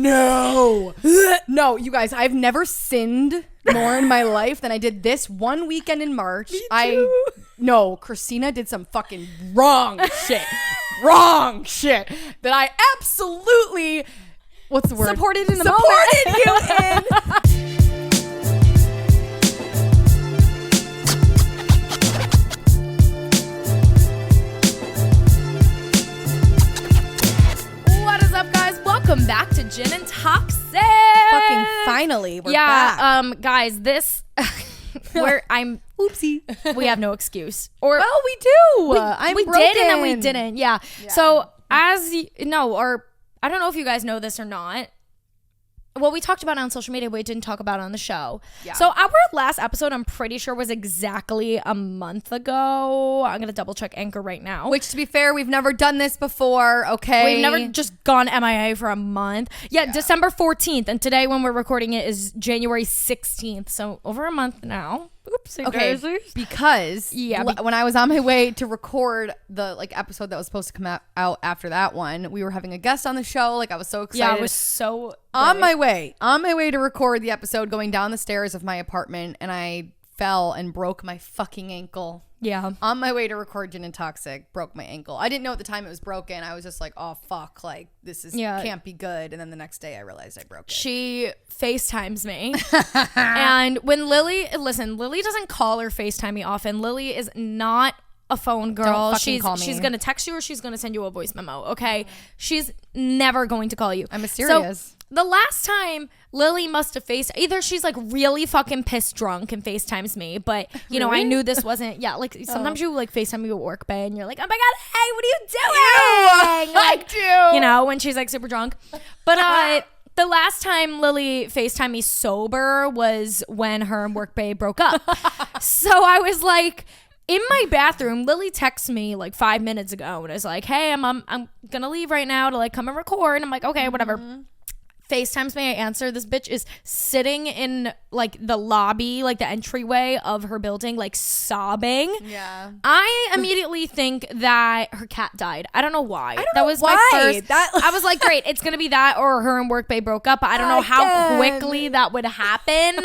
No. No, you guys, I've never sinned more in my life than I did this one weekend in March. Me too. No, Christina did some fucking wrong shit. Wrong shit that I absolutely, what's the word? Supported in the moment. Supported you in. Welcome back to Gin and Toxic. Fucking finally, we're back. Guys, this I'm oopsie. We have no excuse. Or well, we do. We did and then we didn't. Yeah. So I don't know if you guys know this or not. Well, we talked about it on social media, but we didn't talk about it on the show. Yeah. So our last episode, I'm pretty sure, was exactly a month ago. I'm going to double check Anchor right now. Which, to be fair, we've never done this before, okay? We've never just gone MIA for a month. Yeah, December 14th. And today, when we're recording it, is January 16th. So over a month now. Oops. Okay, because when I was on my way to record the episode that was supposed to come out after that one, we were having a guest on the show. I was so excited. Yeah, I was so on my way to record the episode, going down the stairs of my apartment, and I fell and broke my fucking ankle. Yeah. On my way to record Gin and Toxic, broke my ankle. I didn't know at the time it was broken. I was just like, oh fuck, this is can't be good. And then the next day I realized I broke it. She FaceTimes me. And when Lily doesn't call or FaceTime me often. Lily is not a phone girl. She's gonna text you or she's gonna send you a voice memo. Okay. She's never going to call you. I'm mysterious. So, the last time Lily must have either she's really fucking pissed drunk and FaceTimes me, but really? I knew this wasn't, sometimes you FaceTime me at work, babe, and you're like, oh my God, hey, what are you doing? I do. When she's super drunk. But the last time Lily FaceTimed me sober was when her and work babe broke up. So I was in my bathroom, Lily texts me 5 minutes ago and is like, hey, I'm gonna leave right now to come and record. I'm like, okay, whatever. FaceTimes me, I answer. This bitch is sitting in the lobby, the entryway of her building, sobbing. Yeah. I immediately think that her cat died. I don't know why. That was my first. I was like, great, it's gonna be that or her and work babe broke up. But I don't know how quickly that would happen.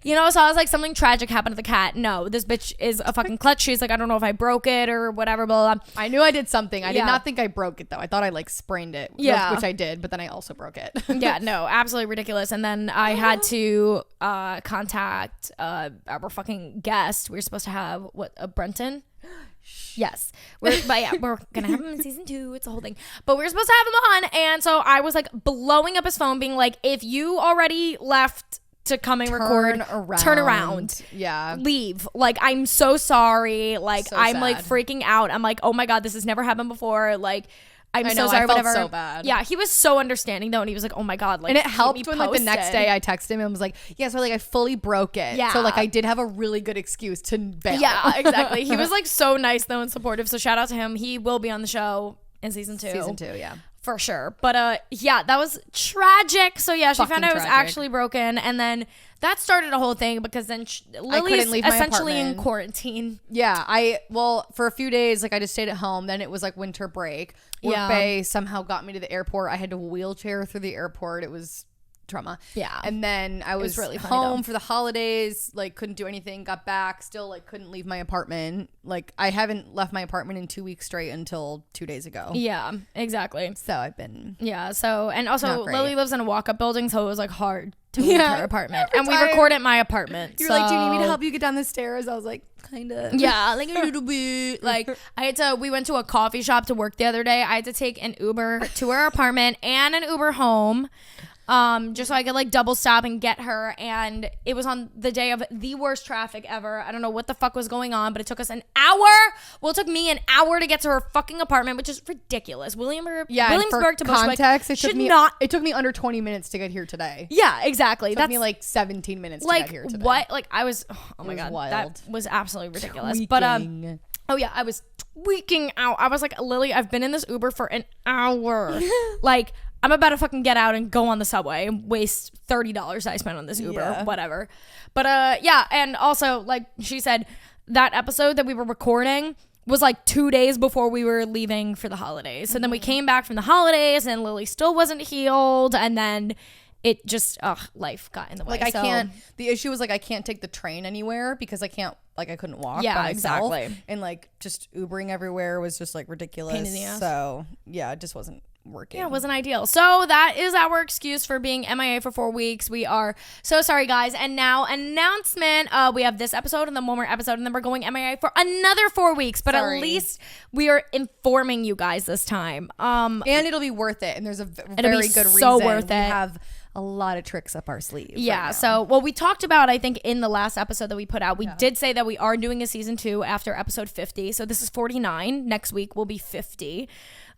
So I was something tragic happened to the cat. No, this bitch is a fucking clutch. She's I don't know if I broke it or whatever, blah, blah. I knew I did something. I did not think I broke it, though. I thought I, sprained it, which I did, but then I also broke it. Yeah, no, absolutely ridiculous. And then I had to contact our fucking guest. We were supposed to have, Brenton? Yes. We're gonna have him in season 2. It's a whole thing. But we were supposed to have him on, and so I was, blowing up his phone, being if you already left to come and turn around. Yeah. Leave. I'm so sorry. So I'm sad. freaking out. I'm oh my God, this has never happened before. I'm so sorry, I felt whatever. so bad. Yeah, he was so understanding though, and he was oh my God, and it helped when the next day I texted him and was so I fully broke it. Yeah. So I did have a really good excuse to bail. Yeah, exactly. He was so nice though and supportive. So shout out to him. He will be on the show in season 2. Season 2, yeah. For sure. But that was tragic. So yeah, she found out it was actually broken, and then that started a whole thing because then Lily's essentially in quarantine. Yeah, for a few days I just stayed at home. Then it was winter break. Work Bay somehow got me to the airport. I had to wheelchair through the airport. It was trauma. Yeah. And then I was really home for the holidays, couldn't do anything, got back, still couldn't leave my apartment. I haven't left my apartment in 2 weeks straight until 2 days ago. Yeah, exactly. So I've been and also Lily lives in a walk-up building, so it was hard to leave her apartment. And we record at my apartment. You're do you need me to help you get down the stairs? I was kind of. Yeah, a little bit. We went to a coffee shop to work the other day. I had to take an Uber to her apartment and an Uber home. Just so I could double stop and get her, and it was on the day of the worst traffic ever. I don't know what the fuck was going on, but it took us an hour. Well, it took me an hour to get to her fucking apartment, which is ridiculous. Williamsburg to Bushwick. Context, it took me under 20 minutes to get here today. Yeah, exactly. It took me 17 minutes to get here today. What? I was, oh my God, wild. That was absolutely ridiculous. Tweaking. But I was tweaking out. I was Lily, I've been in this Uber for an hour. I'm about to fucking get out and go on the subway and waste $30 I spent on this Uber, whatever. But and also she said that episode that we were recording, was like 2 days before we were leaving for the holidays. So then we came back from the holidays and Lily still wasn't healed. And then it just, life got in the way. Like the issue was like I can't take the train anywhere because I couldn't walk by myself. Exactly. And like just Ubering everywhere was just like ridiculous. Pain in the ass. So yeah, it just wasn't working. Yeah, it wasn't ideal. So that is our excuse for being MIA for 4 weeks. We are so sorry, guys. And now, announcement. We have this episode and then one more episode, and then we're going MIA for another 4 weeks. But at least we are informing you guys this time. And it'll be worth it. And there's a very good reason. So worth it. We have a lot of tricks up our sleeve. Yeah. Right, so, we talked about, I think, in the last episode that we put out, we did say that we are doing a season 2 after episode 50. So this is 49. Next week will be 50.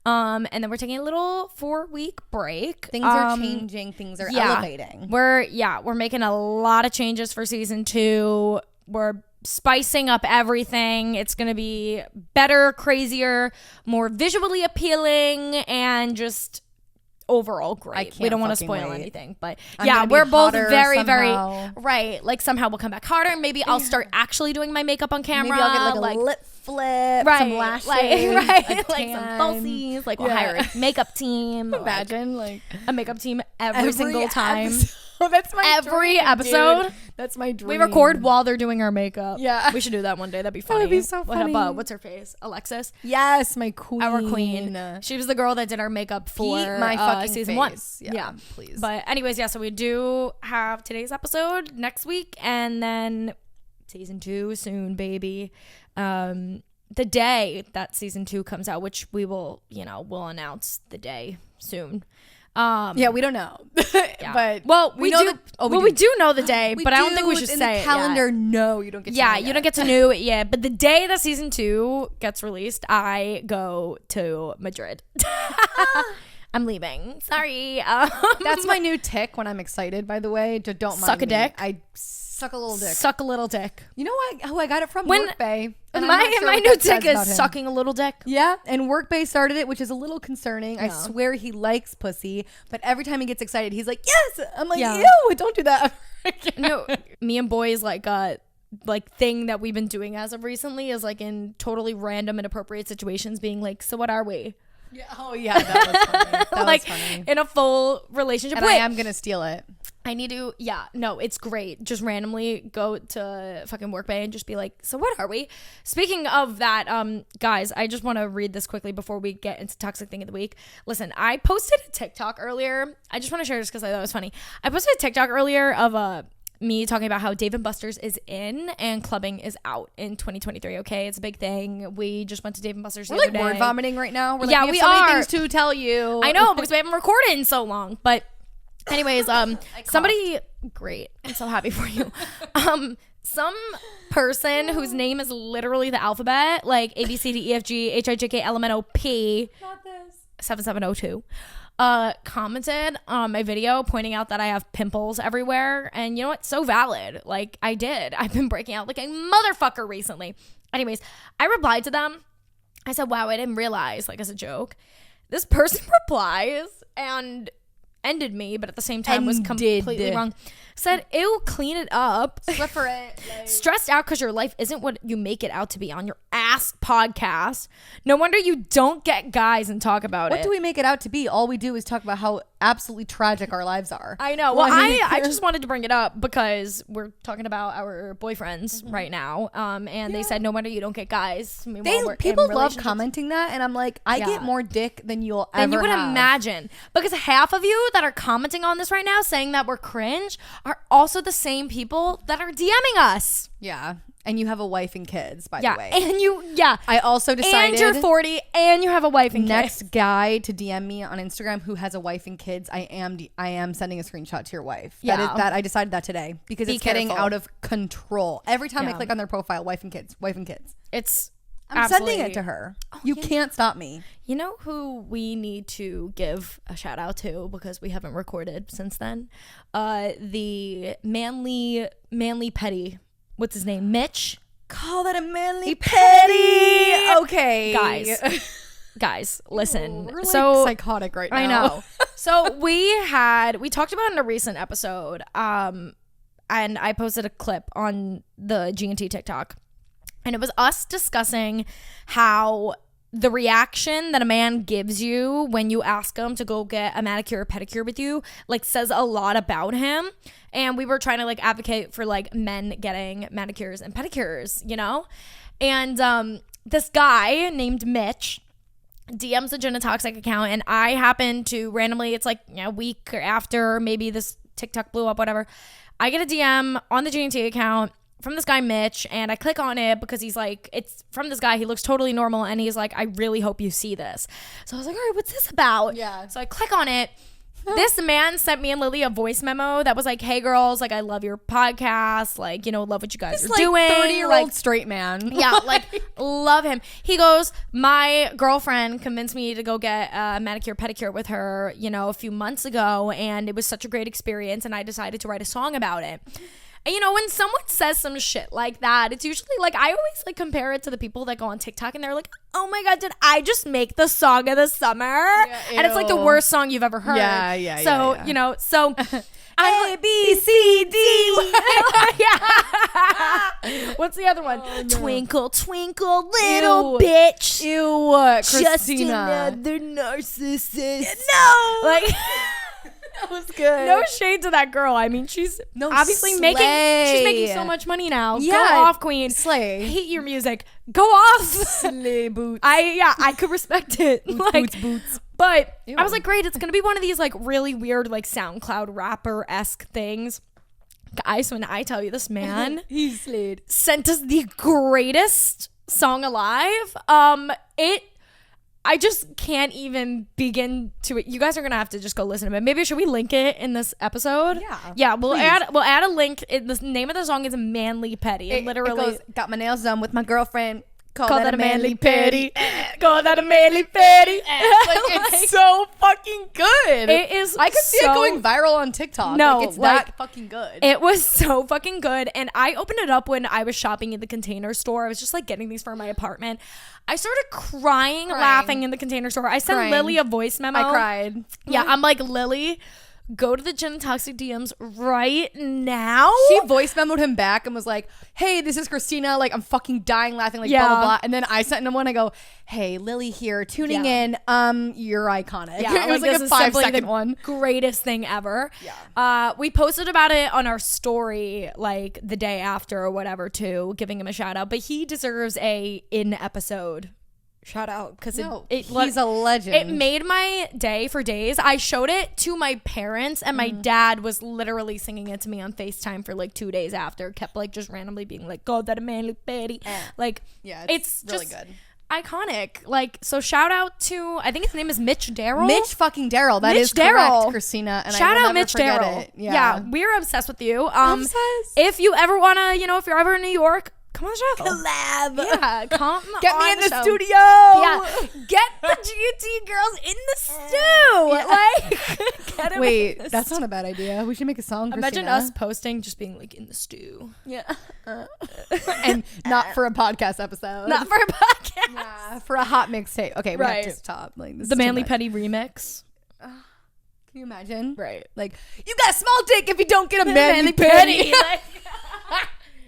And then we're taking a little 4-week break. Things are changing. Things are elevating. We're making a lot of changes for season 2. We're spicing up everything. It's going to be better, crazier, more visually appealing, and just overall great. We don't want to spoil anything, but we're both very right. Like somehow we'll come back harder. Maybe I'll start actually doing my makeup on camera. Maybe I'll get like a lip flip, some lashes, like some falsies. Like we'll hire a makeup team. Imagine like a makeup team every single time. That's my every dream, episode. Dude. That's my dream. We record while they're doing our makeup. Yeah, we should do that one day. That'd be funny. That'd be so funny. We'll have, what's her face? Alexis. Yes, my queen. Our queen. She was the girl that did our makeup for my fucking season face. 1. Yeah, please. But anyways, so we do have today's episode next week, and then season 2 soon, baby. The day that season 2 comes out, which we will, we'll announce the day soon. We don't know. But we do know the day, but I don't think we should say it calendar. No, you don't get to know you don't get to know it yet. But the day that season 2 gets released, I go to Madrid. I'm leaving. Sorry. That's my new tick when I'm excited, by the way. Don't mind Suck a dick. I suck a little dick. Suck a little dick. You know what? Who I got it from? Workbay. My new tick is sucking a little dick. Yeah, and Workbay started it, which is a little concerning. I swear he likes pussy, but every time he gets excited, he's like, yes! I'm like, ew, don't do that. No, me and boys like thing that we've been doing as of recently is like in totally random inappropriate situations being like, so what are we? Yeah. Oh yeah, that was funny. That was funny. In a full relationship. And I am gonna steal it. I need to. Yeah. No, it's great. Just randomly go to fucking Workbay and just be like, so what are we? Speaking of that, guys, I just want to read this quickly before we get into toxic thing of the week. Listen, I posted a TikTok earlier. I just want to share this because I thought it was funny. I posted a TikTok earlier of me talking about how Dave & Buster's is in and clubbing is out in 2023. Okay, it's a big thing. We just went to Dave & Buster's the other day. We're like word vomiting right now. We're like, we have so many things to tell you. I know, because we haven't recorded in so long. But anyways, somebody, great. I'm so happy for you. Some person whose name is literally the alphabet, like A B C D E F G H I J K L M N O P. Not this. 7702. Commented on my video pointing out that I have pimples everywhere, and you know what, so valid. Like I've been breaking out like a motherfucker recently. Anyways, I replied to them. I said, wow, I didn't realize, like as a joke. This person replies and ended me, but at the same time was completely wrong. Said, ew, clean it up. Sweat for it. Like. Stressed out because your life isn't what you make it out to be on your ass podcast. No wonder you don't get guys and talk about it. What do we make it out to be? All we do is talk about how absolutely tragic our lives are. I know. Well, I just wanted to bring it up because we're talking about our boyfriends right now. And they said, no wonder you don't get guys. People love commenting that. And I'm like, I get more dick than you'll ever you would have. Imagine. Because half of you that are commenting on this right now saying that we're cringe are also the same people that are DMing us. Yeah. And you have a wife and kids, by the way. And I also decided. And you're 40 and you have a wife and kids. Next guy to DM me on Instagram who has a wife and kids, I am sending a screenshot to your wife. Yeah. I decided that today because it's getting out of control. Every time I click on their profile, wife and kids. I'm sending it to her. You can't stop me. You know who we need to give a shout out to because we haven't recorded since then? The manly petty. What's his name? Mitch? Call that a manly petty. Okay. Guys, listen. We're like psychotic right now. I know. So we talked about in a recent episode, and I posted a clip on the G&T TikTok And it was us discussing how the reaction that a man gives you when you ask him to go get a manicure or pedicure with you, like, says a lot about him. And we were trying to, like, advocate for, like, men getting manicures and pedicures, you know? And this guy named Mitch DMs the Gin and Toxic account, and I happen to randomly, it's like, a week or after maybe this TikTok blew up, whatever, I get a DM on the G&T account from this guy Mitch, and I click on it because he's like, it's from this guy, he looks totally normal, and he's like, I really hope you see this. So I was like, all right, what's this about? Yeah. So I click on it. This man sent me and Lily a voice memo that was like, hey girls, like, I love your podcast, like, you know, love what you guys are doing. 30-year-old like, straight man. Yeah, like, love him. He goes, my girlfriend convinced me to go get a manicure pedicure with her, you know, a few months ago, and it was such a great experience, and I decided to write a song about it. And, you know, when someone says some shit like that, it's usually like, I always like compare it to the people that go on TikTok and they're like, oh my God, did I just make the song of the summer? Yeah, and it's like the worst song you've ever heard. Yeah. So, yeah. You know, so A, B, C, D. Yeah. What's the other one? Oh, no. Twinkle, twinkle, little bitch. Ew, Christina. Just another narcissist. No. Like... That was good. No shade to that girl. I mean, she's obviously making so much money now. Yeah. Go off, queen. Slay. Hate your music. Go off. Slay boots. I could respect it. Boots. But Ew. I was like, great. It's going to be one of these like really weird like SoundCloud rapper-esque things. Guys, when I tell you this man he's slayed. Sent us the greatest song alive. I just can't even begin to it. You guys are gonna have to just go listen to it. Maybe should we link it in this episode? Yeah. We'll add a link. The name of the song is "Manly Petty." It literally goes, got my nails done with my girlfriend. Call that a manly petty. Call that a manly petty. It's so fucking good. It is. I could see it going viral on TikTok. No, it's that fucking good. It was so fucking good. And I opened it up when I was shopping in the Container Store. I was just like getting these for my apartment. I started crying, laughing in the Container Store. I sent Lily a voice memo. I cried. Yeah, I'm like, Lily, go to the Gin and Toxic DMs right now. She voice memoed him back and was like, hey, this is Christina. Like, I'm fucking dying laughing, like, blah, blah, blah. And then I sent him one. I go, hey, Lily here, tuning in. You're iconic. Yeah, it was like a 5-second one. Greatest thing ever. Yeah. We posted about it on our story, like, the day after or whatever, too, giving him a shout out. But he deserves a in-episode shout out because he's a legend. It made my day for days. I showed it to my parents and my dad was literally singing it to me on FaceTime for like 2 days after. Kept like just randomly being like, God, that a manly petty. Like, yeah, it's really good. Iconic. Like, so shout out to, I think his name is Mitch Darrell. Mitch fucking Darrell. That is correct, Christina. And shout I will out never Mitch forget Darrell. it. Yeah, we're obsessed with you. Obsessed. If you ever want to, if you're ever in New York, come on the show. Collab. Yeah, come get me in the show. studio. Yeah, get the GT girls in the stew. Like, get wait, that's not a bad idea. We should make a song. Imagine Christina. us posting, just being like in the stew. Yeah, and not for a podcast episode. Not for a podcast. Yeah, for a hot mixtape. Okay, we have to stop. Like this the Manly Petty remix. Can you imagine? Right. Like, you got a small dick if you don't get a manly petty.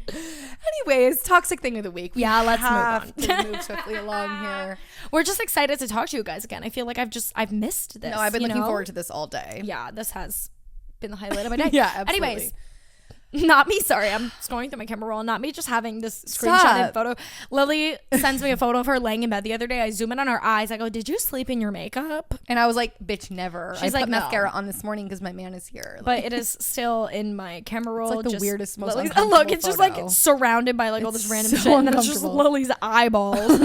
Anyways, toxic thing of the week. Let's move on. To move swiftly along here. We're just excited to talk to you guys again. I feel like I've missed this. No, I've been looking forward to this all day. Yeah, this has been the highlight of my day. Yeah, absolutely. Anyways, not me. Sorry, I'm scrolling through my camera roll. Not me just having this screenshotted photo. Lily sends me a photo of her laying in bed the other day. I zoom in on her eyes. I go, "Did you sleep in your makeup?" And I was like, "Bitch, never." She's I like, put mascara on this morning because my man is here. But it is still in my camera roll. It's like the weirdest, most Lily's, uncomfortable look, it's just photo. like surrounded by like all this random so shit, and then it's just Lily's eyeballs.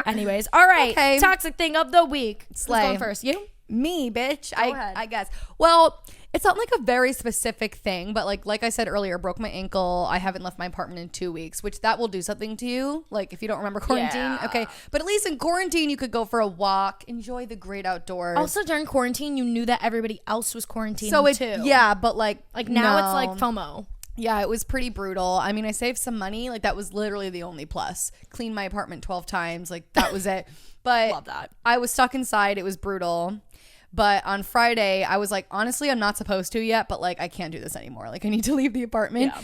Anyways, all right. Okay. Toxic thing of the week. Slay. Who's going first? You? Me, bitch. Go ahead. I guess. Well, it's not like a very specific thing, but like I said earlier, broke my ankle. I haven't left my apartment in 2 weeks, which that will do something to you. Like if you don't remember quarantine, okay. But at least in quarantine, you could go for a walk, enjoy the great outdoors. Also during quarantine, you knew that everybody else was quarantining too. Yeah, but like now it's like FOMO. Yeah, it was pretty brutal. I mean, I saved some money. Like that was literally the only plus. Cleaned my apartment 12 times. Like that was it. But love that. I was stuck inside. It was brutal. But on Friday, I was like, honestly, I'm not supposed to yet, but like, I can't do this anymore. Like, I need to leave the apartment. Yeah.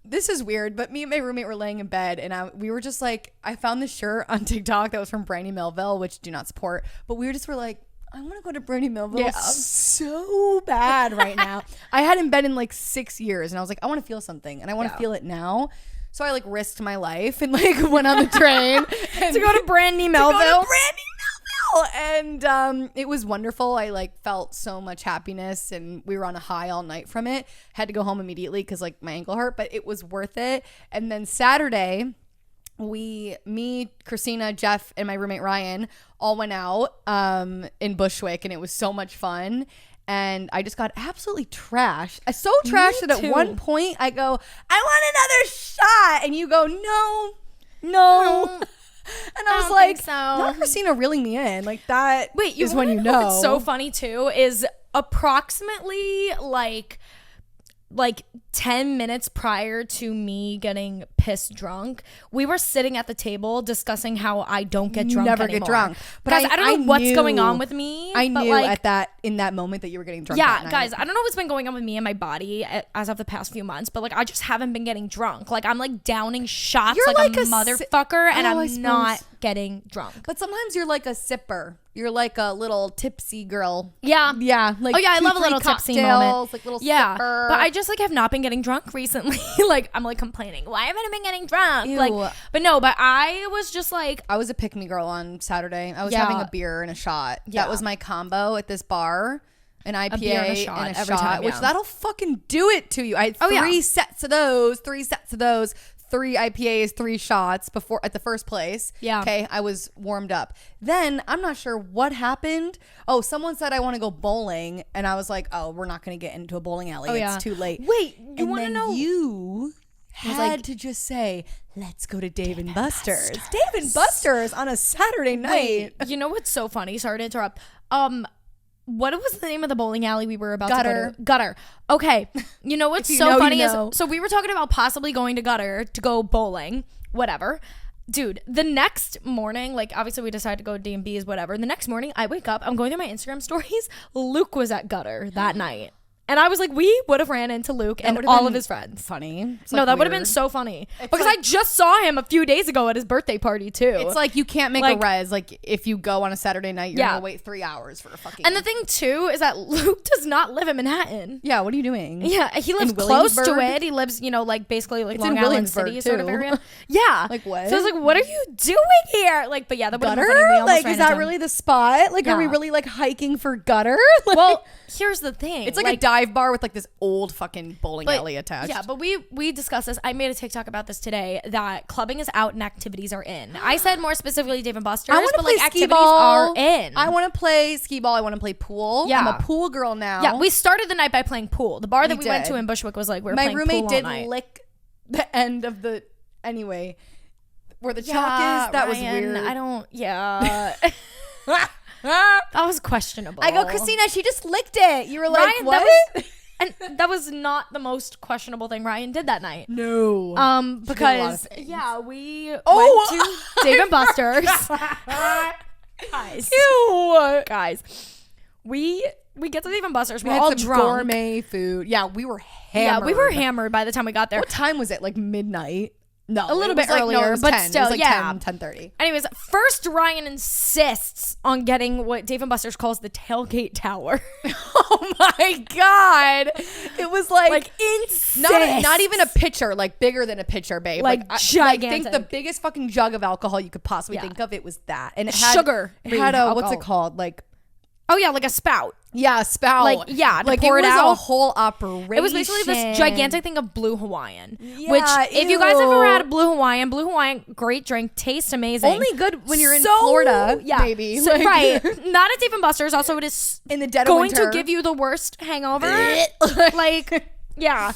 this is weird, but me and my roommate were laying in bed, and we were just like, I found this shirt on TikTok that was from Brandy Melville, which do not support, but we just were like, I want to go to Brandy Melville so bad right now. I hadn't been in like 6 years, and I was like, I want to feel something, and I want to feel it now. So I like risked my life and like went on the train to go to Brandy Melville. And it was wonderful. I like felt so much happiness, and we were on a high all night from it. Had to go home immediately because like my ankle hurt, but it was worth it. And then Saturday, me, Christina, Jeff, and my roommate Ryan all went out in Bushwick, and it was so much fun. And I just got absolutely trashed. So trashed that at one point I go, I want another shot. And you go, no. And I was like, so. Not Christina reeling me in. Like that. Wait, is when you know. What's so funny too is approximately like 10 minutes prior to me getting pissed drunk, we were sitting at the table discussing how I don't get drunk never anymore. Get drunk. But guys, I don't know what's going on with me. I knew like, in that moment that you were getting drunk. Yeah, guys, I don't know what's been going on with me and my body as of the past few months, but like I just haven't been getting drunk. Like I'm like downing shots like a motherfucker, and I'm not getting drunk. But sometimes you're like a sipper. You're like a little tipsy girl. Yeah. Like I love a little tipsy moment. Like little sipper. But I just like have not been getting drunk recently. Like I'm like complaining. Why haven't I been getting drunk? Ew. Like, but I was just like, I was a pick me girl on Saturday. I was having a beer and a shot. Yeah. That was my combo at this bar. An IPA and a shot, every time, which that'll fucking do it to you. I had 3 sets of those, 3 IPAs, 3 shots before at the first place. Yeah. Okay. I was warmed up. Then I'm not sure what happened. Oh, someone said I want to go bowling, and I was like, oh, we're not going to get into a bowling alley. It's too late. Wait, you want to know? You had to just say, let's go to Dave and Buster's. Dave and Buster's on a Saturday night. Wait, you know what's so funny? Sorry to interrupt. What was the name of the bowling alley we were about to go to? Gutter. Okay. You know what's so funny is, so we were talking about possibly going to Gutter to go bowling, whatever. Dude, the next morning, like obviously we decided to go to D&B's, whatever. The next morning I wake up, I'm going through my Instagram stories. Luke was at Gutter that night. And I was like, we would have ran into Luke and all of his friends. Funny. No, that would have been so funny. Because I just saw him a few days ago at his birthday party too. It's like you can't make a res. Like if you go on a Saturday night, you're going to wait 3 hours for a fucking... And the thing too is that Luke does not live in Manhattan. Yeah, what are you doing? Yeah, he lives close to it. He lives, like basically like Long Island City sort of area. Yeah. Like what? So I was like, what are you doing here? Like, but yeah, that would have been funny. We like, is that really the spot? Like, are we really like hiking for Gutter? Like, well, here's the thing. It's like a dive bar with like this old fucking bowling alley attached. Yeah, but we discussed this. I made a TikTok about this today that clubbing is out and activities are in. I said more specifically Dave and Buster's, but like activities are in. I want to play skee ball. I want to play pool. Yeah. I'm a pool girl now. Yeah, we started the night by playing pool. The bar that we went to in Bushwick was like we were playing pool all night. My roommate did lick the end of the where the chalk is. That was weird. I don't. Yeah. That was questionable. I go, Christina, she just licked it. You were like, Ryan, what? And that was not the most questionable thing Ryan did that night. No. Because we went to Dave and Buster's. Guys. Ew. Guys. We get to Dave and Buster's. We're all drunk. Gourmet food. Yeah, we were hammered. Yeah, we were hammered by the time we got there. What time was it? Like midnight? No, a little bit earlier, but 10. still, it was like 10:30. Anyways, first Ryan insists on getting what Dave and Buster's calls the tailgate tower. Oh my god! It was like insane. Not even a pitcher, like bigger than a pitcher, babe. Like gigantic. I think the biggest fucking jug of alcohol you could possibly think of. It was that, and it had sugar. It had a what's it called? Like. Oh yeah, like a spout. Yeah, a spout. Like like pour it was out. A whole operation. It was basically this gigantic thing of Blue Hawaiian. Yeah, which, if you guys ever had a Blue Hawaiian, great drink, tastes amazing. Only good when you're in Florida, maybe. So, right, not at Dave and Buster's. Also, it is in the dead of winter. Going to give you the worst hangover. Yeah.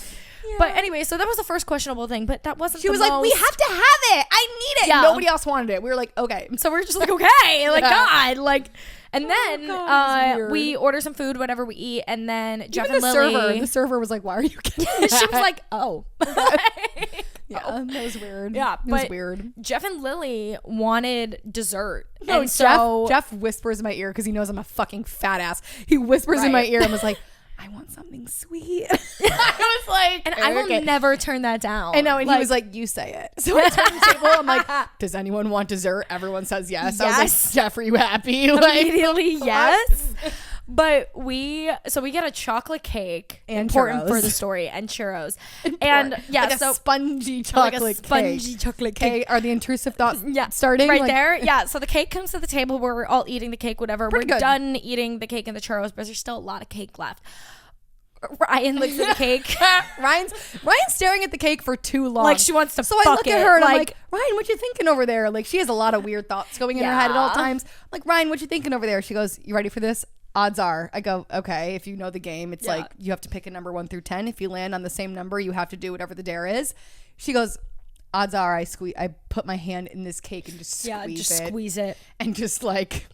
But anyway, so that was the first questionable thing, but that wasn't. She was like, "We have to have it. I need it." Yeah. Nobody else wanted it. We were like, "Okay." So we're just like, "Okay," like God, like. And then we order some food, whatever we eat, and then Jeff and Lily. The server was like, "Why are you getting that?" She was like, "Oh." That was weird. Yeah, it was weird. Jeff and Lily wanted dessert. No, and so Jeff whispers in my ear because he knows I'm a fucking fat ass. He whispers in my ear and was like, I want something sweet. I was like, and I will never turn that down. I know. And he was like, you say it. So I turned the table. I'm like, does anyone want dessert? Everyone says yes. I was like, Jeff, are you happy? Immediately, yes. But we get a chocolate cake, and important churros. For the story, and churros. And yeah, like so a spongy chocolate chocolate cake. Okay, are the intrusive thoughts starting? Right there. Yeah, so the cake comes to the table. We're all eating the cake, whatever. We're done eating the cake and the churros, but there's still a lot of cake left. Ryan looks at the cake. Ryan's staring at the cake for too long. Like she wants to So I look at her and I'm like, Ryan, what you thinking over there? Like she has a lot of weird thoughts going in her head at all times. I'm like, Ryan, what you thinking over there? She goes, you ready for this? Odds are. I go, okay, if you know the game, it's like you have to pick a number 1 through 10. If you land on the same number, you have to do whatever the dare is. She goes, odds are I put my hand in this cake and just squeeze it. And just like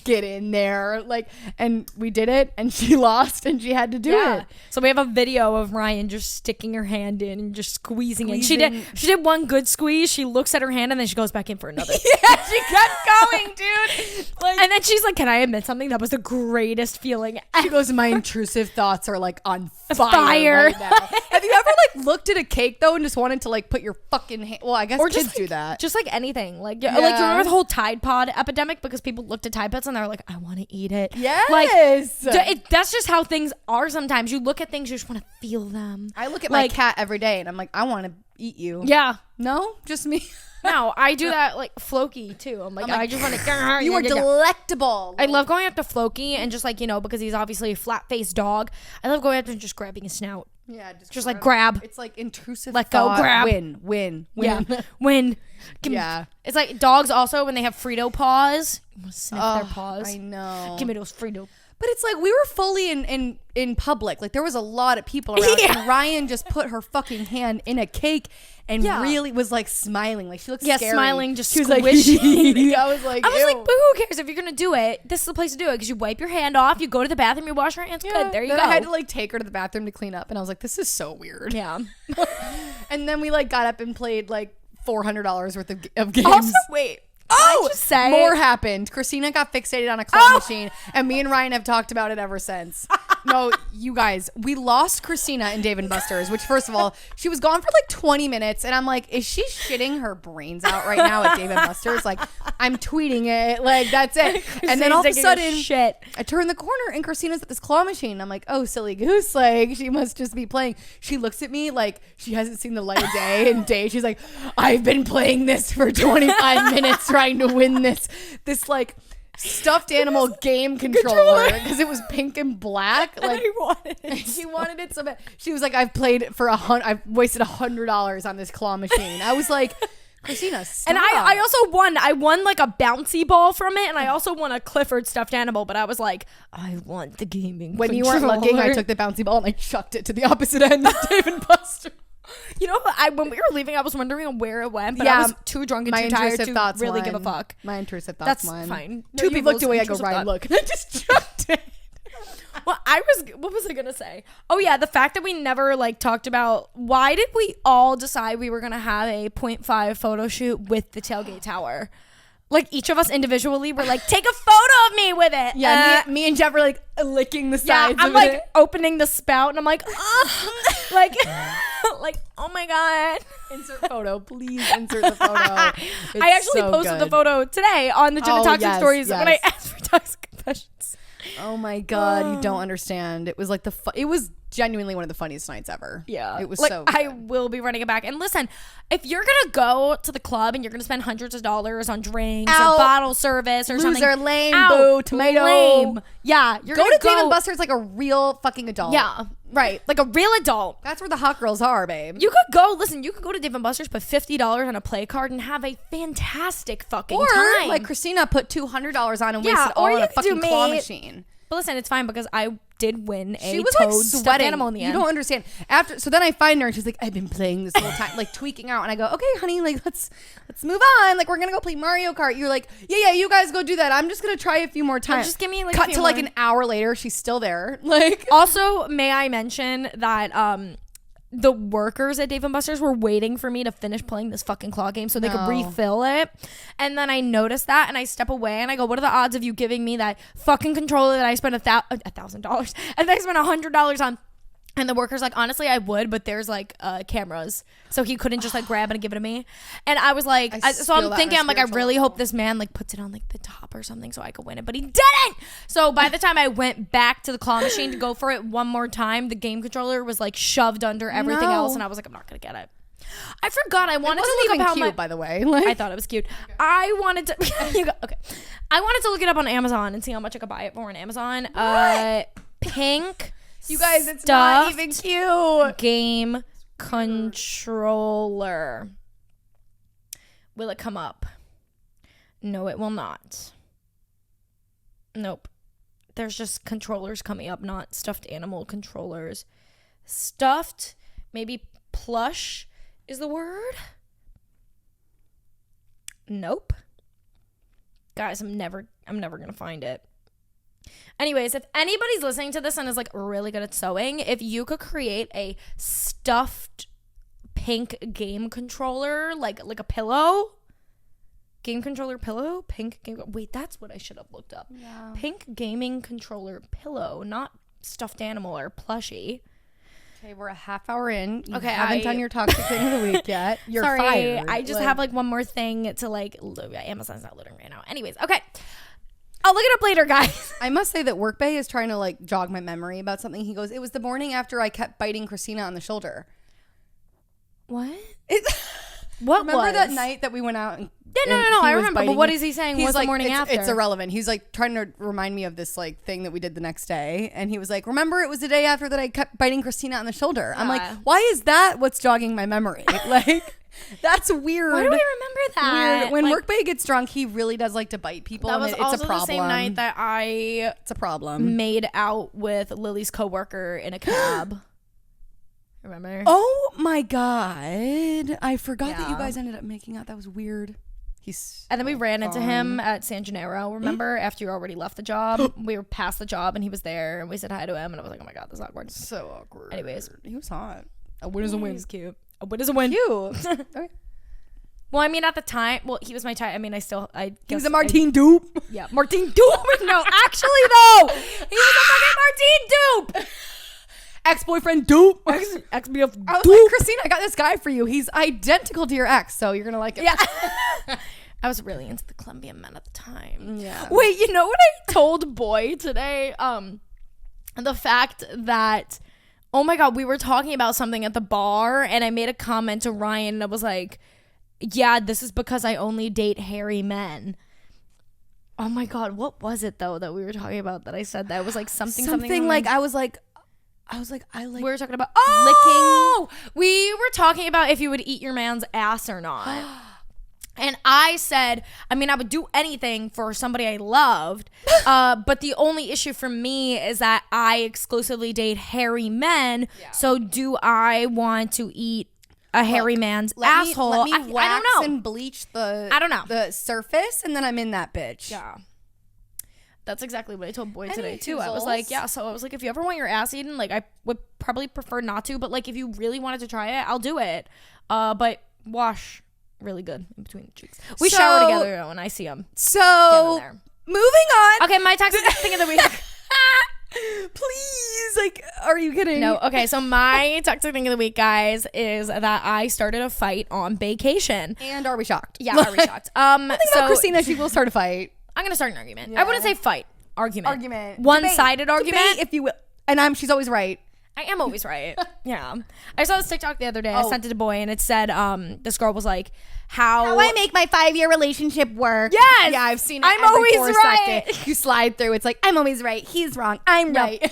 get in there, like, and we did it, and she lost, and she had to do it. So we have a video of Ryan just sticking her hand in and just squeezing it. She did one good squeeze. She looks at her hand and then she goes back in for another. Yeah, she kept going, dude. Like, and then she's like, "Can I admit something? That was the greatest feeling." She goes, "My intrusive thoughts are like on fire right now." Have you ever like looked at a cake though and just wanted to like put your fucking hand? Well, I guess or kids do that. Just like anything, like you remember the whole Tide Pod epidemic because people looked at Tide Pods and they're like, I want to eat it. Yes. Like, that's just how things are sometimes. You look at things, you just want to feel them. I look at my cat every day and I'm like, I want to eat you. Yeah. No? Just me? No, I do that like Floki too. I'm like I just want to. You are delectable. I love going up to Floki and just like, because he's obviously a flat-faced dog. I love going up and just grabbing his snout. Yeah, just like grab. It's like intrusive. Let go, grab. Win. Yeah, win. It's like dogs also when they have Frito paws. You want to sniff their paws? I know. Give me those Frito. But it's like we were fully in public. Like there was a lot of people around. Yeah. And Ryan just put her fucking hand in a cake and really was like smiling. Like she looked scary. Smiling, just she squishing. I was like, but who cares if you're gonna do it? This is the place to do it because you wipe your hand off, you go to the bathroom, you wash your hands. Good, there you go. I had to like take her to the bathroom to clean up, and I was like, this is so weird. Yeah. And then we like got up and played like $400 worth of games. Also, wait. I just say more happened. Christina got fixated on a claw machine, and me and Ryan have talked about it ever since. No, you guys, we lost Christina in Dave & Buster's, which first of all, she was gone for like 20 minutes, and I'm like, is she shitting her brains out right now at Dave & Buster's? Like, I'm tweeting it, like that's it. And then all of a sudden, I turn the corner and Christina's at this claw machine. I'm like, oh, silly goose, like she must just be playing. She looks at me like she hasn't seen the light of day in days. She's like, I've been playing this for 25 minutes trying to win this like stuffed animal game controller because it was pink and black. Like I wanted it. She wanted it so bad. She was like, I've wasted $100 on this claw machine. I was like, Christina, stop. And I also won. I won like a bouncy ball from it, and I also won a Clifford stuffed animal. But I was like, I want the gaming. When you weren't looking, I took the bouncy ball and I chucked it to the opposite end of Dave & Buster. You know, when we were leaving, I was wondering where it went, but I was too drunk and too tired to really give a fuck. My intrusive thoughts. That's fine. Two people looked away. I go, Ryan, look. And I just chucked it. Well, what was I gonna say? Oh yeah, the fact that we never like talked about why did we all decide we were gonna have a 0.5 photo shoot with the tailgate tower? Like each of us individually were like, take a photo of me with it. Yeah, me and Jeff were like licking the sides. I'm like opening the spout and I'm like, like, like, oh my god. Insert photo, please insert the photo. I actually posted the photo today on the Gin and Toxic stories when I asked for toxic confessions. Oh my god, you don't understand. It was like it was genuinely one of the funniest nights ever. Yeah, it was like, so good. I will be running it back. And listen, if you're gonna go to the club and you're gonna spend hundreds of dollars on drinks or bottle service or something, lame, boo, tomato, lame. Yeah, you're go to Dave & Buster's like a real fucking adult. Yeah, right, like a real adult. That's where the hot girls are, babe. You could go. Listen, you could go to Dave & Buster's, put $50 on a play card, and have a fantastic fucking time. Or like Christina put $200 on and wasted all on a fucking claw machine. But listen, it's fine because I did win a she was toad like sweating animal in the end. You don't understand. So then I find her and she's like, I've been playing this whole time, like tweaking out. And I go, okay, honey, like let's move on. Like we're gonna go play Mario Kart. You're like, yeah, you guys go do that. I'm just gonna try a few more times. Just give me like cut to like an hour later, she's still there. Like also, may I mention that the workers at Dave & Buster's were waiting for me to finish playing this fucking claw game so they could refill it. And then I noticed that and I step away and I go, what are the odds of you giving me that fucking controller that I spent $1,000 and I spent $100 on? And the worker's like, honestly, I would, but there's like cameras. So he couldn't just like grab it and give it to me. And I was like, so I'm thinking, I'm like, I really hope this man like puts it on like the top or something so I could win it. But he didn't. So by the time I went back to the claw machine to go for it one more time, the game controller was like shoved under everything else. And I was like, I'm not going to get it. I forgot. I wanted to look up how cute, by the way. Like, I thought it was cute. Okay. I wanted to. I wanted to look it up on Amazon and see how much I could buy it for on Amazon. Pink. You guys, it's not even cute. Game controller. Will it come up? No, it will not. Nope. There's just controllers coming up, not stuffed animal controllers. Stuffed, maybe plush is the word. Nope. Guys, I'm never gonna find it. Anyways, if anybody's listening to this and is like really good at sewing, if you could create a stuffed pink game controller, like a pillow, game controller pillow, pink game. Wait, that's what I should have looked up. Yeah. Pink gaming controller pillow, not stuffed animal or plushie. Okay, we're a half hour in. You haven't done your toxic thing of the week yet. You're fired. I just have like one more thing to like. Amazon's not loading right now. Anyways, okay. I'll look it up later, guys. I must say that Workbay is trying to like jog my memory about something. He goes, it was the morning after I kept biting Christina on the shoulder. What? Remember that night that we went out and no, I remember. But what is he saying? What's like, the morning after? It's irrelevant. He's like trying to remind me of this like thing that we did the next day. And he was like, remember it was the day after that I kept biting Christina on the shoulder. I'm like, why is that what's jogging my memory? Like, that's weird. Why do I remember that? Weird. When like, Workbay gets drunk, he really does like to bite people. That was it's also a problem. the same night that it's a problem. Made out with Lily's coworker in a cab. Remember? Oh my God. I forgot that you guys ended up making out. That was weird. And then we ran into him at San Gennaro, remember? After you already left the job. We were past the job and he was there and we said hi to him and I was like, oh my God, this is awkward. So awkward. Anyways. He was hot. A win is a win. He's cute. A win is a win. Cute. Okay. Well, I mean, at the time, he was my type. I mean, he was a Martine dupe. Yeah, Martine dupe. No, actually, though. He was a fucking Martine dupe. Ex-boyfriend dupe. Ex-BF dupe. I was like, Christina, I got this guy for you. He's identical to your ex, so you're going to like it. Yeah. I was really into the Colombian men at the time. Yeah. Wait, you know what I told Boy today? The fact that, oh my God, we were talking about something at the bar and I made a comment to Ryan and I was like, yeah, this is because I only date hairy men. Oh my God, what was it though that we were talking about that I said that? It was like something like I was like I like. We were talking about licking. We were talking about if you would eat your man's ass or not. And I said, I mean, I would do anything for somebody I loved. But the only issue for me is that I exclusively date hairy men. Yeah. So do I want to eat a hairy man's asshole? Let me wax I don't know. And bleach the surface, and then I'm in that bitch. Yeah. That's exactly what I told Boyd today too. I was like, yeah. So I was like, if you ever want your ass eaten, like I would probably prefer not to, but like if you really wanted to try it, I'll do it. But wash really good in between the cheeks. We shower together though, and I see them. So moving on. Okay, my toxic thing of the week. Please, like, are you kidding? No. Okay, so my toxic thing of the week, guys, is that I started a fight on vacation. And are we shocked? Yeah, are we shocked? I think about Christina, she will start a fight. I'm gonna start an argument. Yeah. I wouldn't say fight. Argument. One-sided argument, if you will. And she's always right. I am always right. Yeah. I saw this TikTok the other day. I sent it to Boy, and it said, this girl was like, how I make my 5-year relationship work. Yes. Yeah, I've seen it. I'm always right. You slide through. It's like, I'm always right. He's wrong. I'm right.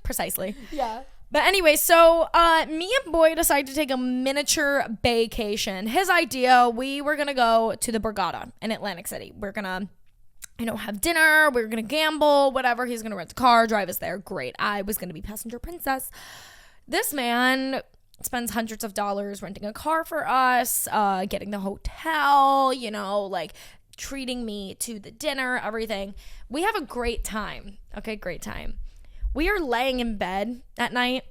Precisely. Yeah. But anyway, so me and Boy decided to take a miniature vacation. His idea, we were going to go to the Borgata in Atlantic City. We're going to have dinner, we're gonna gamble, whatever. He's gonna rent a car, drive us there. Great. I was gonna be passenger princess. This man spends hundreds of dollars renting a car for us, getting the hotel, like treating me to the dinner, everything. We have a great time. Okay, great time. We are laying in bed at night,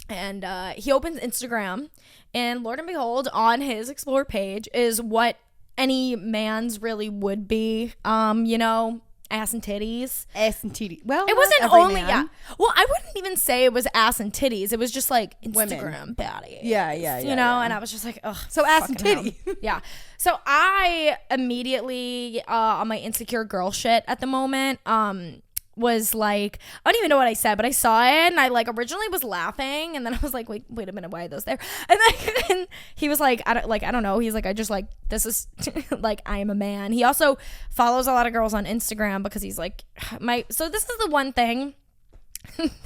And he opens Instagram, and Lord and behold, on his Explore page is what any man's really would be, you know, ass and titties. Ass and titties. Well, it wasn't only, well, I wouldn't even say it was ass and titties. It was just like Instagram body. Yeah. You know, and I was just like, ugh. So ass and titty. Yeah. So I immediately, on my insecure girl shit at the moment, was like, I don't even know what I said, but I saw it, and I like originally was laughing, and then I was like, wait a minute, why are those there? And then he was like, I don't know. He's like, I just like, this is like, I am a man. He also follows a lot of girls on Instagram because he's like, so this is the one thing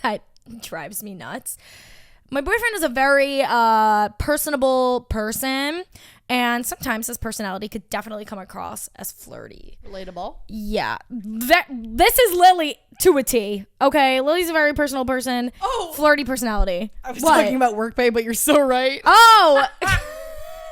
that drives me nuts. My boyfriend is a very personable person, and sometimes his personality could definitely come across as flirty. Relatable. Yeah. This is Lily to a T. Okay, Lily's a very personal person. Oh. Flirty personality. I was talking about work pay, but you're so right. Oh.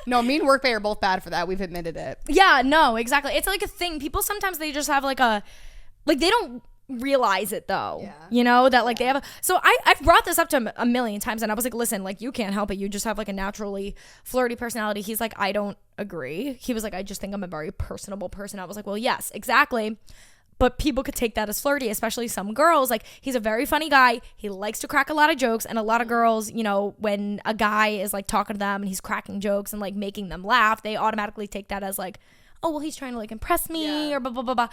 No, me and work pay are both bad for that. We've admitted it. Yeah, no, exactly. It's like a thing. People sometimes they just have like they don't realize it though. Yeah. You know that like they have so I've brought this up to him a million times, and I was like, listen, like you can't help it, you just have like a naturally flirty personality. He's like, I don't agree. He was like, I just think I'm a very personable person. I was like, well, yes, exactly, but people could take that as flirty, especially some girls. Like, he's a very funny guy, he likes to crack a lot of jokes, and a lot of girls, you know, when a guy is like talking to them and he's cracking jokes and like making them laugh, they automatically take that as like, oh, well, he's trying to like impress me or blah, blah, blah, blah.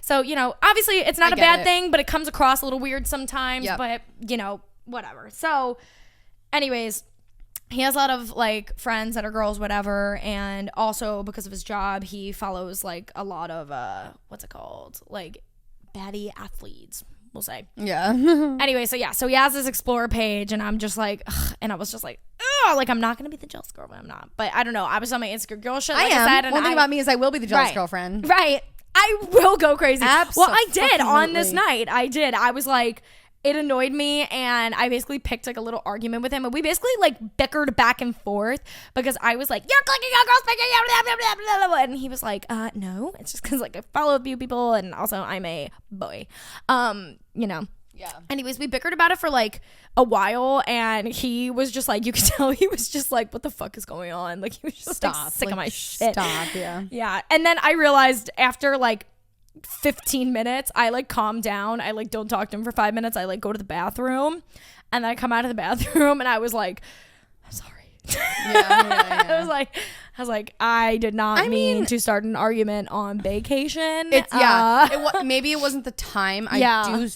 So, you know, obviously it's not a bad thing, but it comes across a little weird sometimes, but you know, whatever. So anyways, he has a lot of like friends that are girls, whatever. And also because of his job, he follows like a lot of, what's it called? Like baddie athletes, we'll say. Yeah. Anyway, so yeah, so he has this Explore page, and I'm just like, ugh, and I was just like, ugh, like I'm not gonna be the jealous girl, but I'm not. But I don't know. I was on my insecure girl shit. Like I said, and one thing about me is I will be the jealous girlfriend. Right. I will go crazy. Absolutely. Well, I did on this night. I did. I was like, it annoyed me, and I basically picked like a little argument with him, and we basically like bickered back and forth because I was like, you're clicking on girls picking, blah, blah, blah, blah, and he was like, no, it's just because like I follow a few people, and also I'm a boy, you know. Yeah. Anyways, we bickered about it for like a while, and he was just like, you could tell he was just like, what the fuck is going on? Like he was just like, sick of my shit. Stop, yeah. Yeah. And then I realized after like 15 minutes, I like calm down. I like don't talk to him for 5 minutes. I like go to the bathroom, and then I come out of the bathroom, and I was like, I'm sorry. Yeah. I was like, I did not mean to start an argument on vacation. Maybe it wasn't the time. I do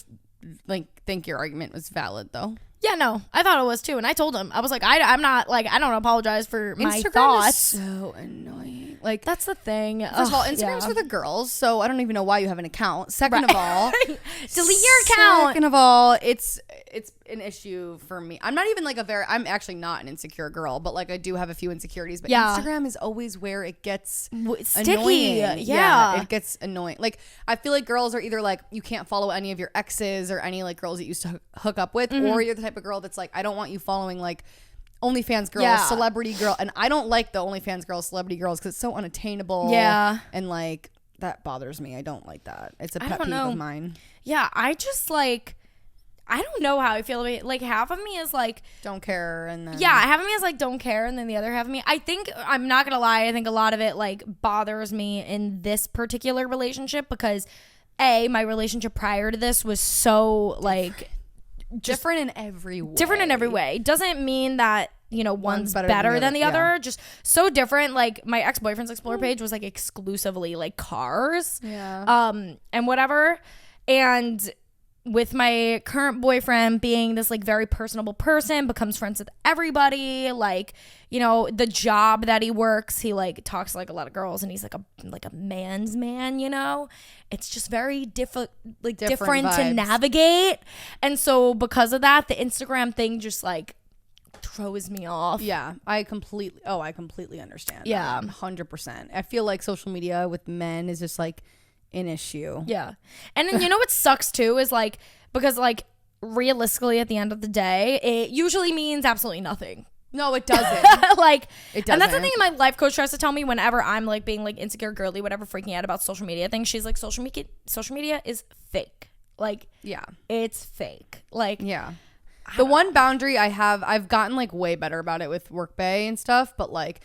like think your argument was valid though. Yeah, no, I thought it was too, and I told him, I was like, I'm not like, I don't apologize for my thoughts. Is so annoying. Like, that's the thing. First of all, Instagram's for the girls, so I don't even know why you have an account. Second of all, delete your account. Second of all, it's an issue for me. I'm not even like I'm actually not an insecure girl, but like I do have a few insecurities. But Instagram is always where it gets sticky. Annoying. Yeah, it gets annoying. Like I feel like girls are either like you can't follow any of your exes or any like girls that you used to hook up with, or you're the type of girl that's like, I don't want you following like OnlyFans girls, celebrity girl, and I don't like the OnlyFans girls, celebrity girls, because it's so unattainable. Yeah, and like that bothers me. I don't like that. It's a pet peeve of mine. Yeah, I just like, I don't know how I feel about it. Like half of me is like don't care, and then half of me is like don't care, and then the other half of me, I think, I'm not gonna lie, I think a lot of it like bothers me in this particular relationship because my relationship prior to this was so like different in every way. Different in every way. Doesn't mean that, you know, one's better than the other. Just so different. Like my ex-boyfriend's Explore page was like exclusively like cars. Yeah. And whatever. And with my current boyfriend being this like very personable person, becomes friends with everybody, like, you know, the job that he works, he like talks to like a lot of girls, and he's like a man's man, you know. It's just very different to navigate. And so because of that, the Instagram thing just like throws me off. Yeah, I completely understand. Yeah, 100%. I feel like social media with men is just like an issue. Yeah. And then you know what sucks too is like, because like realistically at the end of the day, it usually means absolutely nothing. No, it doesn't. Like, it doesn't. And that's the thing my life coach tries to tell me whenever I'm like being like insecure, girly, whatever, freaking out about social media things. She's like, social media is fake. Like, yeah, it's fake. Like, yeah. The one boundary I've gotten like way better about it with Workbay and stuff, but like,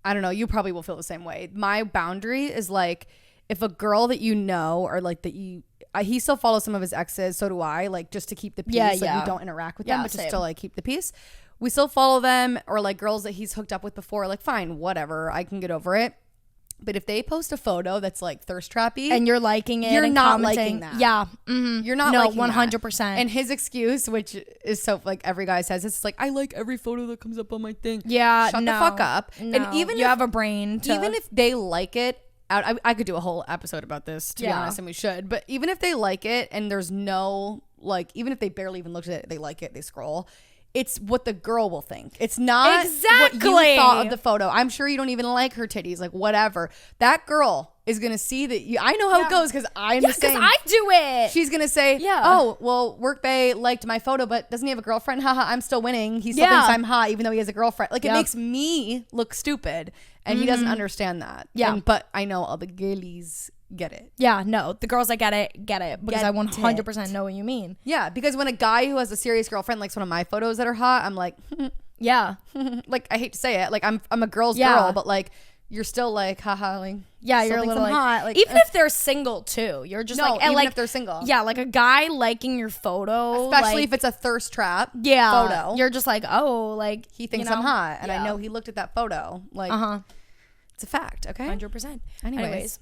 I don't know, you probably will feel the same way. My boundary is like, if a girl that you know, or like that he still follows some of his exes, so do I, like just to keep the peace. Like we don't interact with them, but just to like keep the peace. We still follow them, or like girls that he's hooked up with before, like fine, whatever, I can get over it. But if they post a photo that's like thirst trappy and you're liking it, you're and not commenting, liking that. Yeah, you're not liking 100%. that. And his excuse, which is so like every guy says, it's like, I like every photo that comes up on my thing. Yeah, shut the fuck up. No. And even you have a brain. Even if they like it, I could do a whole episode about this, to be honest, and we should. But even if they like it, and there's no like, even if they barely even looked at it, they like it, they scroll. It's what the girl will think. It's not what you thought of the photo. I'm sure you don't even like her titties, like whatever. That girl is going to see that I know how it goes because I'm the same. because I do it. She's going to say, oh, well, Workbay liked my photo, but doesn't he have a girlfriend? Haha, I'm still winning. He still thinks I'm hot even though he has a girlfriend. Like it makes me look stupid, and he doesn't understand that. Yeah. But I know all the girlies get it. Yeah, no, the girls that get it because I 100% know what you mean. Yeah, because when a guy who has a serious girlfriend likes one of my photos that are hot, I'm like, yeah, like I hate to say it, like I'm a girl's girl, but like you're still like, haha, like you're a little like, hot. Like, even if they're single too, you're just like, even like if they're single, like a guy liking your photo, especially like, if it's a thirst trap photo, you're just like, oh, like he thinks I'm hot, and I know he looked at that photo, like it's a fact, okay, 100%. Anyways.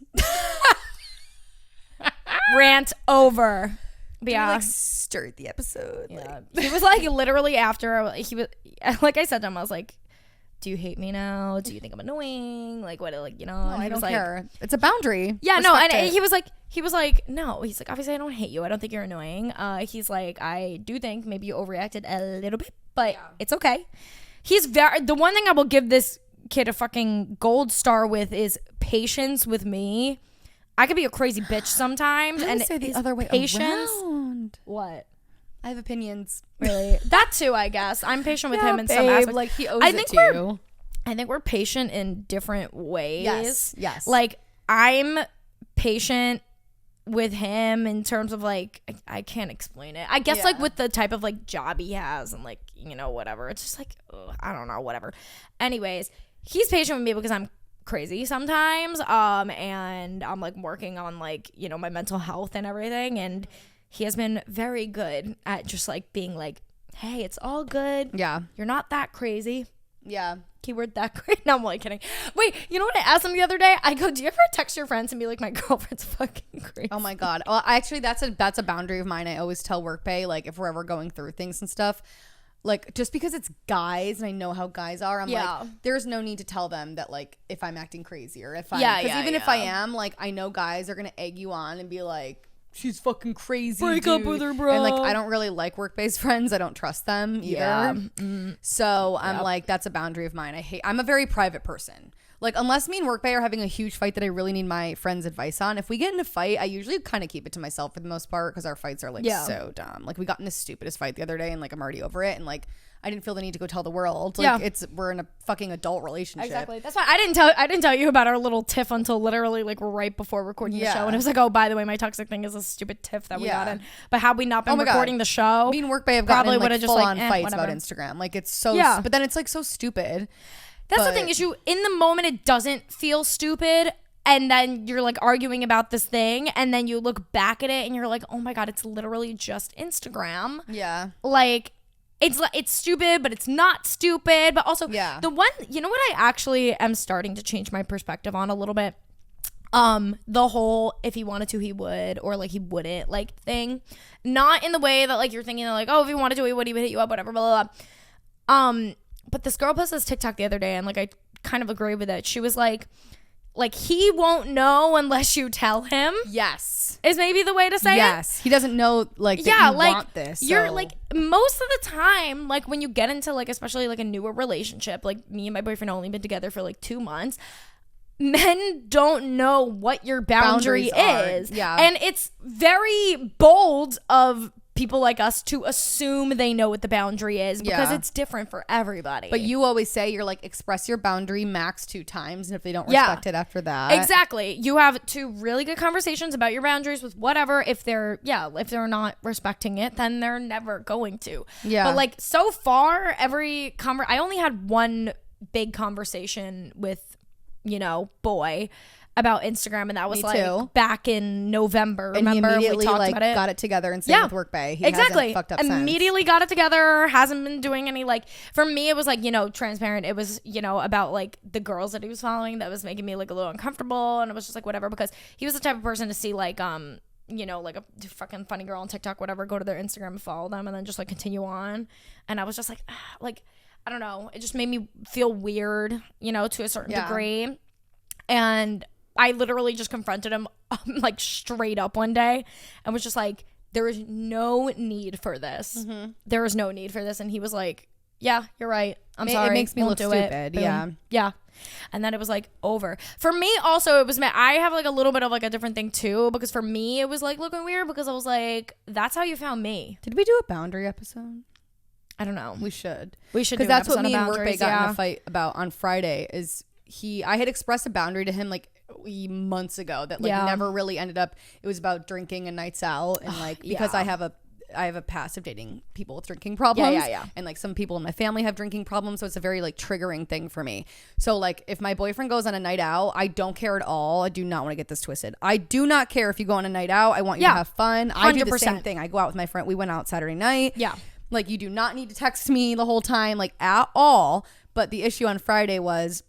Rant over. But yeah, like start the episode. Yeah, he was like literally after he was like I said to him, I was like, "Do you hate me now? Do you think I'm annoying? Like what? Like no, and I don't care. It's a boundary. Yeah, no, and he was like, no. He's like, obviously I don't hate you. I don't think you're annoying. He's like, I do think maybe you overreacted a little bit, but it's okay. He's the one thing I will give this kid a fucking gold star with is patience with me. I could be a crazy bitch sometimes, and say the other way around. What? I have opinions. Really? That too, I guess. I'm patient with him in some aspects. Like he owes it to you. I think we're patient in different ways. Yes. Like I'm patient with him in terms of like I can't explain it. I guess like with the type of like job he has and like whatever. It's just like I don't know, whatever. Anyways, he's patient with me because I'm crazy sometimes and I'm like working on like my mental health and everything, and he has been very good at just like being like, hey, it's all good, you're not that crazy, keyword that crazy. No, I'm only kidding. Wait, you know what I asked him the other day? I go, do you ever text your friends and be like, my girlfriend's fucking crazy? Oh my god. Well, actually that's a boundary of mine. I always tell Workbay, like if we're ever going through things and stuff, like just because it's guys and I know how guys are, I'm like, there's no need to tell them that like if I'm acting crazy or if I'm if I am, like I know guys are gonna egg you on and be like, she's fucking crazy, break up with her, bro. And like I don't really like work-based friends. I don't trust them either. So I'm like, that's a boundary of mine. I'm a very private person. Like unless me and Workbay are having a huge fight that I really need my friend's advice on, if we get in a fight, I usually kind of keep it to myself for the most part because our fights are like so dumb. Like we got in the stupidest fight the other day and like I'm already over it, and like I didn't feel the need to go tell the world. Like we're in a fucking adult relationship. Exactly. That's why I didn't tell you about our little tiff until literally like right before recording the show, and it was like, oh, by the way, my toxic thing is a stupid tiff that we got in. But had we not been recording the show, me and Workbay have gotten in like full on fights about Instagram. Like it's so but then it's like so stupid. That's the thing is in the moment it doesn't feel stupid, and then you're like arguing about this thing, and then you look back at it and you're like, oh my god, it's literally just Instagram. Yeah. Like it's stupid, but it's not stupid. But also the one, what I actually am starting to change my perspective on a little bit? The whole if he wanted to he would, or like he wouldn't like thing. Not in the way that like you're thinking like, oh, if he wanted to he would hit you up, whatever, blah blah blah. But this girl posted this TikTok the other day, and like I kind of agree with it. She was like he won't know unless you tell him. Yes, is maybe the way to say it. Yes, he doesn't know like that you want this. You're like most of the time, like when you get into like especially like a newer relationship, like me and my boyfriend only been together for like 2 months. Men don't know what your boundary is. Yeah, and it's very bold of people like us to assume they know what the boundary is because it's different for everybody. But you always say you're like, express your boundary max 2 times, and if they don't respect it after that, exactly, you have 2 really good conversations about your boundaries with whatever. If they're not respecting it, then they're never going to. But like, so far, I only had one big conversation with, boy, about Instagram, and that was back in November. And remember, he immediately we talked about it. Got it together and same with Work Bay. He exactly. hasn't fucked up immediately since. got it together. Hasn't been doing any for me. It was transparent. It was about the girls that he was following that was making me a little uncomfortable, and it was just whatever, because he was the type of person to see a fucking funny girl on TikTok, whatever, go to their Instagram and follow them, and then just continue on. And I was just I don't know. It just made me feel weird, to a certain degree. And I literally just confronted him straight up one day and was just like, there is no need for this. Mm-hmm. There is no need for this. And he was like, yeah, you're right. I'm sorry. It makes me look stupid. Yeah. Yeah. And then it was over. For me also, it was, I have a little bit of a different thing too, because for me it was looking weird, because I was like, that's how you found me. Did we do a boundary episode? I don't know. We should. Because that's what me and Workbay got in a fight about on Friday. Is I had expressed a boundary to him months ago that never really ended up. It was about drinking and nights out, and because I have a past of dating people with drinking problems. And some people in my family have drinking problems, so it's a very triggering thing for me. So if my boyfriend goes on a night out, I don't care at all. I do not want to get this twisted. I do not care if you go on a night out. I want you to have fun. 100%. I do the same thing. I go out with my friend. We went out Saturday night. Yeah. You do not need to text me the whole time, at all. But the issue on Friday was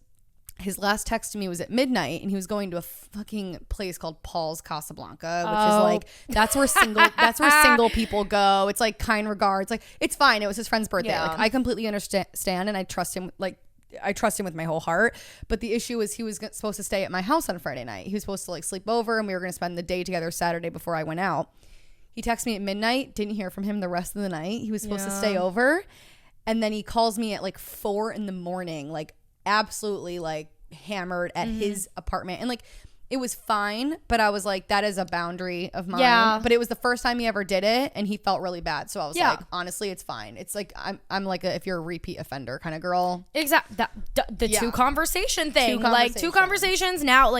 his last text to me was at midnight, and he was going to a fucking place called Paul's Casablanca, which is that's where single people go. It's kind regards. It's fine. It was his friend's birthday. Yeah. I completely understand, and I trust him. I trust him with my whole heart. But the issue is he was supposed to stay at my house on Friday night. He was supposed to sleep over, and we were going to spend the day together Saturday before I went out. He texted me at midnight. Didn't hear from him the rest of the night. He was supposed to stay over, and then he calls me at 4 a.m, absolutely hammered at his apartment, and it was fine, but I was that is a boundary of mine. Yeah. But it was the first time he ever did it, and he felt really bad. So I was honestly, it's fine. It's I'm if you're a repeat offender kind of girl. Exactly. The 2 conversation thing. 2 conversations now.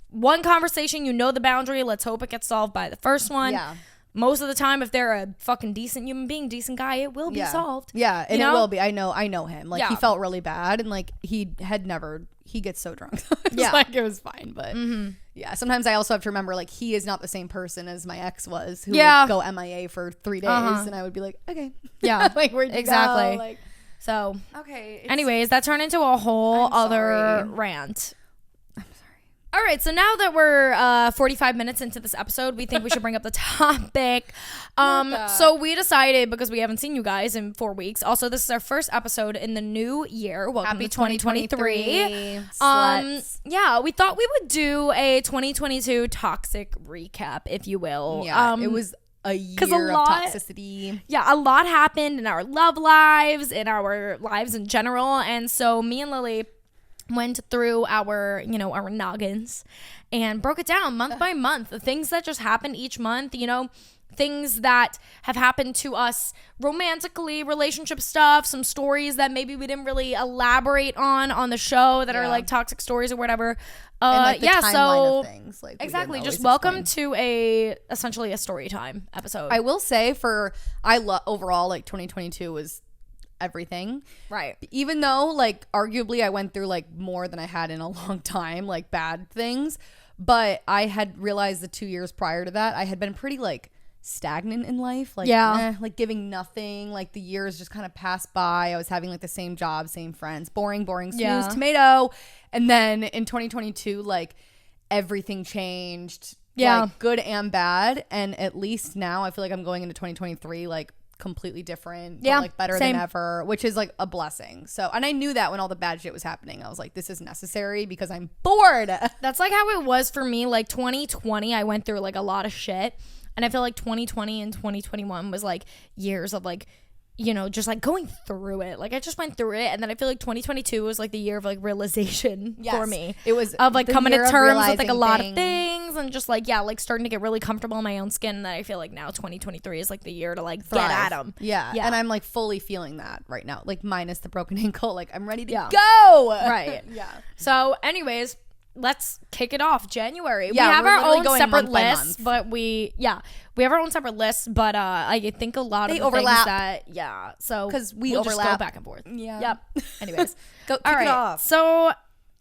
One conversation, the boundary. Let's hope it gets solved by the first one. Yeah. Most of the time, if they're a fucking decent human being, decent guy, it will be solved. Yeah, and it will be. I know him. He felt really bad, and he gets so drunk. It was fine, but sometimes I also have to remember he is not the same person as my ex was, who would go MIA for 3 days, and I would be like, okay, where'd you go? So okay. Anyways, that turned into a whole other rant. All right, so now that we're 45 minutes into this episode, we think we should bring up the topic. So we decided, because we haven't seen you guys in 4 weeks. Also, this is our first episode in the new year. Welcome to 2023. Yeah, we thought we would do a 2022 toxic recap, if you will. Yeah, it was a year of toxicity. Yeah, a lot happened in our love lives, in our lives in general. And so me and Lily went through our noggins and broke it down month by month, the things that just happened each month, things that have happened to us romantically, relationship stuff, some stories that maybe we didn't really elaborate on the show that are toxic stories or whatever. And the timeline of things. Exactly. Just welcome to essentially a story time episode. I will say overall 2022 was everything, right? Even though arguably I went through more than I had in a long time, bad things, but I had realized the 2 years prior to that I had been pretty stagnant in life, giving nothing. The years just kind of passed by. I was having the same job, same friends, boring snooze tomato. And then in 2022 everything changed, good and bad, and at least now I feel I'm going into 2023 completely different, but better than ever, which is a blessing. So, and I knew that when all the bad shit was happening, I was this is necessary because I'm bored. That's how it was for me. 2020 I went through a lot of shit, and I feel 2020 and 2021 was years of you know, just like going through it. Like I just went through it, and then I feel like 2022 was like the year of like realization for me. It was of like coming to terms with like a lot of things, and just like like starting to get really comfortable in my own skin. And I feel like now 2023 is like the year to like thrive. Get at them. Yeah, and I'm like fully feeling that right now, like minus the broken ankle. Like I'm ready to go. Right. Yeah. So, anyways, let's kick it off. January. Yeah, we have our own separate lists, but we have our own separate lists, but I think a lot of the overlap. Things that so because we'll overlap. Just go back and forth. Yeah. Yep. Anyways, kick it off. So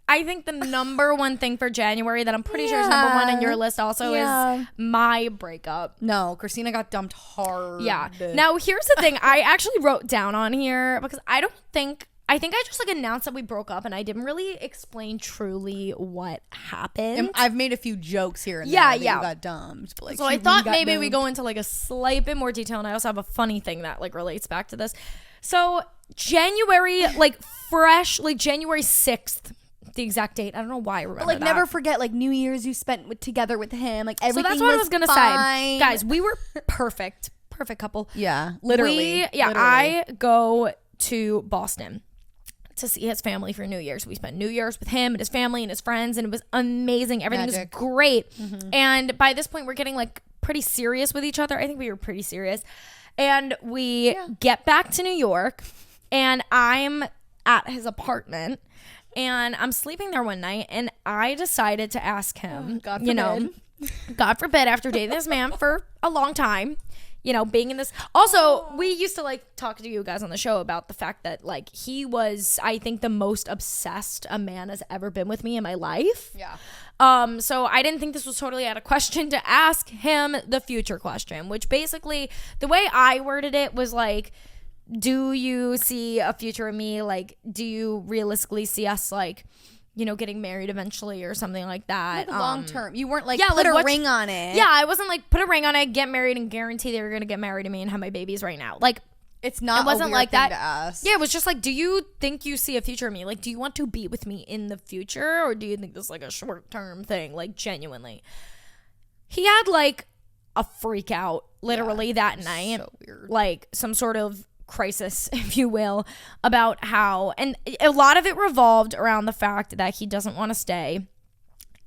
I think the number one thing for January that I'm pretty sure is number one in your list also is my breakup. No, Christina got dumped hard. Yeah. Now here's the thing. I actually wrote down on here because I think I just like announced that we broke up, and I didn't really explain truly what happened. And I've made a few jokes here and there that you got dumped. But like, so I thought maybe we go into like a slight bit more detail, and I also have a funny thing that like relates back to this. So January, like fresh, like January 6th, the exact date. I don't know why I remember but, like, never forget like New Year's you spent together with him. Like everything. So that's what I was gonna say, guys. We were perfect couple. Yeah, literally. I go to Boston to see his family for New Year's. We spent New Year's with him and his family and his friends, and it was amazing. Everything was great. Mm-hmm. And by this point, we're getting like pretty serious with each other. I think we were pretty serious. And we get back to New York, and I'm at his apartment, and I'm sleeping there one night, and I decided to ask him, God forbid. God forbid, after dating this man for a long time, you know, being in this. Also, we used to like talk to you guys on the show about the fact that like he was, I think, the most obsessed a man has ever been with me in my life. Yeah. So I didn't think this was totally out of question to ask him the future question, which basically the way I worded it was like, do you see a future in me? Like, do you realistically see us like, you know, getting married eventually or something like that? Like long term. You weren't like, put a ring on it. Yeah, I wasn't like, put a ring on it, get married, and guarantee they were going to get married to me and have my babies right now. Like, it wasn't a weird like thing that to ask. Yeah, it was just like, do you think you see a future in me? Like, do you want to be with me in the future, or do you think this is like a short term thing? Like, genuinely. He had like a freak out literally that night. So weird. Like some sort of crisis, if you will, about how, and a lot of it revolved around the fact that he doesn't want to stay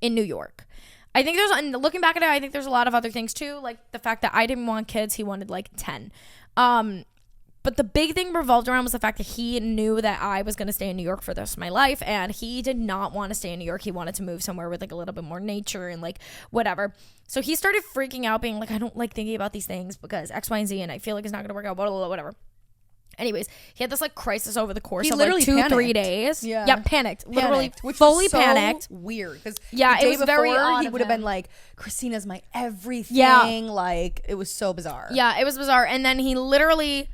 in New York. I think and looking back at it, I think there's a lot of other things too, like the fact that I didn't want kids, he wanted like 10. But the big thing revolved around was the fact that he knew that I was going to stay in New York for the rest of my life, and he did not want to stay in New York. He wanted to move somewhere with like a little bit more nature and like whatever. So he started freaking out, being like, I don't like thinking about these things because X, Y, and Z, and I feel like it's not going to work out, blah, blah, blah, whatever. Anyways, he had this like crisis over the course of like 2-3 days. Yeah, panicked. Literally, fully panicked. Weird, because the day it was very odd. He would have him. been like, "Christina's my everything." Yeah, like it was so bizarre. Yeah, it was bizarre. And then he literally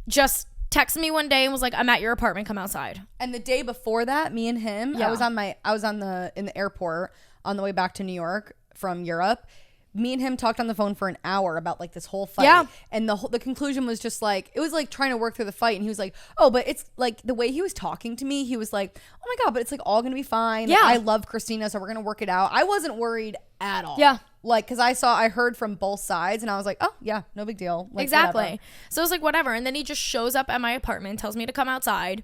just texted me one day and was like, "I'm at your apartment. Come outside." And the day before that, me and him, I was in the airport on the way back to New York from Europe. Me and him talked on the phone for an hour about like this whole fight. Yeah. And the conclusion was just like, it was like trying to work through the fight. And he was like, oh, but it's like the way he was talking to me, he was like, oh my God, but it's like all going to be fine. Yeah. Like, I love Christina, so we're going to work it out. I wasn't worried at all. Yeah. Like, cause I heard from both sides, and I was like, oh yeah, no big deal. Like, exactly. Whatever. So it was like, whatever. And then he just shows up at my apartment, tells me to come outside.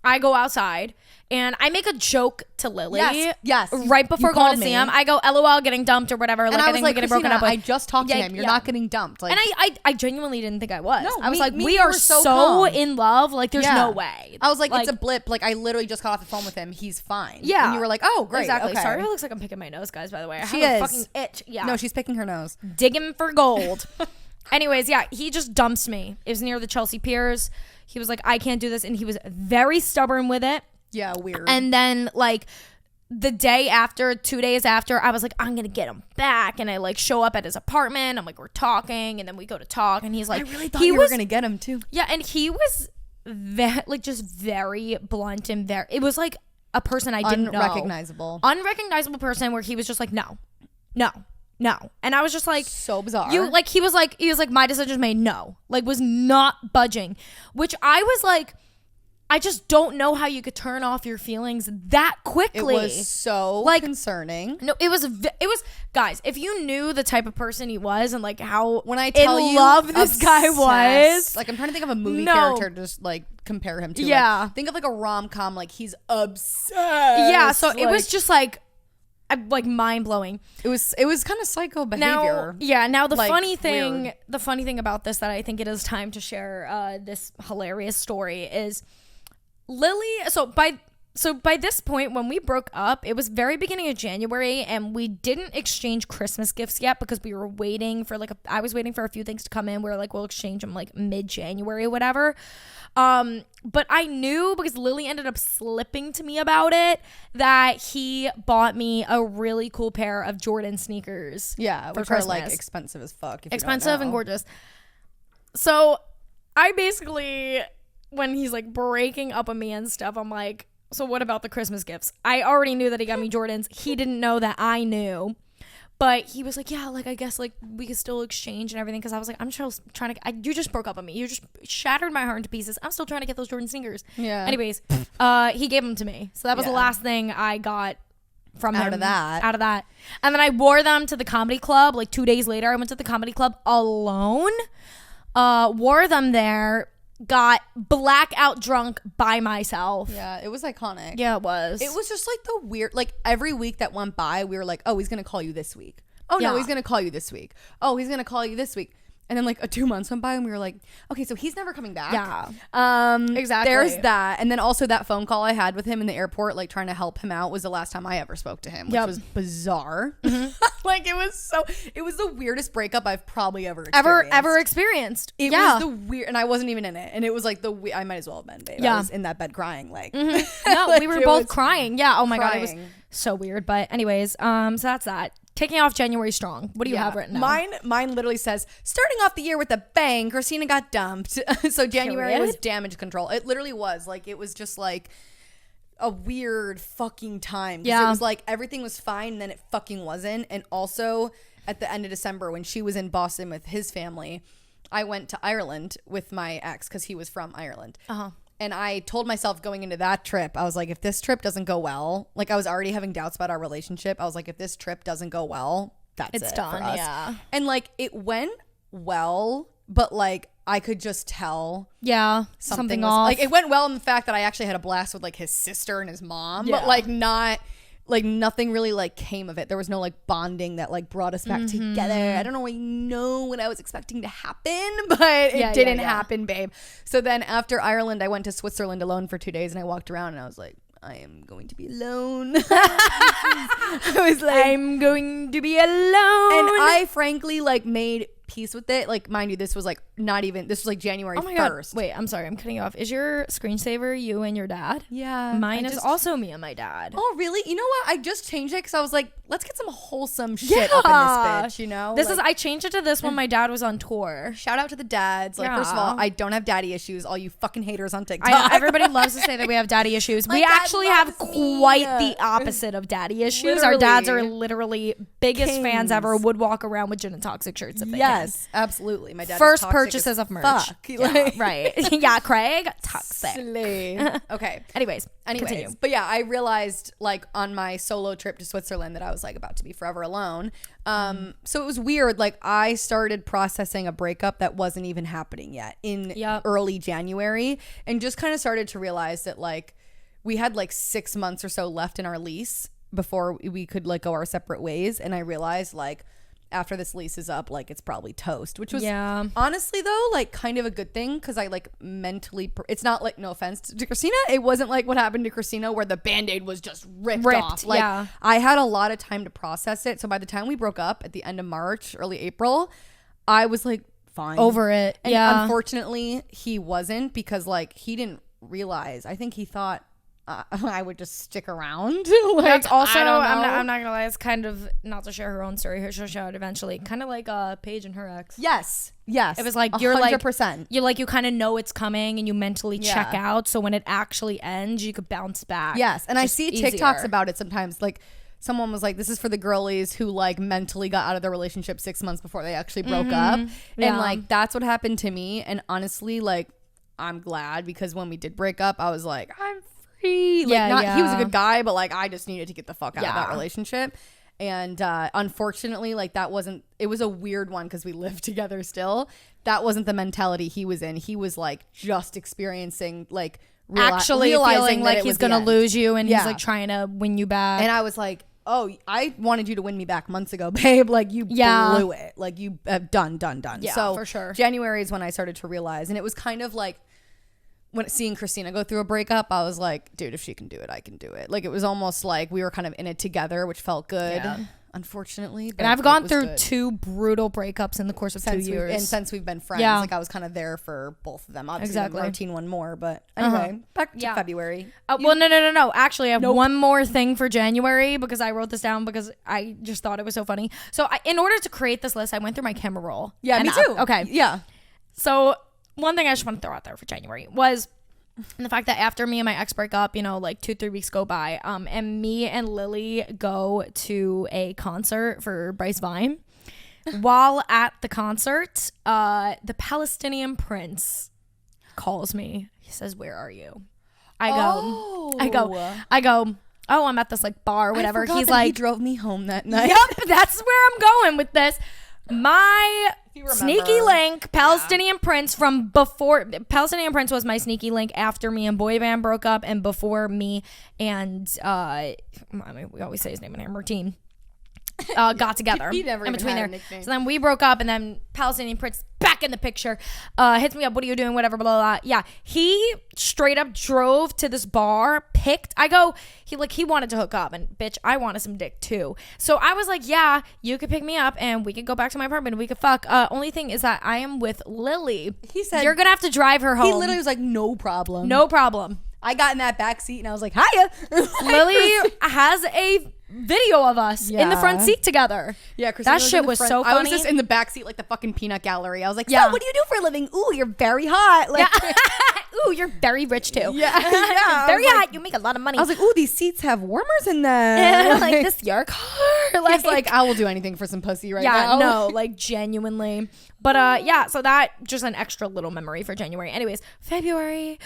I go outside, and I make a joke to Lily. Yes. Right before going to see him, I go, "LOL, getting dumped" or whatever. And like, I was like, getting broken up with. I just talked to him. You're not getting dumped. Like, and I genuinely didn't think I was. No, I was like, we are were so in love. Like, there's no way. I was like, it's a blip. Like, I literally just got off the phone with him. He's fine. Yeah. And you were like, oh, great. Exactly. Okay. Sorry, it looks like I'm picking my nose, guys. By the way, She have is. a fucking itch. Yeah. No, she's picking her nose. Digging for gold. Anyways, yeah, he just dumps me. It was near the Chelsea Piers. He was like, I can't do this, and he was very stubborn with it. Yeah, weird. And then like the day after, 2 days after, I was like, I'm gonna get him back, and I like show up at his apartment. I'm like, we're talking, and then we go to talk, and he's like, I really thought you were gonna get him too. Yeah, and he was just very blunt and very. It was like a person I didn't know, unrecognizable person, where he was just like, no, and I was just like, so bizarre. He was like, my decision's made. No, like was not budging, which I was like, I just don't know how you could turn off your feelings that quickly. It was so concerning. No, it was guys, if you knew the type of person he was and like how when I tell in you love this guy was, like I'm trying to think of a movie character to just like compare him to. Yeah. Like, think of like a rom-com, like he's obsessed. Yeah, so it was just like mind blowing. It was kind of psycho behavior. Now the funny thing about this that I think it is time to share this hilarious story is Lily. So by this point when we broke up, it was very beginning of January and we didn't exchange Christmas gifts yet because we were waiting for I was waiting for a few things to come in. We were like, we'll exchange them like mid-January or whatever. But I knew because Lily ended up slipping to me about it that he bought me a really cool pair of Jordan sneakers. Yeah, which are like expensive as fuck. Expensive and gorgeous. So I basically, when he's like breaking up with me and stuff, I'm like, so what about the Christmas gifts? I already knew that he got me Jordans. He didn't know that I knew. But he was like, yeah, like, I guess, like, we could still exchange and everything. Because I was like, I'm just trying to, you just broke up with me. You just shattered my heart into pieces. I'm still trying to get those Jordan sneakers. Yeah. Anyways, he gave them to me. So that was the last thing I got from him. Out of that. And then I wore them to the comedy club. Like 2 days later, I went to the comedy club alone. Wore them there. Got blackout drunk by myself. Yeah, it was iconic. Yeah, it was. It was just like the weird, like every week that went by, we were like, oh, he's going to call you this week. Oh, no, he's going to call you this week. Oh, he's going to call you this week. And then like 2 months went by and we were like, okay, so he's never coming back. Yeah. Exactly. There's that. And then also that phone call I had with him in the airport, like trying to help him out, was the last time I ever spoke to him, which was bizarre. Mm-hmm. Like it was the weirdest breakup I've probably ever experienced. It was the weird, and I wasn't even in it. And it was like I might as well have been, babe. Yeah. I was in that bed crying. Like, no, like, we were both crying. Yeah. Oh my God. It was so weird. But anyways, so that's that. Taking off January strong. What do you have written down? Mine literally says, starting off the year with a bang, Christina got dumped. So January was damage control. It literally was. Like, it was just like a weird fucking time. Yeah. It was like everything was fine and then it fucking wasn't. And also at the end of December when she was in Boston with his family, I went to Ireland with my ex because he was from Ireland. Uh-huh. And I told myself going into that trip, I was like, if this trip doesn't go well, like I was already having doubts about our relationship. I was like, if this trip doesn't go well, it's done. For us. Yeah. And like it went well, but like I could just tell. Yeah. Something off. Like it went well in the fact that I actually had a blast with like his sister and his mom, but like not. Like nothing really like came of it. There was no like bonding that like brought us back together. I don't really know what I was expecting to happen, but it didn't happen, babe. So then after Ireland, I went to Switzerland alone for 2 days and I walked around and I was like, I am going to be alone. I was like, I'm going to be alone. And I frankly like made peace with it. Like, mind you, this was like this was like January 1st. Wait, I'm sorry, I'm cutting you off. Is your screensaver you and your dad? Yeah. Mine is also me and my dad. Oh, really? You know what? I just changed it because I was like, let's get some wholesome shit up in this bitch, you know? I changed it to this when my dad was on tour. Shout out to the dads. Like, first of all, I don't have daddy issues. All you fucking haters on TikTok. Everybody loves to say that we have daddy issues. We actually have quite the opposite of daddy issues. Literally. Our dads are literally biggest fans ever. Would walk around with gin and toxic shirts if they can. Absolutely. My dad first purchases of merch. Yeah, right. Yeah, Craig, toxic. Okay. Anyways, continue. But yeah, I realized like on my solo trip to Switzerland that I was like about to be forever alone. So it was weird. Like I started processing a breakup that wasn't even happening yet in early January, and just kind of started to realize that like we had like 6 months or so left in our lease before we could like go our separate ways. And I realized like after this lease is up, like it's probably toast, which was honestly though like kind of a good thing because I like mentally it's not like, no offense to Christina, it wasn't like what happened to Christina where the band-aid was just ripped off. Like I had a lot of time to process it, so by the time we broke up at the end of March, early April, I was like fine, over it. And unfortunately he wasn't, because like he didn't realize, I think he thought I would just stick around. Like, that's also, I'm not gonna lie, it's kind of, not to share her own story, she'll share it eventually, kind of like Paige and her ex. Yes it was like 100%. You kind of know it's coming and you mentally check out, so when it actually ends you could bounce back. And I see TikToks about it sometimes, like someone was like, this is for the girlies who like mentally got out of their relationship 6 months before they actually broke up, and like that's what happened to me. And honestly, like I'm glad, because when we did break up, I was like, I'm free. Like, he was a good guy, but like I just needed to get the fuck out of that relationship. And unfortunately, like it was a weird one because we lived together still. That wasn't the mentality he was in. He was like just experiencing like actually feeling like he's gonna lose you, and he's like trying to win you back. And I was like, oh, I wanted you to win me back months ago, babe. Like you blew it. Like you have done. Yeah, so for sure. January is when I started to realize, and it was kind of like when seeing Christina go through a breakup, I was like, dude, if she can do it, I can do it. Like it was almost like we were kind of in it together, which felt good. Yeah. Unfortunately, and I've gone through 2 brutal breakups in the course of 2 years, and since we've been friends, like I was kind of there for both of them. Obviously, the routine one more, but anyway, back to February. Well, no. Actually, I have one more thing for January, because I wrote this down because I just thought it was so funny. So, in order to create this list, I went through my camera roll. Yeah, me too. Okay, yeah. So, one thing I just want to throw out there for January was the fact that after me and my ex break up, you know, like 2-3 weeks go by, and me and Lily go to a concert for Bryce Vine. While at the concert, the Palestinian prince calls me. He says, "Where are you?" I go, "Oh, I'm at this like bar or whatever." He's like, he drove me home that night. Yep, that's where I'm going with this. My sneaky link, Palestinian Prince from before. Palestinian Prince was my sneaky link after me and Boy Band broke up, and before me and we always say his name in here, Martine, got together. He never in even between had there. a nickname. So then we broke up, and then Palestinian Prince back in the picture, hits me up. "What are you doing?" Whatever, blah, blah, blah. Yeah, he straight up drove to this bar, he wanted to hook up, and bitch, I wanted some dick too. So I was like, yeah, you could pick me up and we could go back to my apartment and we could fuck. Only thing is that I am with Lily. He said, "You're gonna have to drive her home." He literally was like, no problem. I got in that back seat and I was like, hiya. Lily has a video of us in the front seat together. Yeah, Christina, that shit was so funny. I was just in the back seat like the fucking peanut gallery. I was like, so what do you do for a living? Ooh, you're very hot. Like, ooh, you're very rich too. Yeah. Very hot. You make a lot of money. I was like, ooh, these seats have warmers in them. Like, this your car? He's like, I will do anything for some pussy now. Yeah, no, like genuinely. But so that just an extra little memory for January. Anyways, February.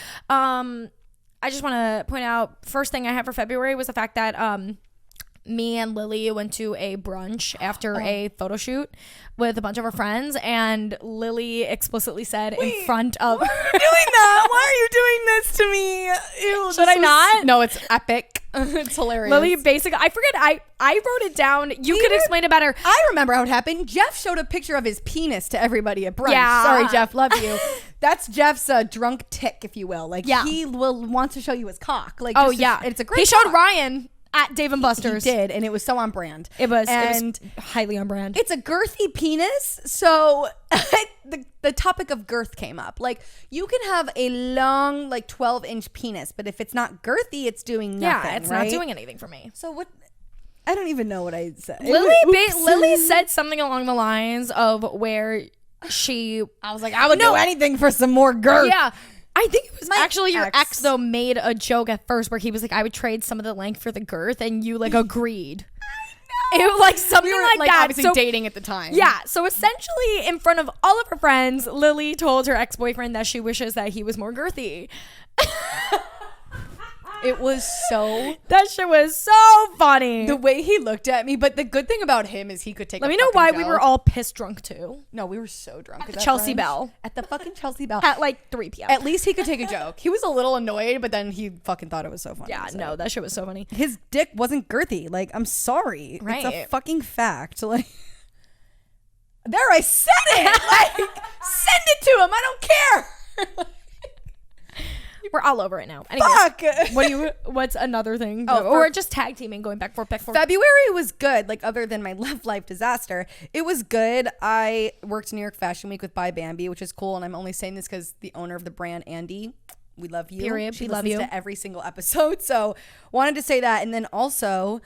I just want to point out, first thing I have for February was the fact that me and Lily went to a brunch after a photo shoot with a bunch of our friends, and Lily explicitly said in front of why are you doing that? Why are you doing this to me? Ew, should I not? No, it's epic. It's hilarious. Lily basically, I forget, I wrote it down. You could explain it better. I remember how it happened. Jeff showed a picture of his penis to everybody at brunch. Yeah. Sorry, Jeff, love you. That's Jeff's drunk tick, if you will. Like, he will want to show you his cock. Like, it's a great He showed Ryan at Dave & Buster's. He did, and it was so on brand. It was highly on brand. It's a girthy penis, so the topic of girth came up. Like, you can have a long, like 12-inch penis, but if it's not girthy, it's doing nothing. Yeah, it's not doing anything for me. So what? I don't even know what I said. Lily said something along the lines of where I was like, I would do anything for some more girth. Yeah. I think it was actually your ex though made a joke at first where he was like, I would trade some of the length for the girth, and you like agreed. It was like something like that. Obviously dating at the time. Yeah. So essentially, in front of all of her friends, Lily told her ex-boyfriend that she wishes that he was more girthy. It was that shit was so funny. The way he looked at me, but the good thing about him is he could take. Let me know why we were all piss drunk too. No, we were so drunk at the Chelsea Bell. At the fucking Chelsea Bell at like 3 p.m. At least he could take a joke. He was a little annoyed, but then he fucking thought it was so funny. Yeah, no, that shit was so funny. His dick wasn't girthy. Like, I'm sorry. Right. It's a fucking fact. Like, there, I said it. Like, send it to him. I don't care. We're all over it now. Anyway, fuck. What's another thing? Or just tag teaming, going back forth. February was good. Like, other than my love life disaster, it was good. I worked New York Fashion Week with Buy Bambi, which is cool. And I'm only saying this because the owner of the brand, Andy, we love you. Period. She we love you. to every single episode. So wanted to say that. And then also,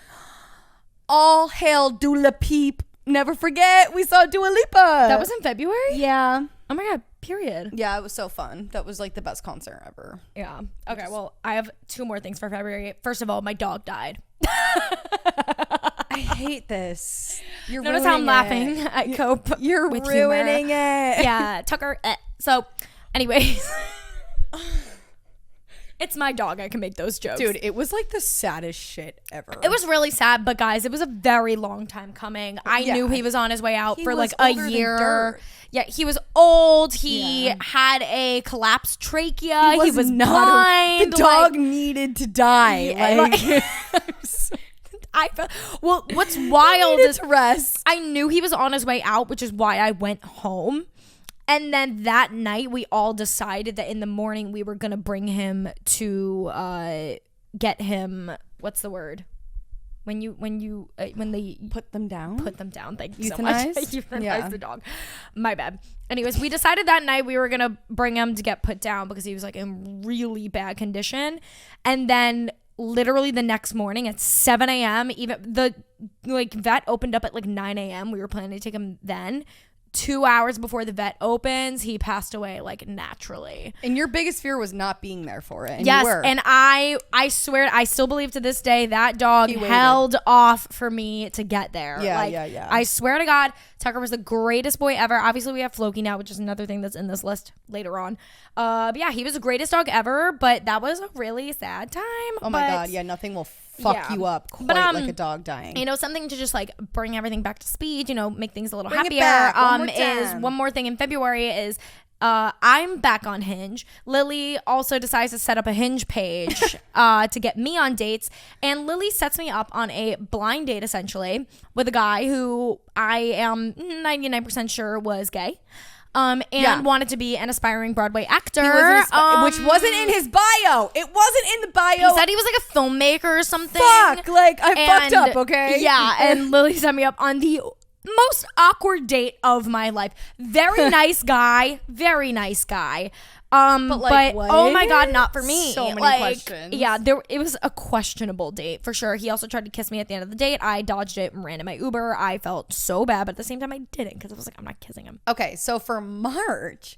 all hail Dua Peep. Never forget, we saw Dua Lipa. That was in February? Yeah. Oh my God. Period. Yeah, it was so fun. That was like the best concert ever. Yeah. Okay, well, I have 2 more things for February. First of all, my dog died. I hate this. You're Notice how I'm laughing at Cope. You're with ruining humor. it. Yeah, Tucker. So, anyways. It's my dog. I can make those jokes. Dude, it was like the saddest shit ever. It was really sad, but guys, it was a very long time coming. I knew he was on his way out for like a year. Yeah, he was old. He had a collapsed trachea. He was blind. The dog needed to die. What's wild is rest. I knew he was on his way out, which is why I went home. And then that night, we all decided that in the morning we were gonna bring him to get him. What's the word? When they put them down. Thank you so much. Euthanize the dog. My bad. Anyways, we decided that night we were gonna bring him to get put down because he was like in really bad condition. And then literally the next morning at 7 a.m. even the vet opened up at 9 a.m. We were planning to take him then. 2 hours before the vet opens, he passed away naturally. And your biggest fear was not being there for it. And yes, you were. And I swear, I still believe to this day that dog held off for me to get there. Yeah. I swear to God, Tucker was the greatest boy ever. Obviously, we have Floki now, which is another thing that's in this list later on. But yeah, he was the greatest dog ever, but that was a really sad time. Oh my God, yeah, nothing will fuck you up quite like a dog dying. Something to just bring everything back to speed, make things a little bring happier. It back One more thing in February is I'm back on Hinge. Lily also decides to set up a Hinge page to get me on dates, and Lily sets me up on a blind date essentially with a guy who I am 99% sure was gay. Wanted to be an aspiring Broadway actor. Which wasn't in his bio. It wasn't in the bio. He said he was like a filmmaker or something. Fuck, I fucked up, okay? Yeah, and Lily set me up on the most awkward date of my life. Very nice guy. Very nice guy. But oh my God, not for me. So many questions. Yeah, it was a questionable date for sure. He also tried to kiss me at the end of the date. I dodged it and ran in my Uber. I felt so bad, but at the same time I didn't because I was like, I'm not kissing him. Okay, so for March,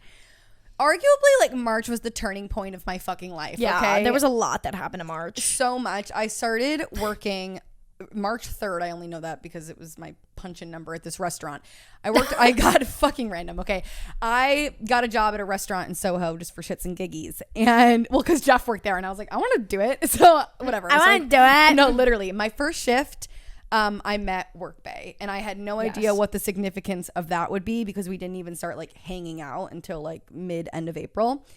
arguably March was the turning point of my fucking life. Yeah, okay? There was a lot that happened in March. So much. I started working March 3rd. I only know that because it was my punch-in number at this restaurant. I got fucking random. Okay. I got a job at a restaurant in Soho just for shits and giggies. And because Jeff worked there and I was like, I want to do it. So whatever. I want to do it. No, literally my first shift, I met Workbay and I had no idea what the significance of that would be because we didn't even start hanging out until end of April.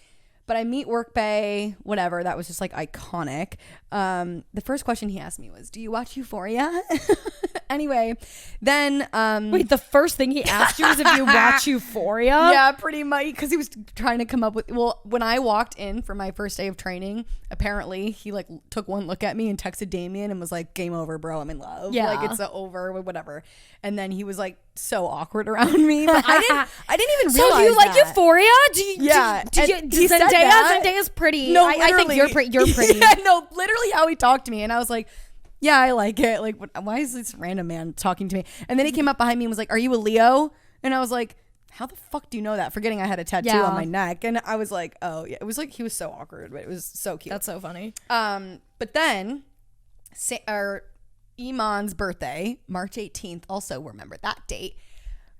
But I meet Workbay, whatever. That was just iconic. The first question he asked me was, "Do you watch Euphoria?" Anyway, then wait, the first thing he asked you was if you watch Euphoria? Yeah, pretty much, because he was trying to come up with. Well, when I walked in for my first day of training, apparently he took one look at me and texted Damien and was like, "Game over, bro. I'm in love. Yeah, it's over, whatever." And then he was so awkward around me, but I didn't even realize. So do you like that. Euphoria? Do you? Yeah, Zendaya? Zendaya's pretty. No, I think you're pretty. Yeah, no, literally how he talked to me, and I was like, yeah, I like it. Why is this random man talking to me? And then he came up behind me and was like, "Are you a Leo?" And I was like, how the fuck do you know that? Forgetting I had a tattoo on my neck. And I was like, oh yeah. It was he was so awkward, but it was so cute. That's so funny. But then Iman's birthday, March 18th, also remember that date.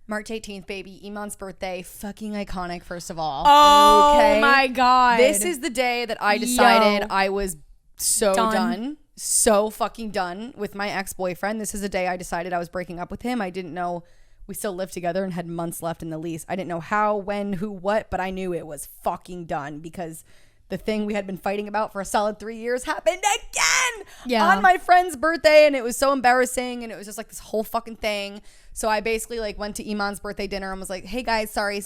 March 18th, baby. Iman's birthday. Fucking iconic, first of all. Oh my God. This is the day that I decided I was so done. So fucking done with my ex-boyfriend. This is the day I decided I was breaking up with him. I didn't know we still lived together and had months left in the lease. I didn't know how, when, who, what, but I knew it was fucking done because the thing we had been fighting about for a solid 3 years happened again on my friend's birthday, and it was so embarrassing, and it was just this whole fucking thing. So I basically went to Iman's birthday dinner and was like, "Hey guys, sorry,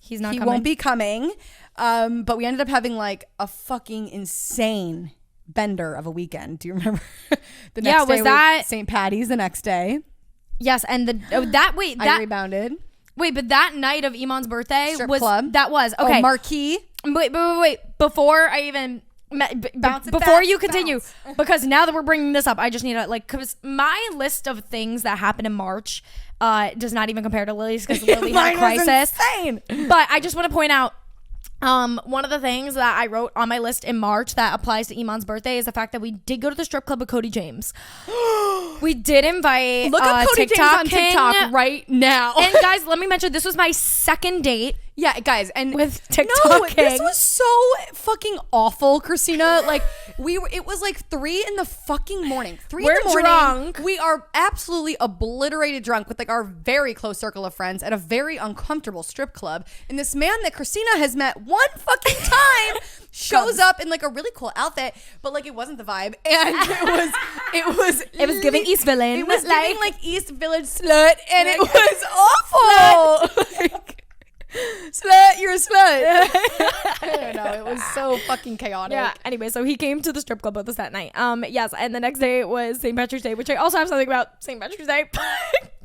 he won't be coming." But we ended up having a fucking insane bender of a weekend. Do you remember? The next day was that St. Patty's the next day? Yes, and I rebounded. Wait, but that night of Iman's birthday Strip was club. That was okay. Oh, Marquee. Wait. Before I even before you continue, because now that we're bringing this up, I just need to because my list of things that happened in March does not even compare to Lily's because Lily had a crisis. Insane. But I just want to point out. One of the things that I wrote on my list in March that applies to Iman's birthday is the fact that we did go to the strip club with Cody James. We did invite Look up Cody TikTok James on TikTok right now. And guys, let me mention, this was my second date Yeah, guys, and with TikTok. No, this was so fucking awful, Christina. Like it was like 3 in the fucking morning. 3 in the morning. Drunk. We are absolutely obliterated drunk with like our very close circle of friends at a very uncomfortable strip club. And this man that Christina has met one fucking time shows up in like a really cool outfit, but like it wasn't the vibe, and it was giving East Village. It was giving like East Village slut, and it was awful. Like, slut, you're a slut. I don't know. It was so fucking chaotic. Yeah. Anyway, so he came to the strip club with us that night. Yes, and the next day was St. Patrick's Day, which I also have something about St. Patrick's Day.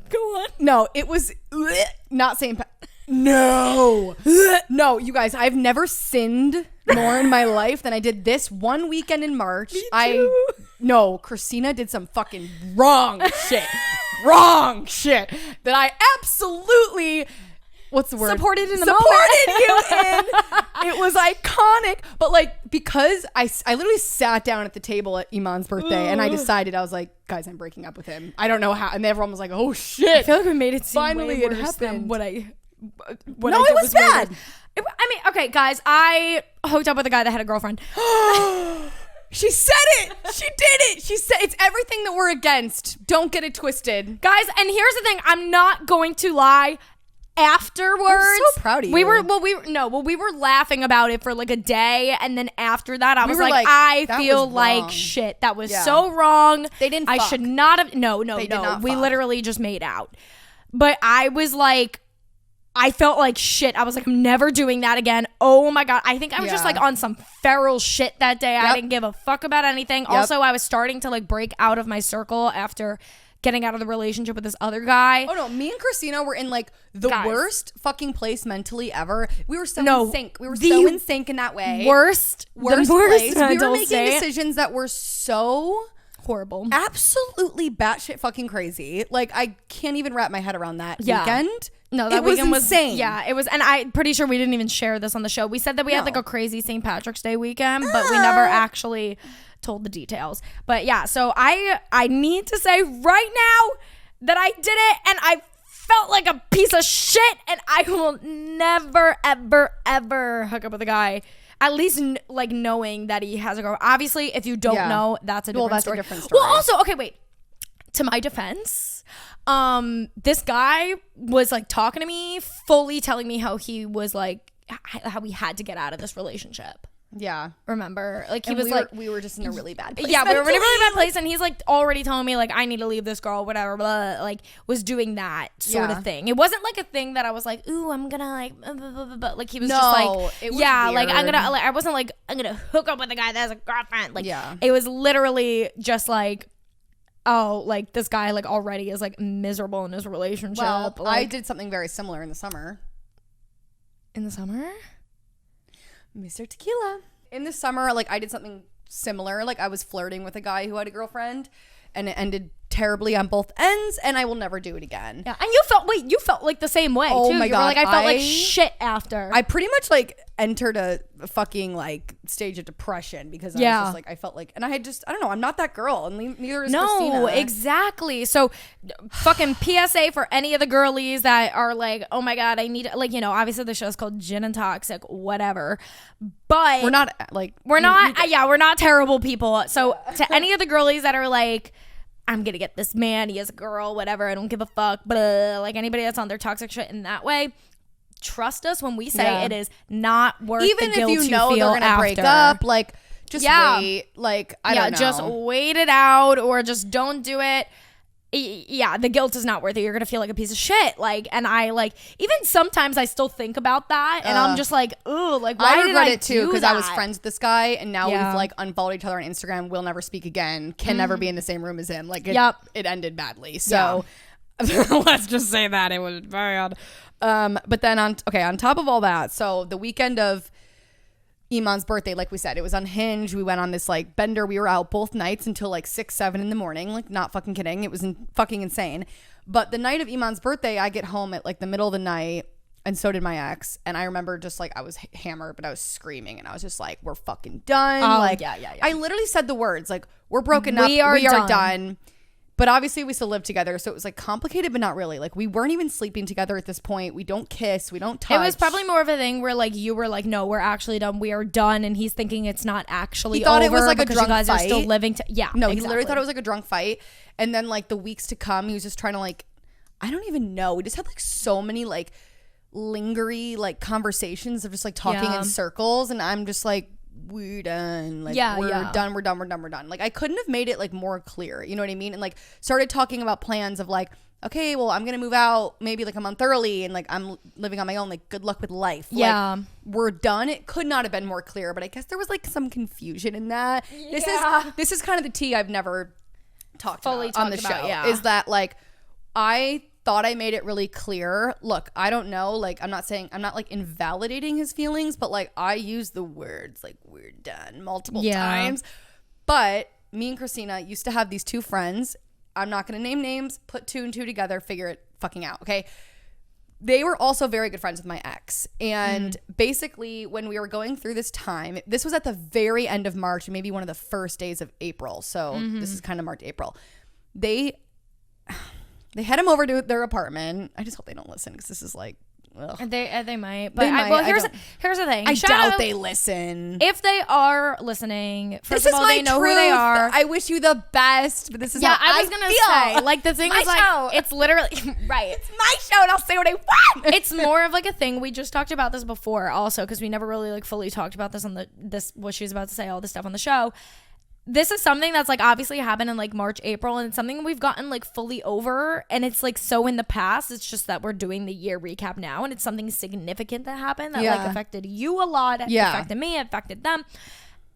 Go on. No, it was not St. No, you guys. I've never sinned more in my life than I did this one weekend in March. No, Christina did some fucking wrong shit that I absolutely. What's the word? Supported in the moment. You in. It was iconic. But like, because I literally sat down at the table at Iman's birthday and I decided, I was like, guys, I'm breaking up with him. I don't know how. And everyone was like, oh shit. I feel like we made it seem finally way it worse happened. Than it was bad. I mean, okay, guys, I hooked up with a guy that had a girlfriend. She said it. She did it. She said it's everything that we're against. Don't get it twisted. Guys, and here's the thing. I'm not going to lie. Afterwards, I'm so proud of you. We were laughing about it for like a day, and then after that, I was like, I feel like shit. That was so wrong. They didn't. I should not have. No. We literally just made out. But I was like, I felt like shit. I was like, I'm never doing that again. Oh my God. I think I was just like on some feral shit that day. I didn't give a fuck about anything. Also, I was starting to like break out of my circle after getting out of the relationship with this other guy. Oh no, me and Christina were in like the worst fucking place mentally ever. We were so in sync. We were so in sync in that way. Worst place. We were making decisions that were so horrible. Absolutely batshit fucking crazy. Like I can't even wrap my head around that weekend. No, that weekend was insane. Yeah, it was, and I'm pretty sure we didn't even share this on the show. We said that we had like a crazy St. Patrick's Day weekend, but we never actually told the details. But yeah, so I need to say right now that I did it, and I felt like a piece of shit, and I will never ever ever hook up with a guy. At least like knowing that he has a girl. Obviously, if you don't know, that's a different story. Well, also, okay, wait. To my defense, this guy was like talking to me, fully telling me how he was like, how he had to get out of this relationship. Yeah. Remember? Like, we were just in a really bad place. Yeah, we were in a really bad place, and he's like already telling me like, I need to leave this girl, whatever, blah, like was doing that sort of thing. It wasn't like a thing that I was like, ooh, I'm gonna like, blah, blah, blah, blah. Like he was just like, it was weird. Like I'm gonna, like, I wasn't like, I'm gonna hook up with a guy that has a girlfriend. Like, it was literally just like, oh, like this guy like already is like miserable in his relationship. Well, like, I did something very similar in the summer. In the summer? Mr. Tequila. In the summer, like I did something similar. Like I was flirting with a guy who had a girlfriend, and it ended terribly on both ends, and I will never do it again. Yeah, and you felt like the same way. Oh too. my God, like I felt like shit after. I pretty much like entered a fucking like stage of depression because I was just like, I felt like, and I don't know, I'm not that girl, and neither is Christina. No, exactly. So fucking PSA for any of the girlies that are like, oh my God, I need, like, you know, obviously the show's called Gin and Toxic, whatever, but we're not like, we're not terrible people. So to any of the girlies that are like, I'm gonna get this man, he has a girl, whatever, I don't give a fuck, blah, like anybody that's on their toxic shit in that way, trust us when we say it is not worth even the guilt if you know feel they're gonna after. break up, like just wait, like I don't know, just wait it out, or just don't do it. Yeah, the guilt is not worth it. You're gonna feel like a piece of shit. Like, and I like, even sometimes I still think about that, and I'm just like, ooh, like why I regret did it too, because I was friends with this guy, and now Yeah. we've like unfollowed each other on Instagram. We'll never speak again. Can never be in the same room as him. Like, it ended badly. So let's just say that it was bad. But then on top of all that, so the weekend of Iman's birthday, like we said, it was unhinged. We went on this like bender. We were out both nights until like 6-7 in the morning. Like, not fucking kidding. It was fucking insane. But the night of Iman's birthday, I get home at like the middle of the night, and so did my ex. And I remember just like I was hammered, but I was screaming, and I was just like, "We're fucking done." Oh, like, yeah. I literally said the words like, "We're broken up. We are done." But obviously we still lived together, so it was like complicated, but not really. Like we weren't even sleeping together at this point. We don't kiss, we don't touch. It was probably more of a thing where like you were like, no, we're actually done. We are done, and he's thinking it's not actually. He thought over it was like a because drunk you guys fight. are still living. Yeah, no, exactly. He literally thought it was like a drunk fight, and then like the weeks to come, he was just trying to like, I don't even know. We just had like so many like lingery like conversations of just like talking in circles, and I'm just like, we're done. Like we're done. Like I couldn't have made it like more clear, you know what I mean? And like started talking about plans of like, okay, well, I'm gonna move out maybe like a month early, and like I'm living on my own. Like good luck with life. Yeah, like, we're done. It could not have been more clear, but I guess there was like some confusion in that. This is kind of the tea I've never talked about on the show. Yeah, is that like I thought I made it really clear. Look, I don't know. Like, I'm not like invalidating his feelings, but like I use the words like we're done multiple times. But me and Christina used to have these two friends. I'm not going to name names. Put two and two together. Figure it fucking out. Okay. They were also very good friends with my ex. And basically when we were going through this time, this was at the very end of March, maybe one of the first days of April. So this is kind of March, April. They had him over to their apartment. I just hope they don't listen because this is like, ugh. They might. But well, here's the thing. I doubt they listen. If they are listening, first of all, they know who they are. I wish you the best, but this is how I was gonna say. Like the thing is like it's literally right. It's my show, and I'll say what I want. It's more of like a thing. We just talked about this before, also because we never really like fully talked about this on what she was about to say, all this stuff on the show. This is something that's like obviously happened in like March, April, and it's something we've gotten like fully over, and it's like so in the past. It's just that we're doing the year recap now, and it's something significant that happened that like affected you a lot. It affected me, it affected them.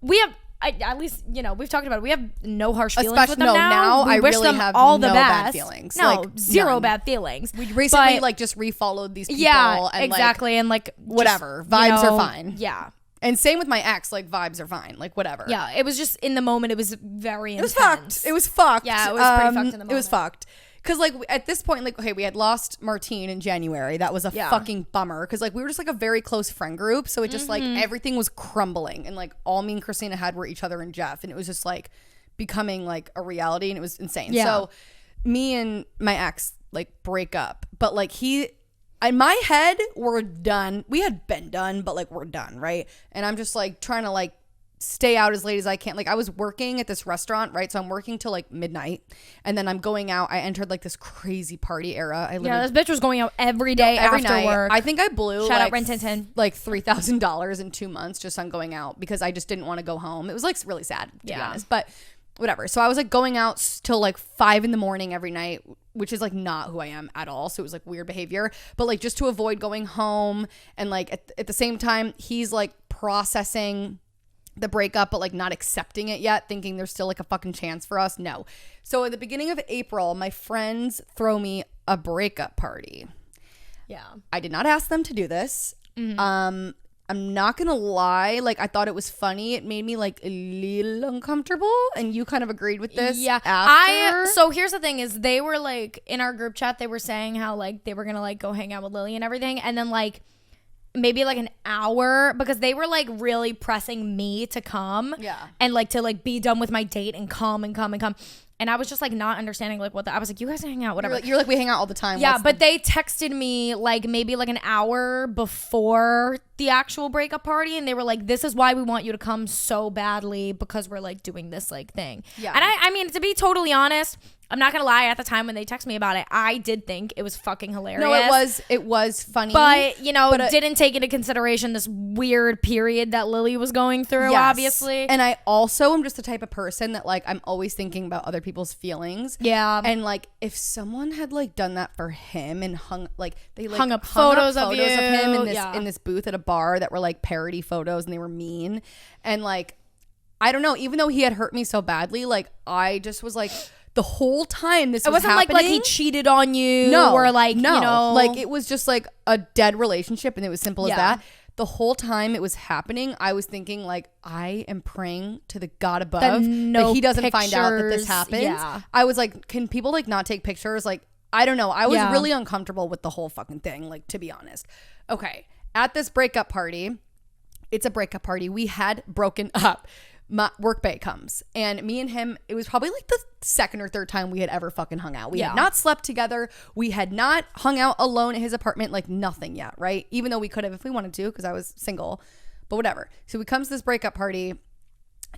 We have at least, you know, we've talked about it. We have no harsh feelings with them now. We wish them all the best. Bad feelings. No, like, zero none. Bad feelings. We recently like just refollowed these people. Yeah, and exactly, like, and like whatever just, vibes are fine. Yeah. And same with my ex, like vibes are fine, like whatever. Yeah, it was just in the moment. It was very intense. It was fucked. Yeah, it was pretty fucked in the moment. It was fucked. Because like at this point, like, okay, we had lost Martine in January. That was a fucking bummer. Because like we were just like a very close friend group. So it just like everything was crumbling. And like all me and Christina had were each other and Jeff. And it was just like becoming like a reality. And it was insane. Yeah. So me and my ex like break up. But like in my head, we're done. We had been done, but like we're done, right? And I'm just like trying to like stay out as late as I can. Like I was working at this restaurant, right? So I'm working till like midnight, and then I'm going out. I entered like this crazy party era. This bitch was going out every day every after night. work. I think I blew Shout out Rin Tin Tin. Like $3,000 in 2 months just on going out because I just didn't want to go home. It was like really sad to be honest, but whatever. So I was like going out till like 5 a.m. every night, which is like not who I am at all. So it was like weird behavior, but like just to avoid going home. And like at the same time, he's like processing the breakup, but like not accepting it yet, thinking there's still like a fucking chance for us. No. So at the beginning of April, my friends throw me a breakup party. Yeah. I did not ask them to do this. I'm not gonna lie, like I thought it was funny. It made me like a little uncomfortable, and you kind of agreed with this. Yeah, after. So here's the thing: is they were like in our group chat, they were saying how like they were gonna like go hang out with Lily and everything, and then like maybe like an hour because they were like really pressing me to come, and like to like be done with my date and come. And I was just like not understanding like I was like, you guys hang out, whatever. You're like we hang out all the time. Yeah, but they texted me like maybe like an hour before the actual breakup party, and they were like, this is why we want you to come so badly because we're like doing this like thing. Yeah. And I mean, to be totally honest, I'm not gonna lie, at the time when they texted me about it, I did think it was fucking hilarious. No, it was funny. But, you know, didn't take into consideration this weird period that Lily was going through, obviously. And I also am just the type of person that like I'm always thinking about other people's feelings. Yeah. And like if someone had like done that for him and hung up photos of him in this booth at a bar that were like parody photos and they were mean. And like I don't know, even though he had hurt me so badly, like I just was like the whole time this was happening. It wasn't like he cheated on you or like, you know. Like it was just like a dead relationship and it was simple as that. The whole time it was happening, I was thinking like, I am praying to the God above that he doesn't find out that this happens. Yeah. I was like, can people like not take pictures? Like, I don't know. I was really uncomfortable with the whole fucking thing, like to be honest. Okay. At this breakup party, it's a breakup party. We had broken up. my work bae comes, and me and him, it was probably like the second or third time we had ever fucking hung out. We had not slept together. We had not hung out alone at his apartment, like nothing yet, right? Even though we could have if we wanted to, because I was single, but whatever. So we come to this breakup party,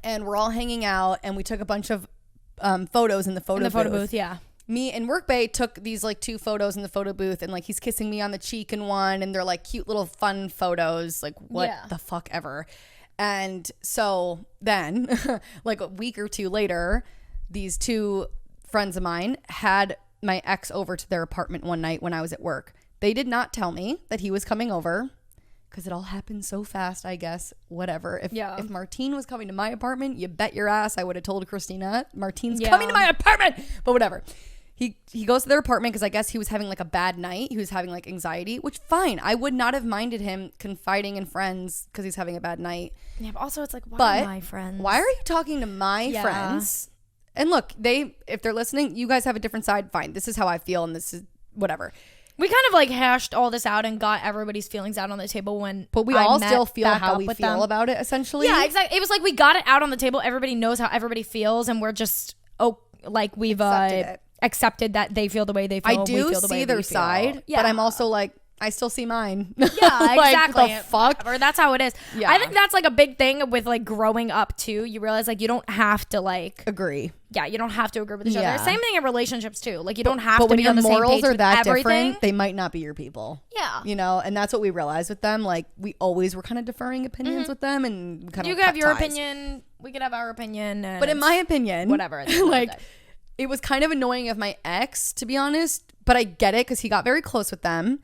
and we're all hanging out, and we took a bunch of photos in the photo booth. Yeah. Me and work bae took these like 2 photos in the photo booth, and like he's kissing me on the cheek in one, and they're like cute little fun photos, like what the fuck ever. And so then like a week or 2 later, these 2 friends of mine had my ex over to their apartment one night when I was at work. They did not tell me that he was coming over, because it all happened so fast, I guess. Whatever. If Martine was coming to my apartment, you bet your ass I would have told Christina, Martine's coming to my apartment. But whatever. He goes to their apartment because I guess he was having like a bad night. He was having like anxiety, which fine. I would not have minded him confiding in friends because he's having a bad night. Yeah, but also it's like, why are my friends? Why are you talking to my friends? And look, if they're listening, you guys have a different side. Fine. This is how I feel, and this is whatever. We kind of like hashed all this out and got everybody's feelings out on the table but we all still feel how we feel about it, essentially. Yeah, exactly. It was like we got it out on the table. Everybody knows how everybody feels, and we're just we've accepted that they feel the way they feel. I do see their side, but I'm also like, I still see mine. Yeah, exactly. The fuck? Or that's how it is. Yeah. I think that's like a big thing with like growing up too. You realize like you don't have to like agree. Yeah, you don't have to agree with each other. Same thing in relationships too. Like you don't have to be on the same page. But when your morals are that everything. different, they might not be your people. Yeah. You know, and that's what we realized with them. Like we always were kind of deferring opinions with them, and we kind of you could have your opinion. We could have our opinion. But in my opinion, whatever. Like it was kind of annoying of my ex, to be honest. But I get it because he got very close with them.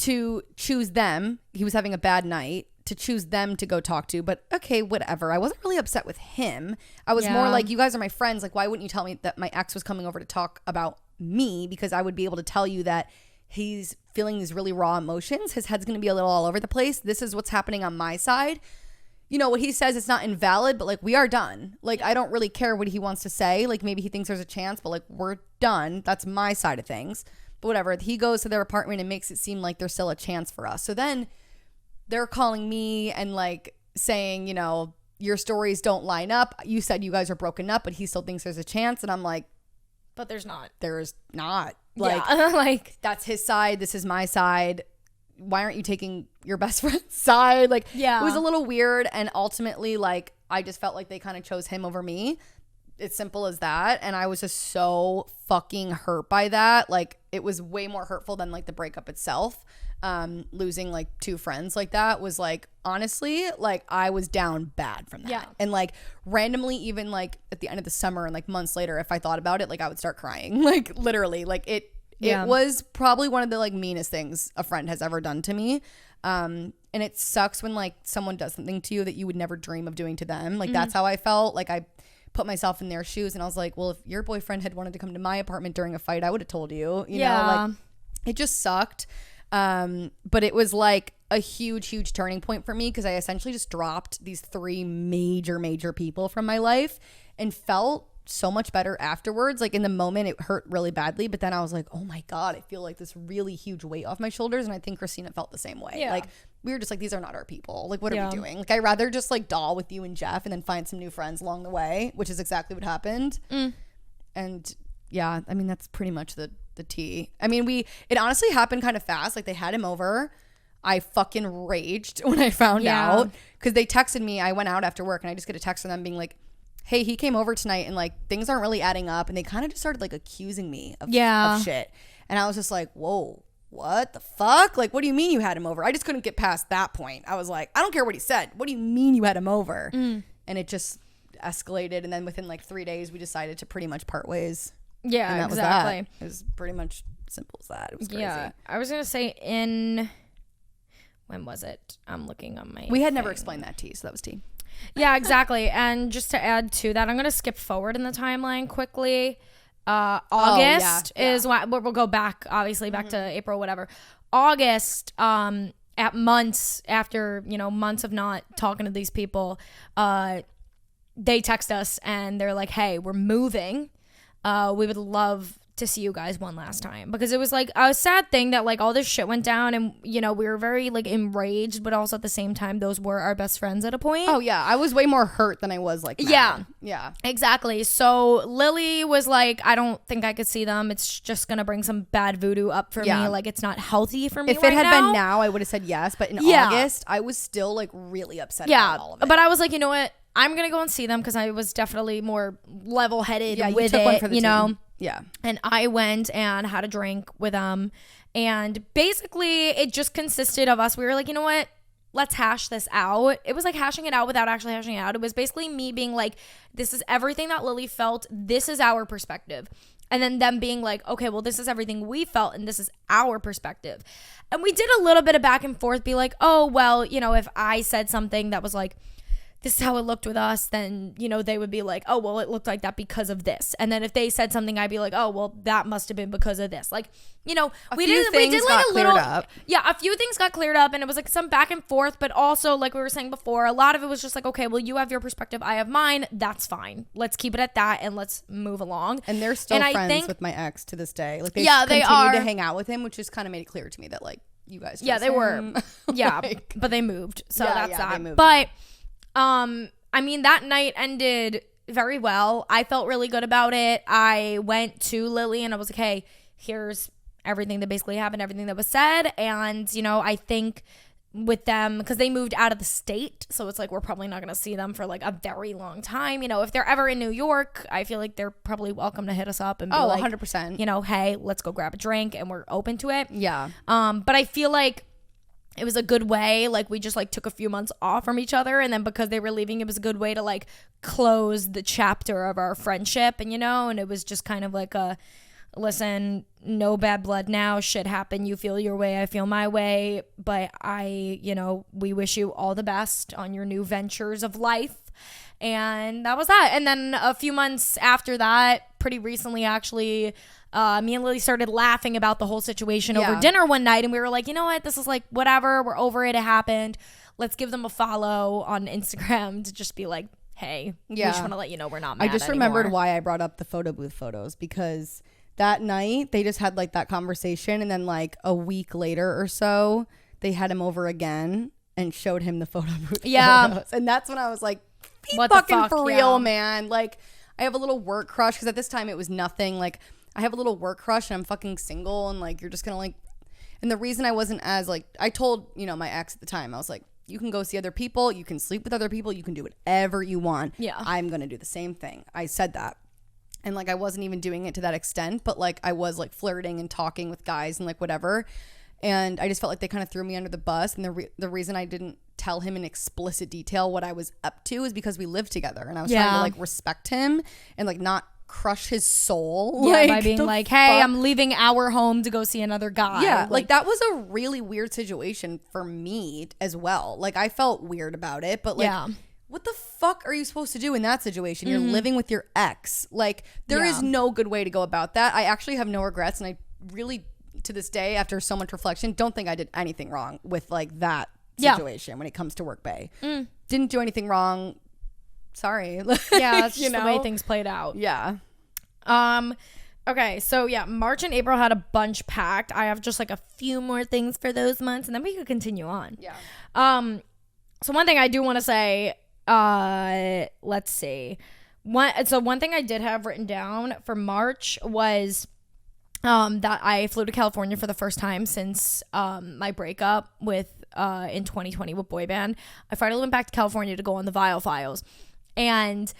To choose them, he was having a bad night, to choose them to go talk to. But okay, whatever. I wasn't really upset with him. I was more like, you guys are my friends. Like, why wouldn't you tell me that my ex was coming over to talk about me? Because I would be able to tell you that he's feeling these really raw emotions. His head's going to be a little all over the place. This is what's happening on my side. You know, what he says, it's not invalid, but like we are done. Like, I don't really care what he wants to say. Like, maybe he thinks there's a chance, but like we're done. That's my side of things. But whatever, he goes to their apartment and makes it seem like there's still a chance for us. So then they're calling me and like saying, you know, your stories don't line up. You said you guys are broken up, but he still thinks there's a chance. And I'm like, but there's not. There's not. Like, like that's his side. This is my side. Why aren't you taking your best friend's side? Like, it was a little weird. And ultimately, like, I just felt like they kind of chose him over me. It's simple as that. And I was just so fucking hurt by that. Like, it was way more hurtful than like the breakup itself. Losing like 2 friends like that was like, honestly, like I was down bad from that. Yeah. And like randomly, even like at the end of the summer and like months later, if I thought about it, like I would start crying. Like literally, like it was probably one of the like meanest things a friend has ever done to me. And it sucks when like someone does something to you that you would never dream of doing to them. Like that's how I felt. Like I put myself in their shoes and I was like, well, if your boyfriend had wanted to come to my apartment during a fight, I would have told you, you know, like it just sucked. But it was like a huge turning point for me because I essentially just dropped these 3 major people from my life and felt so much better afterwards. Like in the moment it hurt really badly, but then I was like, oh my God, I feel like this really huge weight off my shoulders. And I think Christina felt the same way. Like we were just like, these are not our people. Like, what are we doing? Like, I'd rather just like doll with you and Jeff and then find some new friends along the way, which is exactly what happened. And yeah, I mean, that's pretty much the tea. I mean, it honestly happened kind of fast. Like they had him over. I fucking raged when I found out because they texted me. I went out after work and I just get a text from them being like, hey, he came over tonight and like things aren't really adding up. And they kind of just started like accusing me of shit. And I was just like, whoa, what the fuck? Like, what do you mean you had him over? I just couldn't get past that point. I was like, I don't care what he said. What do you mean you had him over? And it just escalated. And then within like 3 days, we decided to pretty much part ways. Yeah, and that exactly. Was that. It was pretty much simple as that. It was crazy. Yeah, I was going to say when was it? I'm looking on my We had never explained that to you, so that was tea. Yeah, exactly. And just to add to that, I'm going to skip forward in the timeline quickly. August is what we'll go back, obviously back to April, whatever. August, at months after, months of not talking to these people, they text us and they're like, hey, we're moving. We would love to see you guys one last time, because it was like a sad thing that like all this shit went down, and you know, we were very like enraged, but also at the same time those were our best friends at a point. Oh yeah, I was way more hurt than I was like mad. Yeah exactly. So Lily was like, I don't think I could see them, it's just gonna bring some bad voodoo up for me, like it's not healthy for me. If it had been now, I would have said yes, but in August I was still like really upset about all of it. But I was like, you know what, I'm gonna go and see them, because I was definitely more level-headed with it, one for the team. Know. Yeah. And I went and had a drink with them. And basically, it just consisted of us. We were like, you know what? Let's hash this out. It was like hashing it out without actually hashing it out. It was basically me being like, this is everything that Lily felt. This is our perspective. And then them being like, okay, well, this is everything we felt, and this is our perspective. And we did a little bit of back and forth, be like, oh, well, you know, if I said something that was like, this is how it looked with us, then, you know, they would be like, oh, well, it looked like that because of this. And then if they said something, I'd be like, oh, well, that must have been because of this. Like, you know, we did like a little, a few things got cleared up, and it was like some back and forth, but also like we were saying before, a lot of it was just like, okay, well, you have your perspective, I have mine. That's fine. Let's keep it at that, and let's move along. And they're still friends with my ex to this day. Like they continue to hang out with him, which just kind of made it clear to me that like you guys. They were. Yeah, like, but they moved. So that's that. But I mean, that night ended very well. I felt really good about it. I went to Lily and I was like, hey, here's everything that basically happened, everything that was said. And, you know, I think with them, because they moved out of the state, so it's like we're probably not going to see them for like a very long time. You know, if they're ever in New York, I feel like they're probably welcome to hit us up and be like, 100%. You know, hey, let's go grab a drink, and we're open to it. Yeah. But I feel like it was a good way, like we just like took a few months off from each other, and then because they were leaving, it was a good way to like close the chapter of our friendship, and you know, and it was just kind of like a, listen, no bad blood now, shit happened, you feel your way, I feel my way, but we wish you all the best on your new ventures of life. And that was that. And then a few months after that, pretty recently actually, me and Lily started laughing about the whole situation over dinner one night, and we were like, you know what, this is like whatever, we're over it, it happened, let's give them a follow on Instagram to just be like, hey, we just want to let you know we're not mad I just anymore. remembered why I brought up the photo booth photos, because that night they just had like that conversation, and then like a week later or so they had him over again and showed him the photo booth photos. And that's when I was like, be what fucking for real, man. Like, I have a little work crush, because at this time it was nothing. Like, I have a little work crush and I'm fucking single, and like you're just gonna like, and the reason I wasn't as like, I told, you know, my ex at the time, I was like, you can go see other people, you can sleep with other people, you can do whatever you want. Yeah, I'm gonna do the same thing. I said that. And like I wasn't even doing it to that extent, but like I was like flirting and talking with guys and like whatever. And I just felt like they kind of threw me under the bus. And the reason I didn't tell him in explicit detail what I was up to is because we lived together, and I was trying to like respect him and like not crush his soul. Yeah, like, by being like, hey, I'm leaving our home to go see another guy. Yeah, like that was a really weird situation for me as well. Like I felt weird about it, but like what the fuck are you supposed to do in that situation? You're living with your ex. Like there is no good way to go about that. I actually have no regrets, and I really, to this day, after so much reflection, don't think I did anything wrong with like that situation when it comes to Work Bay. Didn't do anything wrong. Sorry. Yeah, that's just the way things played out. Yeah. Okay, so yeah, March and April had a bunch packed. I have just like a few more things for those months, and then we could continue on. Yeah. So one thing I do want to say, let's see. One thing I did have written down for March was that I flew to California for the first time since my breakup with in 2020 with boy band. I finally went back to California to go on the Vile Files, and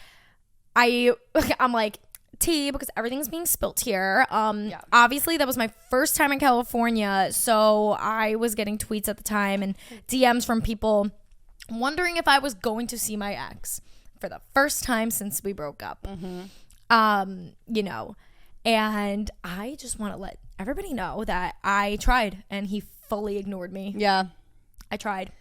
I'm like, tea, because everything's being spilt here. Obviously that was my first time in California, so I was getting tweets at the time and DMs from people wondering if I was going to see my ex for the first time since we broke up. You know, and I just want to let everybody know that I tried, and he fully ignored me. Yeah, I tried.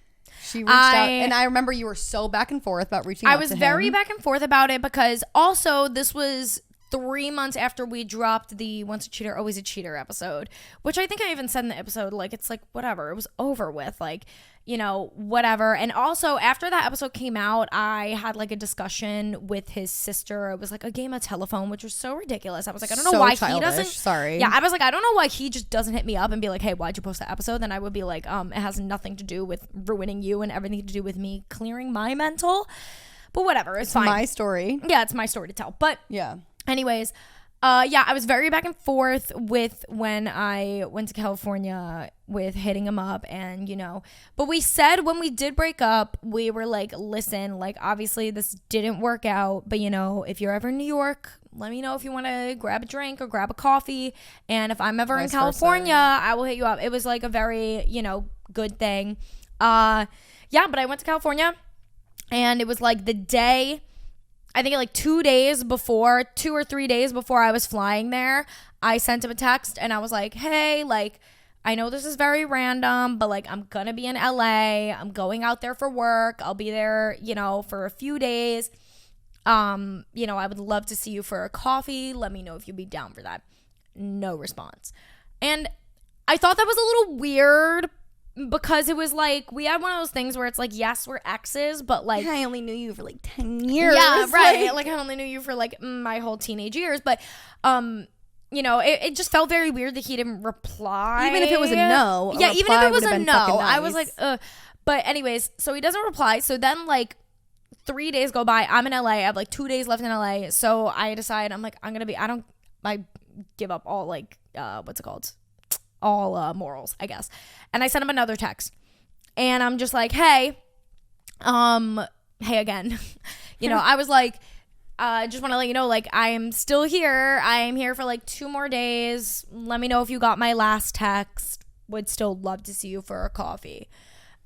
She reached out, and I remember you were so back and forth about reaching out to him. I was very back and forth about it, because also this was 3 months after we dropped the Once a Cheater, Always a Cheater episode, which I think I even said in the episode, like, it's like, whatever, it was over with, like, you know, whatever. And also after that episode came out, I had like a discussion with his sister. It was like a game of telephone, which was so ridiculous. I was like, I don't know why he doesn't. Sorry. Yeah, I was like, I don't know why he just doesn't hit me up and be like, hey, why'd you post that episode? Then I would be like, it has nothing to do with ruining you and everything to do with me clearing my mental. But whatever, it's fine. My story. Yeah, it's my story to tell. But yeah. Anyways, yeah, I was very back and forth with when I went to California with hitting him up, and, you know, but we said when we did break up, we were like, listen, like, obviously this didn't work out, but, you know, if you're ever in New York, let me know if you want to grab a drink or grab a coffee, and if I'm ever in California, I will hit you up. It was like a very, you know, good thing. Yeah, but I went to California, and it was like the day, I think like 2 or 3 days before I was flying there, I sent him a text and I was like, hey, like, I know this is very random, but like, I'm gonna be in LA. I'm going out there for work. I'll be there, you know, for a few days. You know, I would love to see you for a coffee. Let me know if you'd be down for that. No response. And I thought that was a little weird, because it was like, we had one of those things where it's like, yes, we're exes, but like, I only knew you for like 10 years. Yeah, right. Like I only knew you for like my whole teenage years. But, you know, it just felt very weird that he didn't reply. Even if it was a no. Yeah, even if it was a no. I was like, ugh. But anyways, so he doesn't reply. So then like 3 days go by. I'm in LA. I have like 2 days left in LA. So I decide, I'm like, I give up all like, what's it called? All morals, I guess. And I sent him another text, and I'm just like, hey again. You know, I was like, just want to let you know, like, I am still here. I am here for like 2 more days. Let me know if you got my last text. Would still love to see you for a coffee.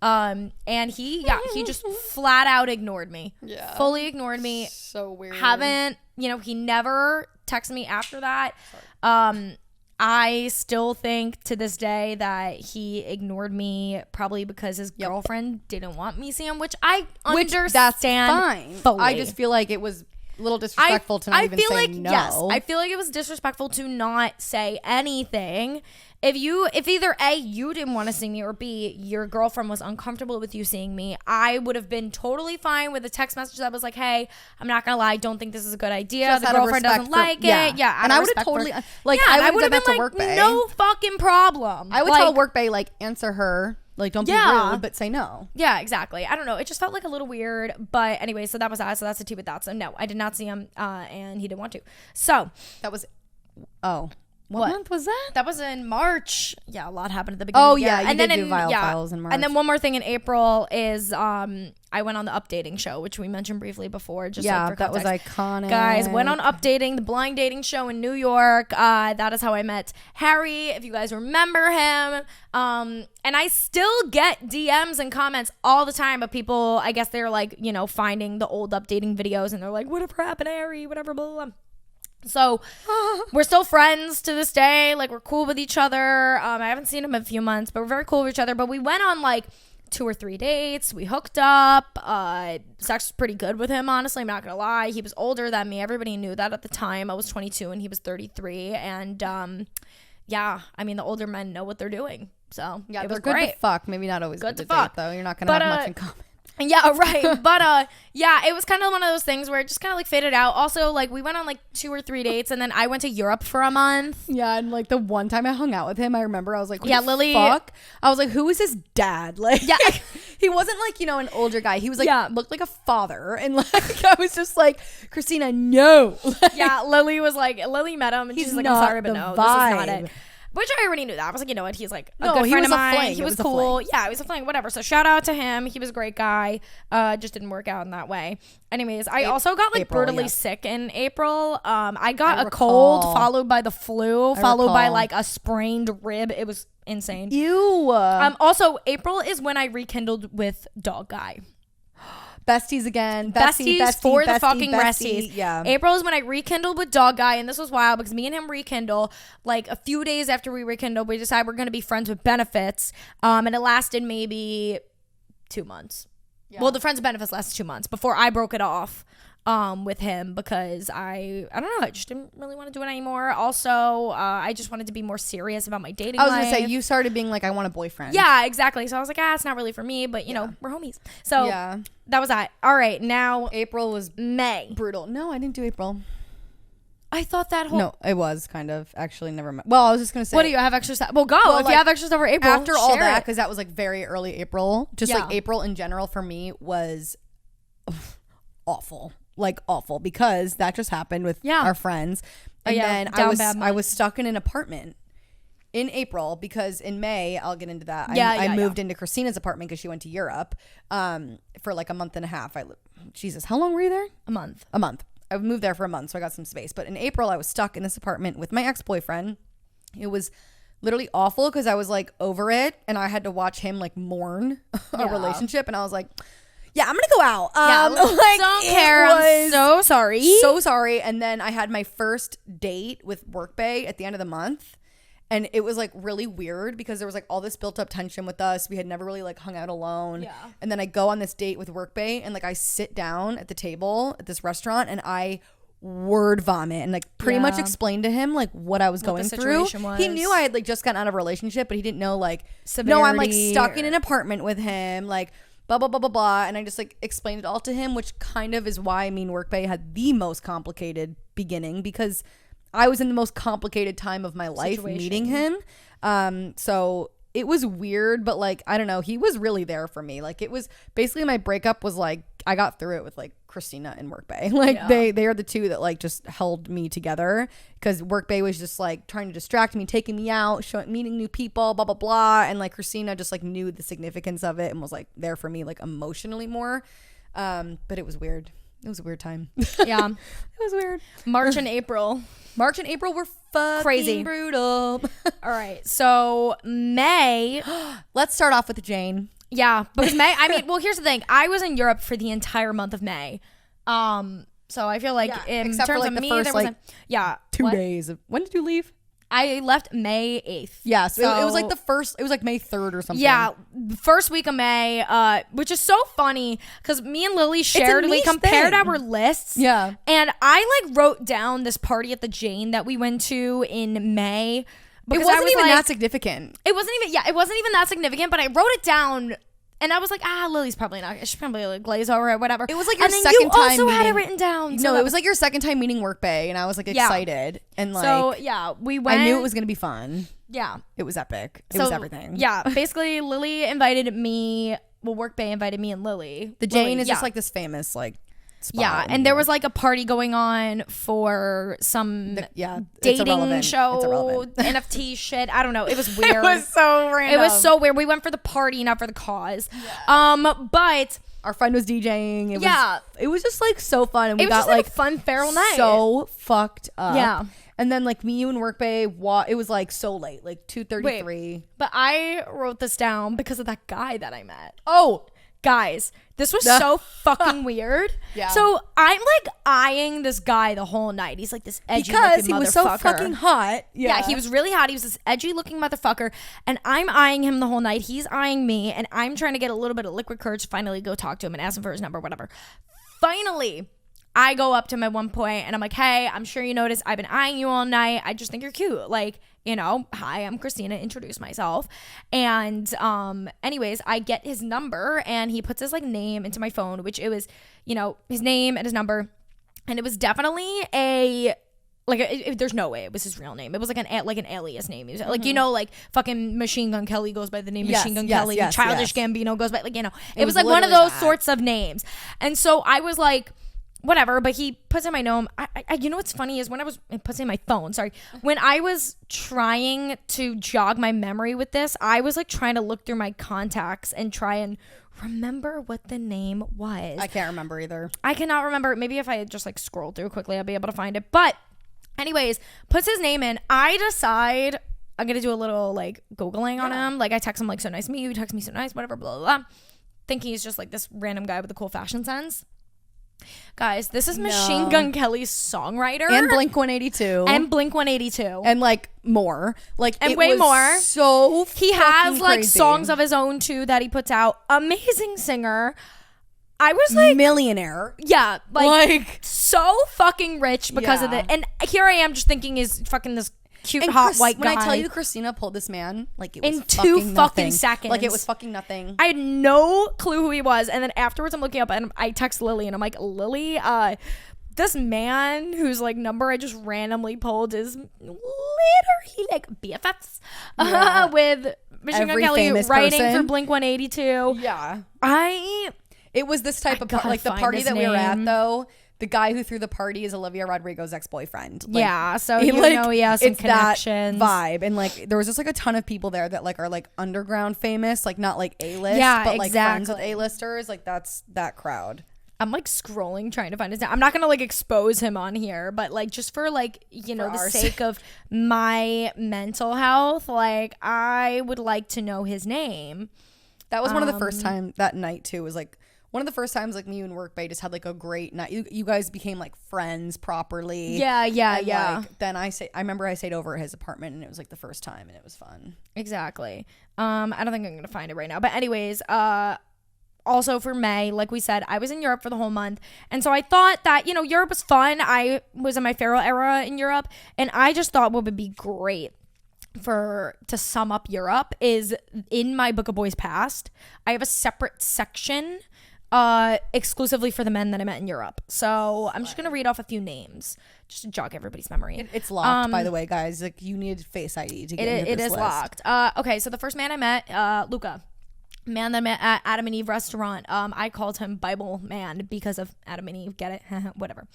And he just flat out ignored me. Yeah. Fully ignored me. So weird. He never texted me after that. Sorry. I still think to this day that he ignored me probably because his girlfriend didn't want me to see him, which I understand. That's fine. Fully. I just feel like it was a little disrespectful to not even say no. Yes, I feel like it was disrespectful to not say anything. If either A, you didn't want to see me, or B, your girlfriend was uncomfortable with you seeing me, I would have been totally fine with a text message that was like, hey, I'm not gonna lie, don't think this is a good idea. Just the girlfriend doesn't like it. Yeah. And I would have totally I would have done that to Work Bay. No fucking problem. I would tell Work Bay, like, answer her. Like, don't be rude, but say no. Yeah, exactly. I don't know. It just felt like a little weird. But anyway, so that was that. So that's the tea with that. So no, I did not see him, and he didn't want to. So that was, What month was that? That was in March. Yeah, a lot happened at the beginning of the year. You did do Files in March. And then one more thing in April is I went on the Updating show, which we mentioned briefly before. Just like for context. That was iconic. Guys, went on Updating, the blind dating show in New York. That is how I met Harry, if you guys remember him. And I still get DMs and comments all the time of people, I guess they're like, you know, finding the old Updating videos, and they're like, whatever happened to Harry, whatever, blah, blah, blah. So we're still friends to this day. Like, we're cool with each other. I haven't seen him in a few months, but we're very cool with each other. But we went on like 2 or 3 dates. We hooked up. Sex was pretty good with him, honestly. I'm not gonna lie. He was older than me. Everybody knew that at the time. I was 22 and he was 33. And yeah, I mean, the older men know what they're doing. So yeah, it they're was good great. to fuck. Maybe not always good to fuck date, though. You're not gonna have much in common. Yeah, right. But yeah, it was kind of one of those things where it just kind of like faded out. Also, like, we went on like 2 or 3 dates, and then I went to Europe for a month. Yeah, and like the one time I hung out with him, I remember I was like, what the Lily, fuck? I was like, who is his dad? Like, yeah, he wasn't like, you know, an older guy. He was like, looked like a father, and like I was just like, Christina, no. Like, yeah, Lily met him, and she's like, I'm sorry, but no, this is not it. Which I already knew that. I was like, you know what? He's like a good friend of mine. He was cool. Yeah, he was a fling, whatever. So shout out to him. He was a great guy. Just didn't work out in that way. Anyways, I also got like brutally sick in April. I got a cold followed by the flu, followed by like a sprained rib. It was insane. Ew. Also, April is when I rekindled with Dog Guy. Besties again. Besties for the fucking resties. Yeah. April is when I rekindled with Dog Guy, and this was wild because me and him rekindle. Like a few days after we rekindled, we decided we're going to be friends with benefits. And it lasted maybe 2 months. Yeah. Well, the friends with benefits lasted 2 months before I broke it off. with him because I don't know, I just didn't really want to do it anymore. Also, I just wanted to be more serious about my dating life. I was gonna say, you started being like, I want a boyfriend. Yeah, exactly. So I was like, it's not really for me, but you know, we're homies. So that was that. All right, now April was May. Brutal. No, I didn't do April. I thought that whole... No, it was kind of. Actually, never mind. Well, I was just going to say... What do you have extra stuff? Well, go. Well, if you have extra stuff for April, after all that, because that was like very early April. Just like April in general for me was awful. Like awful. Because that just happened with our friends. And then I was stuck in an apartment in April because in May, I'll get into that. I moved into Christina's apartment because she went to Europe for like a month and a half. Jesus, how long were you there? A month. I moved there for a month, so I got some space. But in April, I was stuck in this apartment with my ex-boyfriend. It was literally awful because I was like over it, and I had to watch him like mourn a relationship, and I was like, "Yeah, I'm gonna go out." Like, don't care. I'm so sorry. So sorry. And then I had my first date with Workbay at the end of the month. And it was like really weird because there was like all this built up tension with us. We had never really like hung out alone. Yeah. And then I go on this date with Workbay and like I sit down at the table at this restaurant and I word vomit and like pretty much explained to him like what I was going through. He knew I had like just gotten out of a relationship, but he didn't know like severity. No, I'm like stuck in an apartment with him, like blah blah blah blah blah. And I just like explained it all to him, which kind of is why me and Workbay had the most complicated beginning because I was in the most complicated time of my life meeting him. So it was weird, but like, I don't know. He was really there for me. Like it was basically my breakup was like, I got through it with like Christina and Workbay. Like they are the two that like just held me together because Workbay was just like trying to distract me, taking me out, meeting new people, blah, blah, blah. And like Christina just like knew the significance of it and was like there for me like emotionally more. But it was weird. It was a weird time. Yeah. It was weird. March and April were fucking crazy. Brutal. All right. So May. Let's start off with Jane. Yeah. Because May, I mean, well, here's the thing. I was in Europe for the entire month of May. So I feel like in except terms for, like, of the me, first, there like, wasn't. 2 days. When did you leave? I left May 8th. Yeah, so it was like it was like May 3rd or something. Yeah, the first week of May, which is so funny because me and Lily shared, we compared our lists. Yeah. And I like wrote down this party at the Jane that we went to in May. It wasn't even that significant. It wasn't even that significant, but I wrote it down. And I was like, Lily's probably not. She's probably like glaze over it, whatever. It was like your second time meeting. You also had it written down. No, it was like your second time meeting Workbay, and I was like excited and like. So yeah, we went. I knew it was gonna be fun. Yeah, it was epic. It was everything. Yeah, basically, Lily invited me. Well, Workbay invited me and Lily. The Jane is just like this famous like. Yeah, and there was like a party going on for some dating show, NFT shit. I don't know. It was weird. It was so random. It was so weird. We went for the party, not for the cause. Yeah. But our friend was DJing. It was just like so fun, and we got like a fun feral night. So fucked up. Yeah. And then like me, you and Workbay, it was like so late, like 2:33. But I wrote this down because of that guy that I met. Oh. Guys, this was so fucking weird. Yeah. So I'm like eyeing this guy the whole night. He's like this edgy looking motherfucker. Because he was so fucking hot. Yeah, he was really hot. He was this edgy looking motherfucker. And I'm eyeing him the whole night. He's eyeing me. And I'm trying to get a little bit of liquid courage to finally go talk to him and ask him for his number, whatever. Finally, I go up to him at one point and I'm like, hey, I'm sure you noticed I've been eyeing you all night. I just think you're cute. Like, you know, hi, I'm Christina, introduce myself. And anyways, I get his number and he puts his like name into my phone, which it was, you know, his name and his number. And it was definitely there's no way it was his real name. It was like an alias name. It was like, you know, like fucking Machine Gun Kelly goes by the name Machine Gun Kelly. Childish Gambino goes by, like, you know, it was like one of those sorts of names. And so I was like, whatever, but he puts in my name. I you know what's funny is when I was trying to jog my memory with this, I was like trying to look through my contacts and try and remember what the name was. I can't remember either. I cannot remember. Maybe if I just like scroll through quickly, I'll be able to find it. But anyways, puts his name in. I decide I'm gonna do a little like Googling on him. Like I text him like, so nice to meet you. He texts me so nice, whatever, blah, blah, blah. Thinking he's just like this random guy with a cool fashion sense. Guys, this is Machine Gun Kelly's songwriter and Blink-182 and like more, like, and way more. So he has like crazy songs of his own too that he puts out. Amazing singer. I was like millionaire. Yeah, like so fucking rich because of it. And here I am just thinking is fucking this cute hot white guy. When I tell you Christina pulled this man, like it was in 2 fucking seconds. Like it was fucking nothing. I had no clue who he was, and then afterwards I'm looking up and I text Lily and I'm like, Lily, this man whose like number I just randomly pulled is literally like BFFs with Machine Gun Kelly writing for Blink 182. Yeah, it was this type of like the party that we were at though. The guy who threw the party is Olivia Rodrigo's ex-boyfriend. Like, yeah, so you know he has some connections. That vibe, and like there was just like a ton of people there that like are like underground famous, like not like A-list, but like friends with A-listers. Like that's that crowd. I'm like scrolling trying to find his name. I'm not gonna like expose him on here, but like just for like, you know, the sake of my mental health, like I would like to know his name. That was one of the first time that night too. Was like one of the first times like me and Work Bay just had like a great night. You guys became like friends properly. Yeah. Like, then I remember I stayed over at his apartment and it was like the first time and it was fun. Exactly. I don't think I'm gonna find it right now, but anyways, also for May, like we said, I was in Europe for the whole month. And so I thought that, you know, Europe was fun. I was in my feral era in Europe. And I just thought what would be great to sum up Europe is in my Book of Boys Past, I have a separate section exclusively for the men that I met in Europe. So I'm just going to read off a few names just to jog everybody's memory. It's locked, by the way, guys. Like you need Face ID to get into this list. It is locked. Okay, so the first man I met, Luca. Man that I met at Adam and Eve restaurant. I called him Bible Man because of Adam and Eve. Get it? Whatever.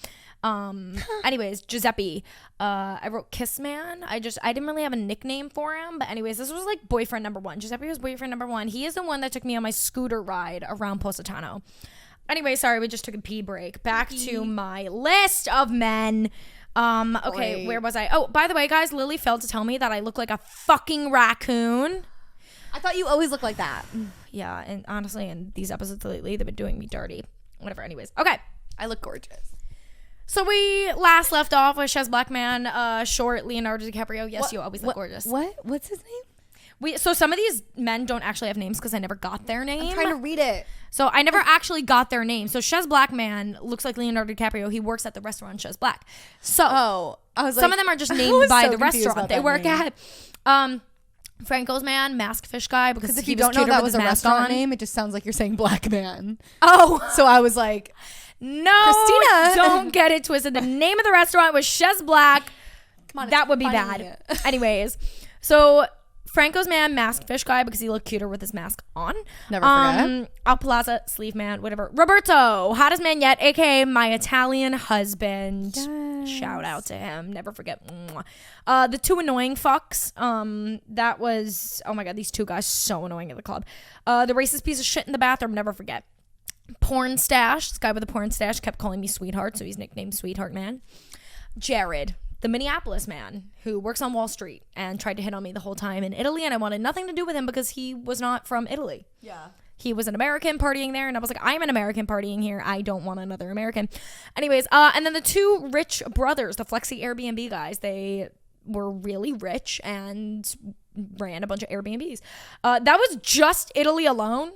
Anyways, Giuseppe. I wrote Kiss Man. I didn't really have a nickname for him, but anyways, this was like boyfriend number 1. Giuseppe was boyfriend number 1. He is the one that took me on my scooter ride around Positano. Anyway, sorry, we just took a pee break. Back to my list of men. Okay, where was I? Oh, by the way, guys, Lily failed to tell me that I look like a fucking raccoon. I thought you always looked like that. Yeah, and honestly, in these episodes lately, they've been doing me dirty. Whatever, anyways. Okay. I look gorgeous. So we last left off with Chez Black Man, short Leonardo DiCaprio. Yes, you always look gorgeous. What's his name? So some of these men don't actually have names because I never got their name. I'm trying to read it. So I never actually got their name. So Chez Black Man looks like Leonardo DiCaprio. He works at the restaurant Chez Black. So some of them are just named by the restaurant they work at. Franco's Man, masked fish guy, because if you don't know that was a restaurant name, it just sounds like you're saying black man. Oh, so I was like, no, Christina, don't get it twisted. The name of the restaurant was Chez Black. Come on, that would be bad. Anyways, so Franco's Man, masked fish guy, because he looked cuter with his mask on. Never forget. Al Plaza, sleeve man, whatever. Roberto, hottest man yet, aka my Italian husband. Yes. Shout out to him. Never forget. The 2 annoying fucks. That was, oh my god, these 2 guys so annoying at the club. The racist piece of shit in the bathroom. Never forget. Porn stash. This guy with a porn stash kept calling me sweetheart, so he's nicknamed Sweetheart Man. Jared, the Minneapolis man who works on Wall Street and tried to hit on me the whole time in Italy, and I wanted nothing to do with him because he was not from Italy. Yeah. He was an American partying there, and I was like, I'm an American partying here. I don't want another American. Anyways, and then the 2 rich brothers, the Flexi Airbnb guys, they were really rich and ran a bunch of Airbnbs. That was just Italy alone.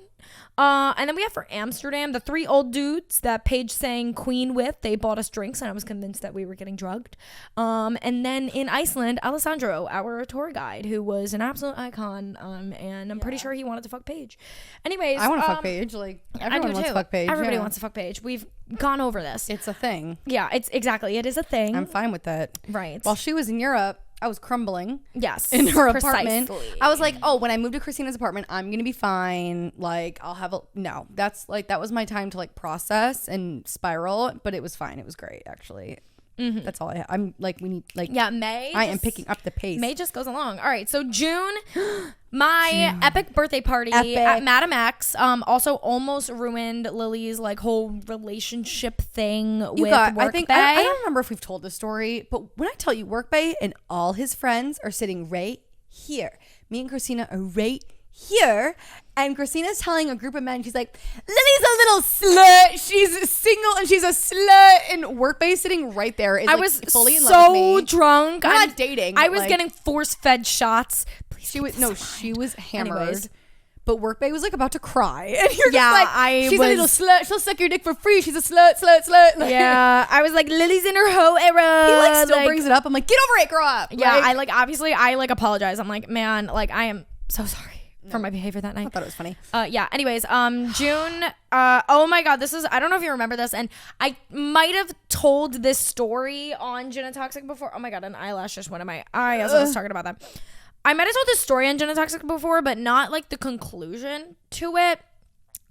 And then we have for Amsterdam, the 3 old dudes that Paige sang Queen with. They bought us drinks and I was convinced that we were getting drugged. And then in Iceland, Alessandro, our tour guide, who was an absolute icon. And I'm pretty sure he wanted to fuck Paige. Anyways, I want to fuck Paige. Like everyone wants to fuck Paige. Everybody wants to fuck Paige. We've gone over this. It's a thing. Yeah, it is a thing. I'm fine with that. Right. While she was in Europe, I was crumbling. Yes. In her apartment. I was like, oh, when I moved to Christina's apartment, I'm going to be fine. Like, I'll have no, that's like, that was my time to like process and spiral, but it was fine. It was great, actually. Mm-hmm. That's all I have. I'm like, we need like, yeah, May. I am picking up the pace. May just goes along. All right. So June, my epic birthday party at Madam X, also almost ruined Lily's like whole relationship thing with Work Bay. I don't remember if we've told this story, but when I tell you Work Bay and all his friends are sitting right here, me and Christina are right here, and Christina's telling a group of men, she's like, Lily's a little slut, she's single and she's a slut, and Work Bay sitting right there is, I was fully in love with me. So drunk. I'm not dating. I was like, getting force-fed shots. Please she was hammered. Anyways. but Work Bae was like about to cry. And you're just like, she's a little slut. She'll suck your dick for free. She's a slut. Like, yeah. I was like, Lily's in her hoe era. He like still brings it up. I'm like, get over it, grow up. Yeah. I apologize. I'm like, man, like I am so sorry for my behavior that night. I thought it was funny. Yeah. Anyways, June. Oh my God, I don't know if you remember this, and I might have told this story on Gin and Toxic before. Oh my God, an eyelash just went in my eye as I was talking about that. I might have told this story on Gin and Toxic before, but not like the conclusion to it.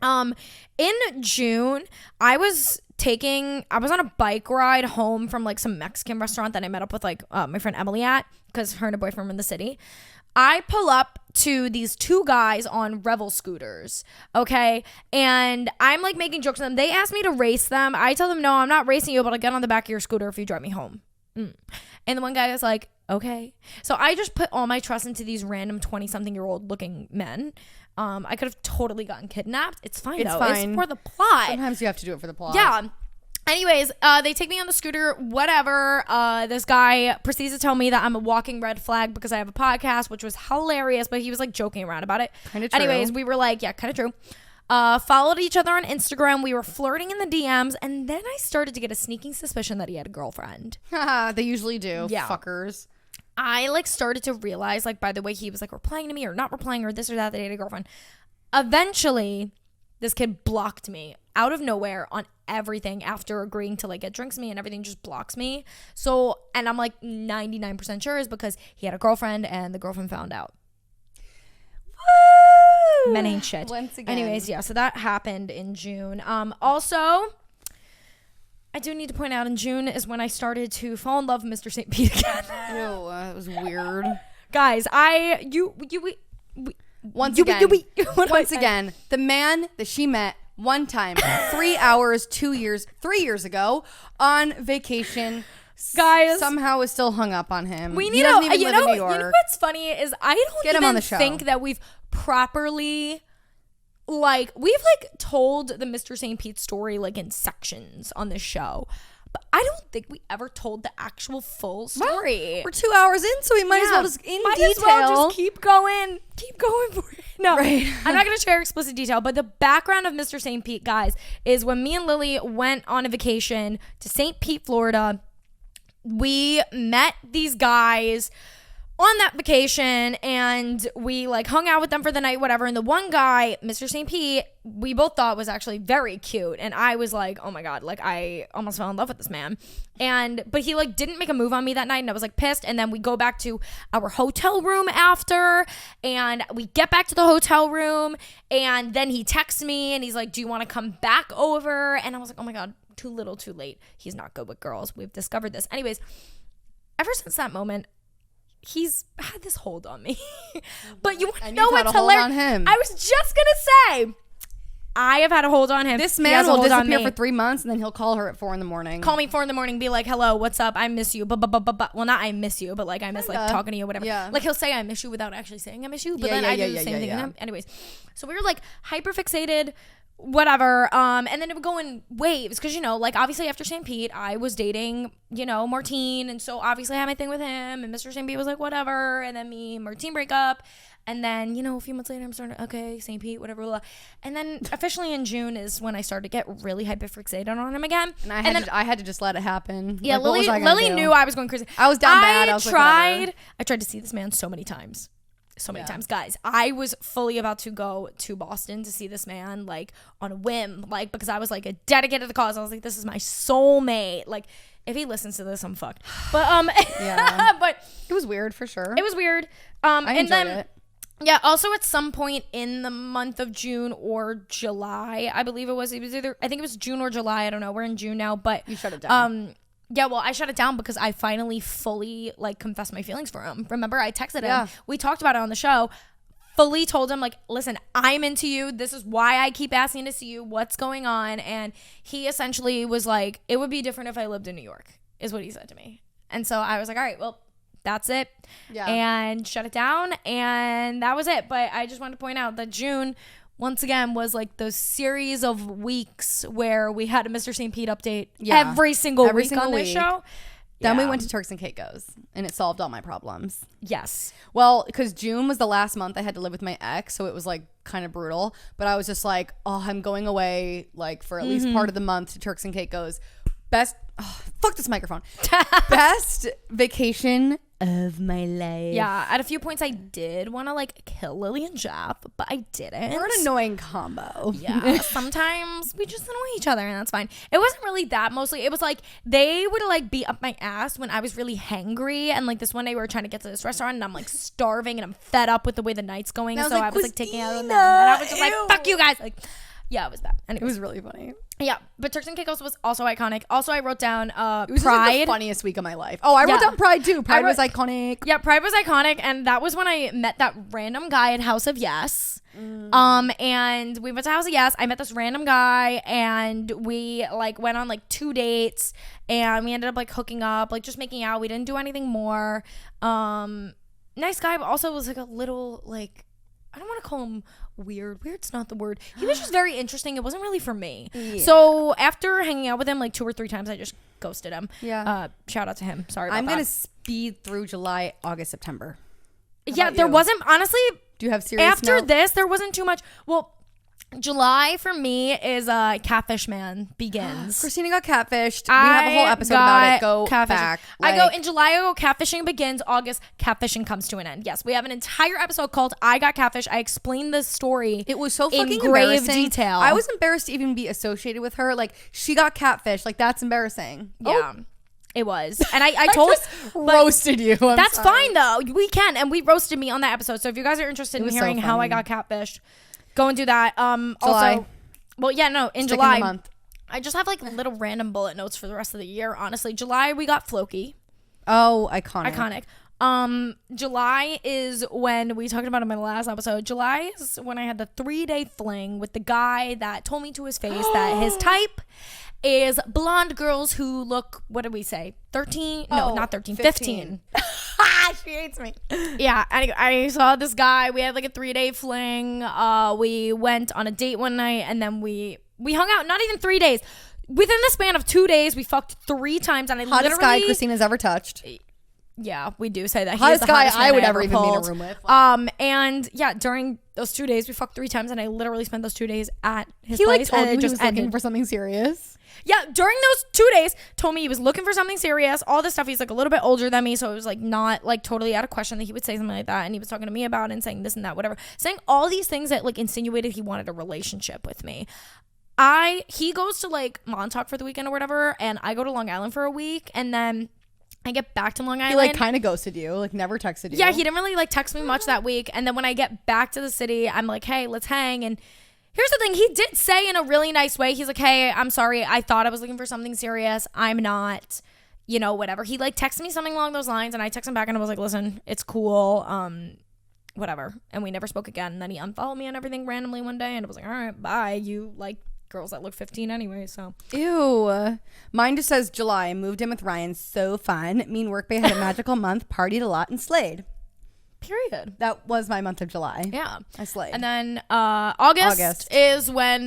In June, I was on a bike ride home from like some Mexican restaurant that I met up with like my friend Emily at, because her and her boyfriend were in the city. I pull up to these two guys on Revel scooters, okay? And I'm like making jokes with them. They ask me to race them. I tell them, no, I'm not racing you, but I'll get on the back of your scooter if you drive me home. And the one guy was like, okay. So I just put all my trust into these random 20-something-year-old looking men. I could have totally gotten kidnapped. It's fine, though. It's for the plot. Sometimes you have to do it for the plot. Yeah. Anyways, they take me on the scooter, whatever. This guy proceeds to tell me that I'm a walking red flag because I have a podcast, which was hilarious, but he was like joking around about it. Kind of true. Anyways, we were like, yeah, kind of true. Followed each other on Instagram. We were flirting in the DMs, and then I started to get a sneaking suspicion that he had a girlfriend. They usually do. Yeah. Fuckers. I like started to realize, like, by the way he was like replying to me or not replying or this or that he had a girlfriend. Eventually, this kid blocked me out of nowhere on everything after agreeing to like get drinks with me, and everything just blocks me. So, and I'm like 99% sure is because he had a girlfriend and the girlfriend found out. Woo! Men ain't shit. Once again. Anyways, yeah, so that happened in June. Also, I do need to point out in June is when I started to fall in love with Mr. St. Pete again. Ew, that was weird. Guys, once again, the man that she met one time, 3 hours, 3 years ago on vacation, guys, somehow is still hung up on him. He doesn't even live in New York. You know what's funny is I don't even think that we've properly we've told the Mr. St. Pete story like in sections on this show. But I don't think we ever told the actual full story. Well, we're 2 hours in, so we might as well just just keep going for it. No, right. I'm not going to share explicit detail, but the background of Mr. St. Pete, guys, is when me and Lily went on a vacation to St. Pete, Florida, we met these guys on that vacation, and we hung out with them for the night, whatever. And the one guy, Mr. St. Pete, we both thought was actually very cute, and I was like, oh my God, I almost fell in love with this man. But he didn't make a move on me that night, and I was pissed. And then we go back to our hotel room after, and we get back to the hotel room, and then he texts me and he's like, do you want to come back over? And I was like, oh my God, too little too late. He's not good with girls. We've discovered this. Anyways, ever since that moment, he's had this hold on me. But you want to know what's hilarious? I was just gonna say, I have had a hold on him. This man will disappear for 3 months, and then he'll call her at 4 a.m. Call me 4 a.m, be like, hello, what's up? I miss you. Well, not I miss you, but I miss talking to you, whatever. Yeah. He'll say I miss you without actually saying I miss you, but then I do the same thing to him. Anyways, so we were hyper fixated, whatever. And then it would go in waves because, obviously after St. Pete, I was dating, Martine. And so obviously I had my thing with him, and Mr. St. Pete was like, whatever. And then me and Martine break up. And then, a few months later, I'm starting to, okay, St. Pete, whatever. Blah. And then officially in June is when I started to get really hyper fixated on him again. And I had to just let it happen. Yeah, Lily knew I was going crazy. I was down bad. I tried to see this man so many times. Times, guys. I was fully about to go to Boston to see this man on a whim, because I was dedicated to the cause. I was like, this is my soulmate. If he listens to this, I'm fucked. But yeah. But it was weird for sure. It was weird. I enjoyed it. Yeah, also at some point in the month of June or July, I believe it was either, I think it was June or July, I don't know. We're in June now, but you shut it down. Yeah, well, I shut it down because I finally fully confessed my feelings for him. Remember, I texted him. We talked about it on the show. Fully told him listen, I'm into you. This is why I keep asking to see you. What's going on? And he essentially was like, it would be different if I lived in New York, is what he said to me. And so I was like, all right, well, that's it. Yeah. And shut it down. And that was it. But I just wanted to point out that June, once again, was those series of weeks where we had a Mr. St. Pete update every single week on this show. Then we went to Turks and Caicos, and it solved all my problems. Yes. Well, because June was the last month I had to live with my ex, so it was like kind of brutal. But I was just like, oh, I'm going away like for at least part of the month to Turks and Caicos. Fuck this microphone. Best vacation of my life. Yeah, at a few points I did want to like kill Lily and Jeff, but I didn't. We're an annoying combo. Yeah, sometimes we just annoy each other, and that's fine. It wasn't really that. Mostly it was like they would like beat up my ass when I was really hangry, and like this one day we were trying to get to this restaurant and I'm like starving and I'm fed up with the way the night's going, so I was like taking out on them, and I was just like, fuck you guys, like. Yeah, it was bad. Anyways. It was really funny. Yeah, but Turks and Caicos was also iconic. Also, I wrote down it was Pride. Like the funniest week of my life. Oh, I wrote down Pride too. Pride was iconic. Yeah, Pride was iconic, and that was when I met that random guy at House of Yes. And we went to House of Yes. I met this random guy, and we like went on like 2 dates, and we ended up like hooking up, like just making out. We didn't do anything more. Nice guy, but also was like a little like, I don't want to call him weird. Weird's not the word. He was just very interesting. It wasn't really for me. Yeah. So after hanging out with him like 2 or 3 times, I just ghosted him. Yeah. Shout out to him. Sorry about that. I'm going to speed through July, August, September. Yeah, there wasn't, honestly. Do you have serious After this, there wasn't too much. Well, July for me is Catfish Man begins. Christina got catfished. We have a whole episode about it. Go back. In July, I go catfishing begins. August, catfishing comes to an end. Yes, we have an entire episode called I Got Catfish. I explained the story. It was so fucking in grave detail. I was embarrassed to even be associated with her. Like, she got catfished. Like, that's embarrassing. Yeah. Oh. It was. And I told just roasted you. That's fine though. We can, and we roasted me on that episode. So if you guys are interested in hearing how I got catfished, go and do that. July. Also, well, yeah, no, in July, month. I just have like little random bullet notes for the rest of the year. Honestly, July we got Floki. Oh, iconic. July is when we talked about in my last episode. July is when I had the 3-day fling with the guy that told me to his face that his type is blonde girls who look, what did we say? 13? No, not 13. 15. She hates me. Yeah, I saw this guy. We had like a 3-day fling. We went on a date one night, and then we hung out. Not even 3 days. Within the span of 2 days, we fucked 3 times, and hottest guy Christina's ever touched. Yeah, we do say that. Hottest guy I would ever even be in a room with. And yeah, during those 2 days, we fucked 3 times, and I literally spent those 2 days at his place. He like told and me he was looking for something serious. Yeah, during those 2 days, told me he was looking for something serious, all this stuff. He's like a little bit older than me, so it was like not like totally out of question that he would say something like that. And he was talking to me about it and saying this and that, whatever, saying all these things that like insinuated he wanted a relationship with me. He goes to like Montauk for the weekend or whatever, and I go to Long Island for a week, and then I get back to Long Island. He like kind of ghosted you, like never texted you. Yeah, he didn't really like text me much that week. And then when I get back to the city, I'm like, hey, let's hang. And here's the thing. He did say in a really nice way, he's like, hey, I'm sorry. I thought I was looking for something serious. I'm not, whatever. He like texted me something along those lines, and I texted him back and I was like, listen, it's cool. Whatever. And we never spoke again. And then he unfollowed me and everything randomly one day, and I was like, all right, bye. You like girls that look 15 anyway, so. Ew. Mine just says July. Moved in with Ryan. So fun. Me and Workbay had a magical month. Partied a lot and slayed. Period. That was my month of July. Yeah. I slayed. And then August is when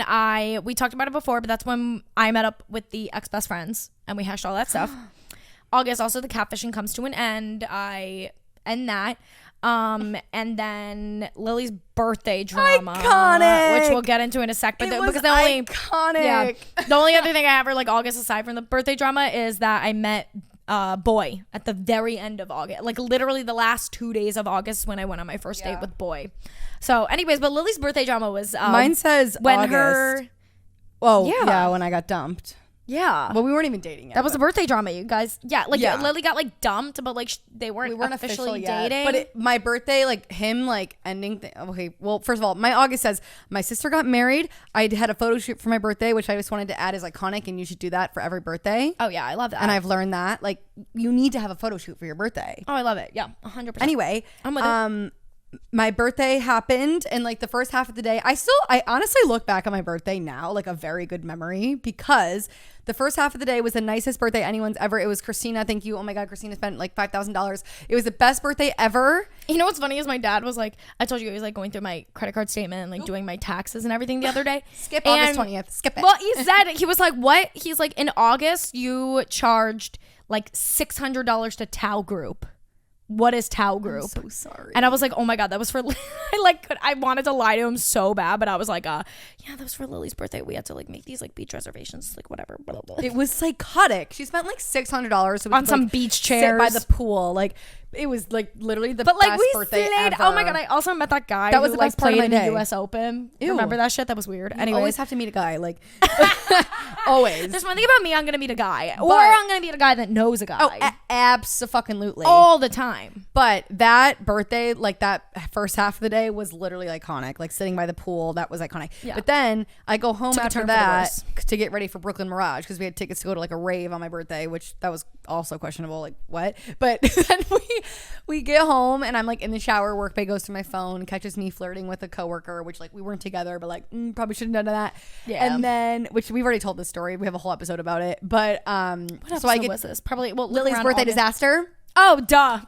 we talked about it before, but that's when I met up with the ex-best friends and we hashed all that stuff. August, also the catfishing comes to an end. I end that. And then Lily's birthday drama, iconic, which we'll get into in a sec. But because the only iconic. The only other thing I have for like August aside from the birthday drama is that I met Boy at the very end of August, like literally the last 2 days of August when I went on my first date with Boy. So, anyways, but Lily's birthday drama was mine says when August. When I got dumped. Yeah. Well, we weren't even dating yet. That was a birthday drama, you guys. Yeah, like Lily got like dumped, but like we weren't officially dating. But my birthday, like him like ending. Okay, well, first of all, my August says my sister got married. I had a photo shoot for my birthday, which I just wanted to add as iconic, and you should do that for every birthday. Oh yeah, I love that. And I've learned that like you need to have a photo shoot for your birthday. Oh, I love it. Yeah, 100%. Anyway, I'm with it. My birthday happened, and like the first half of the day, I honestly look back on my birthday now like a very good memory, because the first half of the day was the nicest birthday anyone's ever. It was Christina. Thank you. Oh my God, Christina spent like $5,000. It was the best birthday ever. You know what's funny is my dad was like, I told you he was like going through my credit card statement and like doing my taxes and everything the other day. Skip August 20th. Skip it. Well, he said, he was like, what? He's like, in August you charged like $600 to Tao Group. What is Tao Group? I'm so sorry. And I was like, oh my God, that was for I wanted to lie to him so bad, but I was like, yeah, that was for Lily's birthday. We had to like make these like beach reservations, like whatever, blah, blah, blah. It was psychotic. She spent like $600 so on some beach chairs sit by the pool. Like it was like literally the best birthday ever. Oh my God, I also met that guy that was who the best part played of in my the day. US Open. Ew. Remember that shit? That was weird. Anyway, always have to meet a guy. Like always. There's one thing about me, I'm gonna meet a guy, or I'm gonna meet a guy that knows a guy. Oh, abso-fucking-lutely. All the time. But that birthday, like that first half of the day was literally iconic. Like sitting by the pool, that was iconic. Yeah. But then I go home after that to get ready for Brooklyn Mirage because we had tickets to go to like a rave on my birthday, which that was also questionable. Like what? But then we get home and I'm like in the shower. Workbay goes to my phone, catches me flirting with a coworker, which like we weren't together, but like probably shouldn't have done that. Yeah. And then, which we've already told this story. We have a whole episode about it. But what so I get was this probably Lily's birthday disaster. Oh, duh.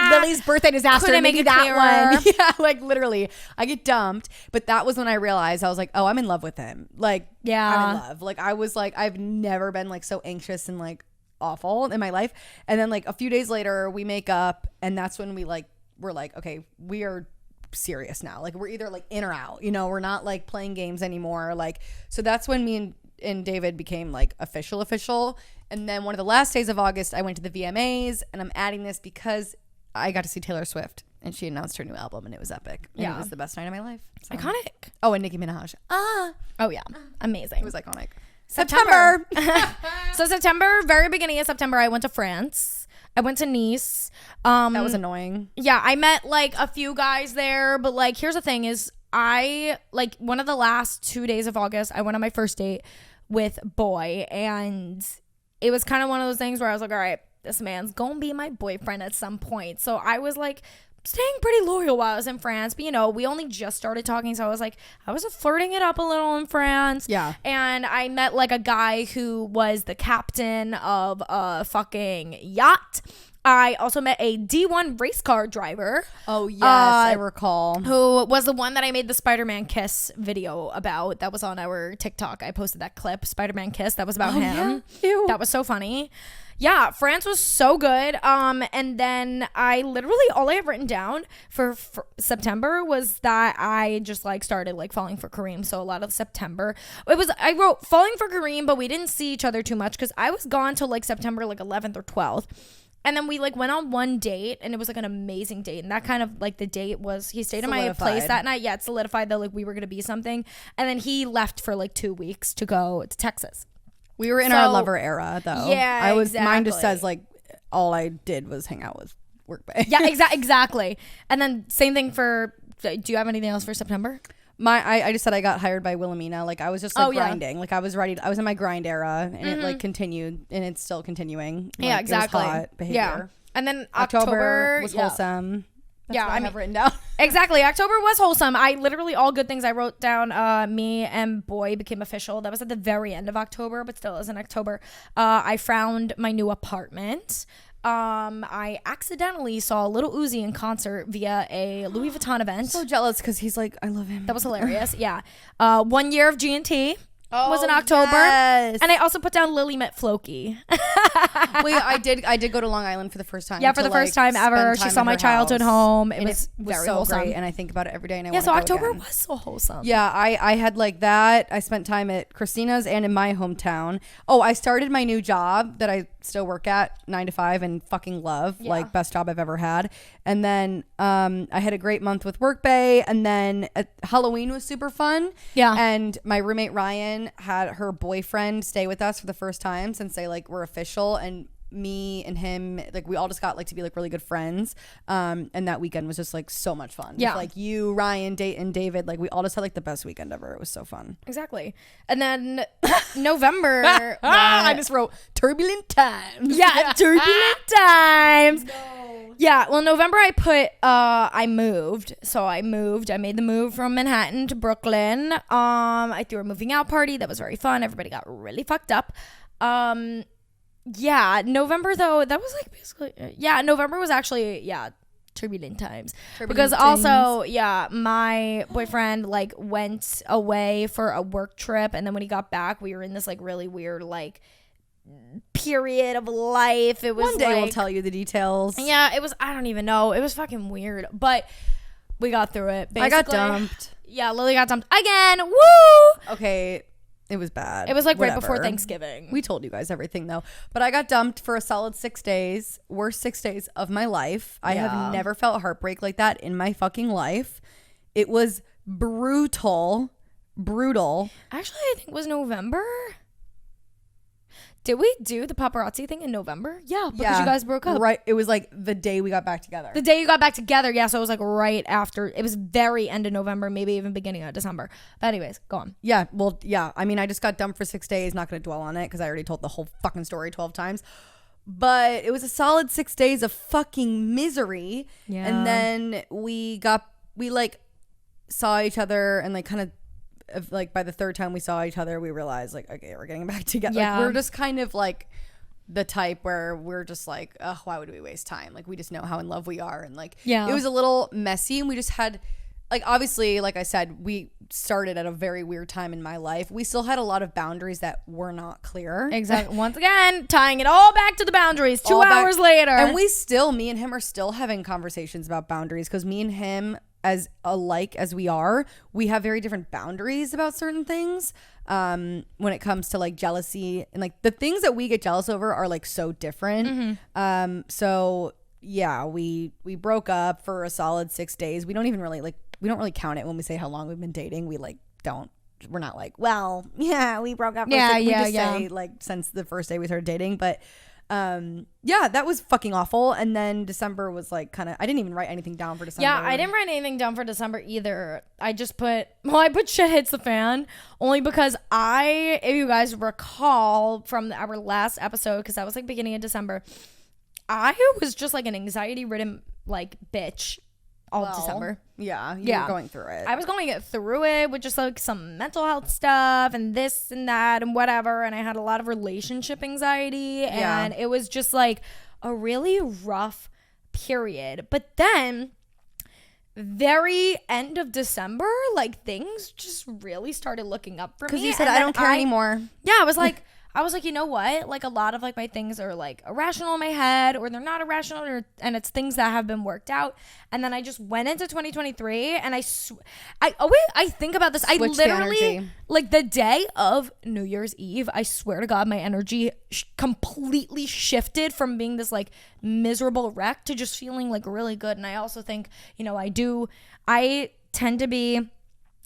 Lily's birthday disaster. Couldn't make it that clearer. one. Yeah, like literally. I get dumped. But that was when I realized I was like, oh, I'm in love with him. Like, yeah. I'm in love. Like, I was like, I've never been like so anxious and like awful in my life. And then like a few days later, we make up. And that's when we're like, okay, we are serious now. Like, we're either like in or out. You know, we're not like playing games anymore. Like, so that's when me and David became like official. And then one of the last days of August, I went to the VMAs, and I'm adding this because I got to see Taylor Swift, and she announced her new album, and it was epic. And it was the best night of my life. So. Iconic. Oh, and Nicki Minaj. Oh yeah, amazing. It was iconic. September. So September, very beginning of September, I went to France. I went to Nice. That was annoying. Yeah, I met like a few guys there, but like here's the thing is I like one of the last 2 days of August, I went on my first date with boy, and it was kind of one of those things where I was like, all right, this man's gonna be my boyfriend at some point. So I was like staying pretty loyal while I was in France, but you know, we only just started talking, so I was flirting it up a little in France. Yeah. And I met like a guy who was the captain of a fucking yacht. I also met a D1 race car driver. Oh, yes, I recall. Who was the one that I made the Spider-Man kiss video about. That was on our TikTok. I posted that clip, Spider-Man kiss. That was about him. Yeah? Ew. That was so funny. Yeah, France was so good. And then I literally, all I have written down for September was that I just like started like falling for Kareem. So a lot of September, I wrote falling for Kareem, but we didn't see each other too much because I was gone till like September like 11th or 12th. And then we like went on one date, and it was like an amazing date. And that kind of like the date was, he stayed in my place that night. Yeah, it solidified that like we were going to be something. And then he left for like 2 weeks to go to Texas. We were in our lover era though. Yeah, exactly. Mine just says like all I did was hang out with Workbay. Yeah, exactly. And then same thing for, do you have anything else for September? I just said I got hired by Wilhelmina. Like I was just like grinding. Like I was ready. I was in my grind era, and it like continued, and it's still continuing. Like, yeah, exactly. It was hot behavior. Yeah. And then October was wholesome. That's what I have written down. Exactly. October was wholesome. I literally, all good things I wrote down. Me and boy became official. That was at the very end of October, but still, it was in October. I found my new apartment. I accidentally saw Lil Uzi in concert via a Louis Vuitton event. I'm so jealous because he's like, I love him. That was hilarious. Yeah. 1 year of G&T. Was in October. Yes. And I also put down Lily met Floki. Wait, I did go to Long Island for the first time. Yeah, for the first time ever. She saw my childhood home. It was very so wholesome. great, and I think about it every day. And I so October was so wholesome. Yeah, I had like that. I spent time at Christina's and in my hometown. Oh, I started my new job that I still work at 9 to 5 and fucking love. Yeah. Like best job I've ever had. And then I had a great month with Workbay, and then Halloween was super fun. Yeah. And my roommate Ryan had her boyfriend stay with us for the first time since they like were official, and me and him, like we all just got like to be like really good friends, and that weekend was just like so much fun. Yeah. With, like you, Ryan, and David, like we all just had like the best weekend ever. It was so fun. Exactly. And then November I just wrote turbulent times. Yeah, turbulent times. No. Yeah, well, November I put I moved. So I made the move from Manhattan to Brooklyn. I threw a moving out party that was very fun. Everybody got really fucked up. Yeah, November though, that was like basically November was actually turbulent times. Because also, my boyfriend like went away for a work trip, and then when he got back, we were in this like really weird like period of life. It was one day we'll tell you the details. Yeah, it was, I don't even know. It was fucking weird, but we got through it. Basically. I got dumped. Yeah, Lily got dumped again. Woo! Okay, it was bad. It was like right before Thanksgiving. We told you guys everything though. But I got dumped for a solid 6 days. Worst 6 days of my life. I have never felt heartbreak like that in my fucking life. It was brutal. Actually, I think it was November. Did we do the paparazzi thing in November? Yeah, because you guys broke up. Right. It was like the day we got back together. The day you got back together. Yeah, so it was like right after. It was very end of November, maybe even beginning of December. But anyways, go on. Yeah, well, yeah. I mean, I just got dumped for 6 days. Not going to dwell on it because I already told the whole fucking story 12 times. But it was a solid 6 days of fucking misery. Yeah. And then we like saw each other and like kind of like by the third time we saw each other we realized like, okay, we're getting back together. Like, we're just kind of like the type where we're just like, oh, why would we waste time? Like, we just know how in love we are. And like, it was a little messy, and we just had like, obviously, like I said, we started at a very weird time in my life. We still had a lot of boundaries that were not clear. Exactly. Once again, tying it all back to the boundaries. 2 hours later. And me and him are still having conversations about boundaries, because me and him, as alike as we are, we have very different boundaries about certain things when it comes to like jealousy, and like the things that we get jealous over are like so different. So yeah, we broke up for a solid 6 days. We don't really count it when we say how long we've been dating. We're not like, well, yeah, we broke up. We just say like since the first day we started dating. But yeah, that was fucking awful. And then December was like kind of, I didn't even write anything down for December. Yeah, I didn't write anything down for December either. I just put shit hits the fan, only because if you guys recall from our last episode, because that was like beginning of December, I was just like an anxiety ridden like bitch all December. Yeah, you were going through it. I was going through it with just like some mental health stuff and this and that and whatever, and I had a lot of relationship anxiety, and it was just like a really rough period. But then very end of December, like things just really started looking up for me. Because you said, I don't care anymore. Yeah, I was like, you know what? Like, a lot of like my things are like irrational in my head, or they're not irrational, and it's things that have been worked out. And then I just went into 2023, and I think about this. I literally, like the day of New Year's Eve, I swear to God, my energy completely shifted from being this like miserable wreck to just feeling like really good. And I also think, you know, I tend to be a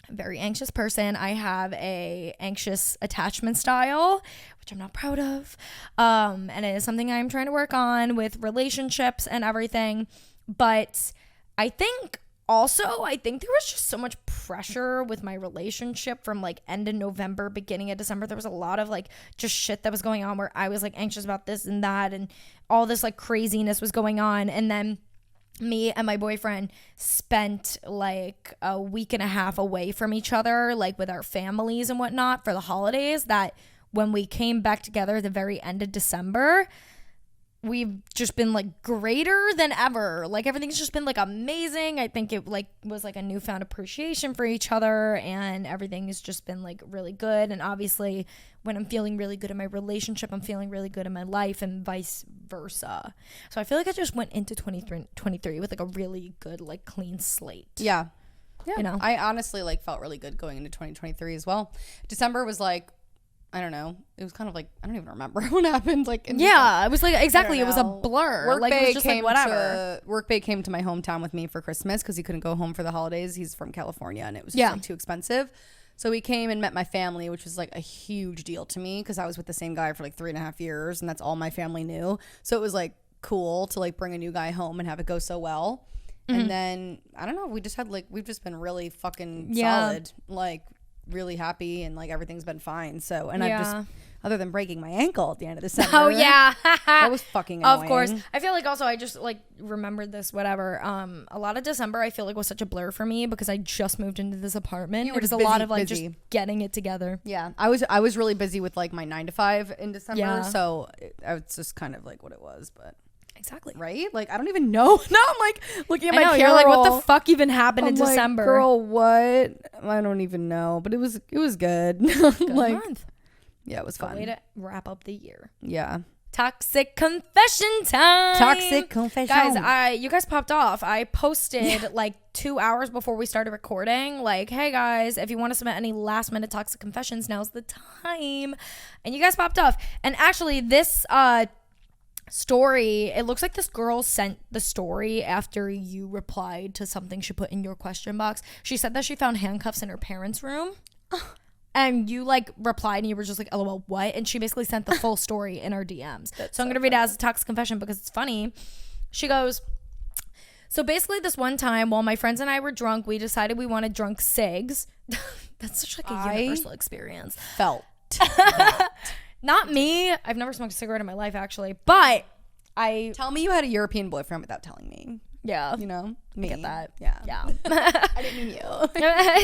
very anxious person. I have a anxious attachment style, which I'm not proud of. And it is something I'm trying to work on with relationships and everything. But I think there was just so much pressure with my relationship from like end of November, beginning of December. There was a lot of like just shit that was going on where I was like anxious about this and that, and all this like craziness was going on. And then me and my boyfriend spent like a week and a half away from each other, like with our families and whatnot for the holidays, that when we came back together at the very end of December, we've just been like greater than ever. Like, everything's just been like amazing. I think it like was like a newfound appreciation for each other, and everything has just been like really good. And obviously when I'm feeling really good in my relationship, I'm feeling really good in my life, and vice versa. So I feel like I just went into 2023 with like a really good like clean slate. Yeah. You know, I honestly like felt really good going into 2023 as well. December was like, I don't know. It was kind of like, I don't even remember what happened. Like, it was like, exactly. It was a blur. Like, it was just like whatever. Workbay came to my hometown with me for Christmas because he couldn't go home for the holidays. He's from California, and it was just like too expensive. So he came and met my family, which was like a huge deal to me because I was with the same guy for like 3.5 years, and that's all my family knew. So it was like cool to like bring a new guy home and have it go so well. And then I don't know, we've just been really fucking solid, like really happy, and like everything's been fine. So, and I've just, other than breaking my ankle at the end of December. Oh yeah. That was fucking annoying. Of course. I feel like also I just like remembered this, whatever. A lot of December I feel like was such a blur for me because I just moved into this apartment. It was a lot of like just getting it together. Yeah. I was really busy with like my 9 to 5 in December. Yeah. So it's just kind of like what it was, but. Exactly. Right? Like, I don't even know. Now I'm like looking at my payroll. You're like, what the fuck even happened in December? Girl, what? I don't even know. But it was good. Good like, month. Yeah, it was fun. Way to wrap up the year. Yeah. Toxic confession time. Toxic confession. Guys, you guys popped off. I posted like 2 hours before we started recording. Like, hey guys, if you want to submit any last minute toxic confessions, now's the time. And you guys popped off. And actually, this story, it looks like this girl sent the story after you replied to something she put in your question box. She said that she found handcuffs in her parents' room. And you like replied and you were just like, LOL, what? And she basically sent the full story in our DMs. So I'm going to read it as a toxic confession because it's funny. She goes, so basically this one time while my friends and I were drunk, we decided we wanted drunk cigs. That's such like a universal experience. Felt Not me. I've never smoked a cigarette in my life actually. But Tell me you had a European boyfriend without telling me. Yeah. You know? Me. Get that. Yeah. I didn't mean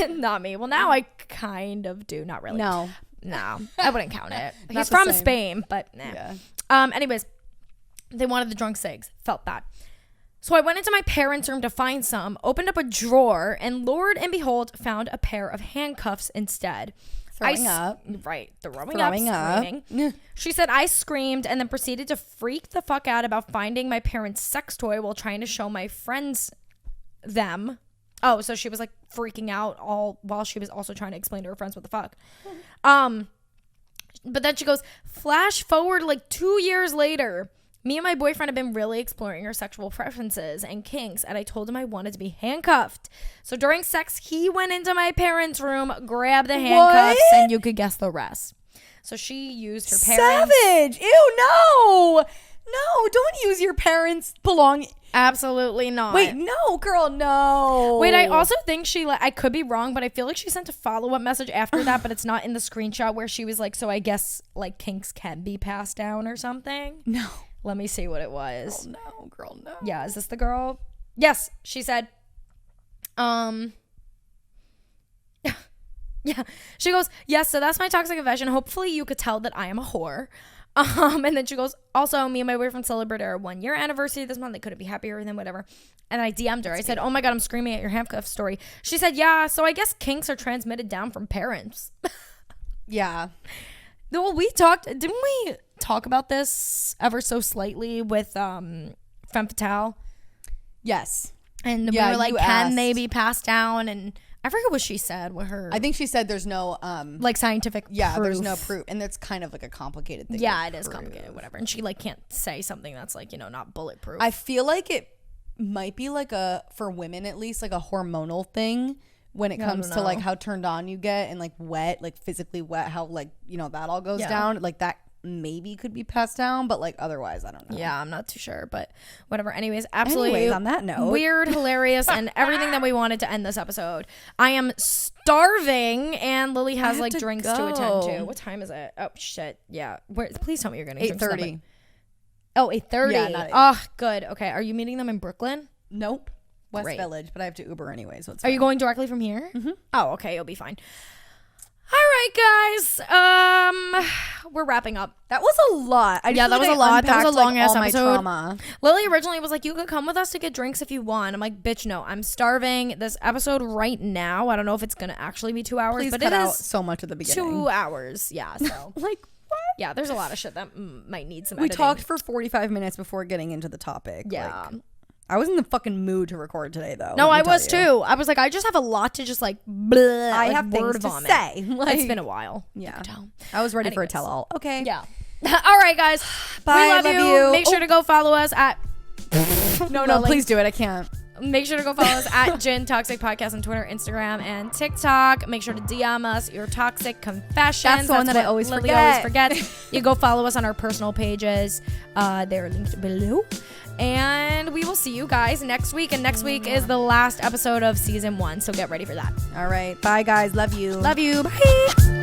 you. Not me. Well, now I kind of do. Not really. No, I wouldn't count it. He's from Spain, but nah. Yeah. Anyways, they wanted the drunk cigs. Felt bad. So I went into my parents' room to find some, opened up a drawer, and Lord and behold, found a pair of handcuffs instead. Throwing up. Right. Throwing up. Screaming. She said I screamed and then proceeded to freak the fuck out about finding my parents' sex toy while trying to show my friends them. Oh, so she was like freaking out all while she was also trying to explain to her friends what the fuck. But then she goes, flash forward like 2 years later. Me and my boyfriend have been really exploring our sexual preferences and kinks, and I told him I wanted to be handcuffed. So during sex, he went into my parents' room, grabbed the handcuffs, and you could guess the rest. So she used her parents. Savage! Ew, no! No, don't use your parents' belongings. Absolutely not. Wait, no, girl, no. Wait, I also think I could be wrong, but I feel like she sent a follow-up message after that, but it's not in the screenshot where she was like, so I guess like kinks can be passed down or something. No. Let me see what it was. Girl, no. Yeah, is this the girl? Yes, she said. Yeah. She goes, yes, so that's my toxic confession. Hopefully you could tell that I am a whore. And then she goes, also, me and my boyfriend celebrated our 1 year anniversary this month. They couldn't be happier than whatever. And I DM'd her. I said, oh my God, I'm screaming at your handcuff story. She said, yeah, so I guess kinks are transmitted down from parents. Yeah. Well, didn't we talk about this ever so slightly with Femme Fatale? Yes. And we were like, can they be passed down? And I forget what she said with her. I think she said there's no like scientific proof. There's no proof. And that's kind of like a complicated thing. Yeah, it is complicated, whatever. And she like can't say something that's like, not bulletproof. I feel like it might be like for women at least, like a hormonal thing. When it comes to like how turned on you get and like wet, like physically wet, how like, that all goes down. Like that maybe could be passed down, but like otherwise, I don't know. Yeah, I'm not too sure, but whatever. Anyways, absolutely. On that note, weird, hilarious, and everything that we wanted to end this episode. I am starving, and Lily has like drinks to attend to. What time is it? Oh shit, yeah. Please tell me you're gonna 8:30. Oh, 8:30. Yeah, not 8. Oh, good. Okay, are you meeting them in Brooklyn? Nope. West Village, but I have to Uber anyway, so it's fine. Are you going directly from here? Mm-hmm. Oh, okay, you'll be fine. All right, guys. We're wrapping up. That was a lot. That was a lot. That was a long ass episode. Trauma. Lily originally was like, you could come with us to get drinks if you want. I'm like, bitch, no. I'm starving. This episode right now, I don't know if it's going to actually be 2 hours, but it is so much at the beginning. 2 hours. Yeah, so. Like, what? Yeah, there's a lot of shit that might need some editing. We talked for 45 minutes before getting into the topic. Yeah. Like, I was in the fucking mood to record today, though. No, I was too. I was like, I just have a lot to just like, bleh, I like have word things vomit. to say. Like, it's been a while. Yeah. I was ready for a tell-all. Okay. Yeah. All right, guys. Bye. We love you. Make sure to go follow us at. No, please do it. I can't. Make sure to go follow us at Gin Toxic Podcast on Twitter, Instagram, and TikTok. Make sure to DM us your toxic confessions. That's the one that I always Lily forget. always forgets. You go follow us on our personal pages. They're linked below. And we will see you guys next week. And next week is the last episode of season 1. So get ready for that. All right. Bye, guys. Love you. Love you. Bye.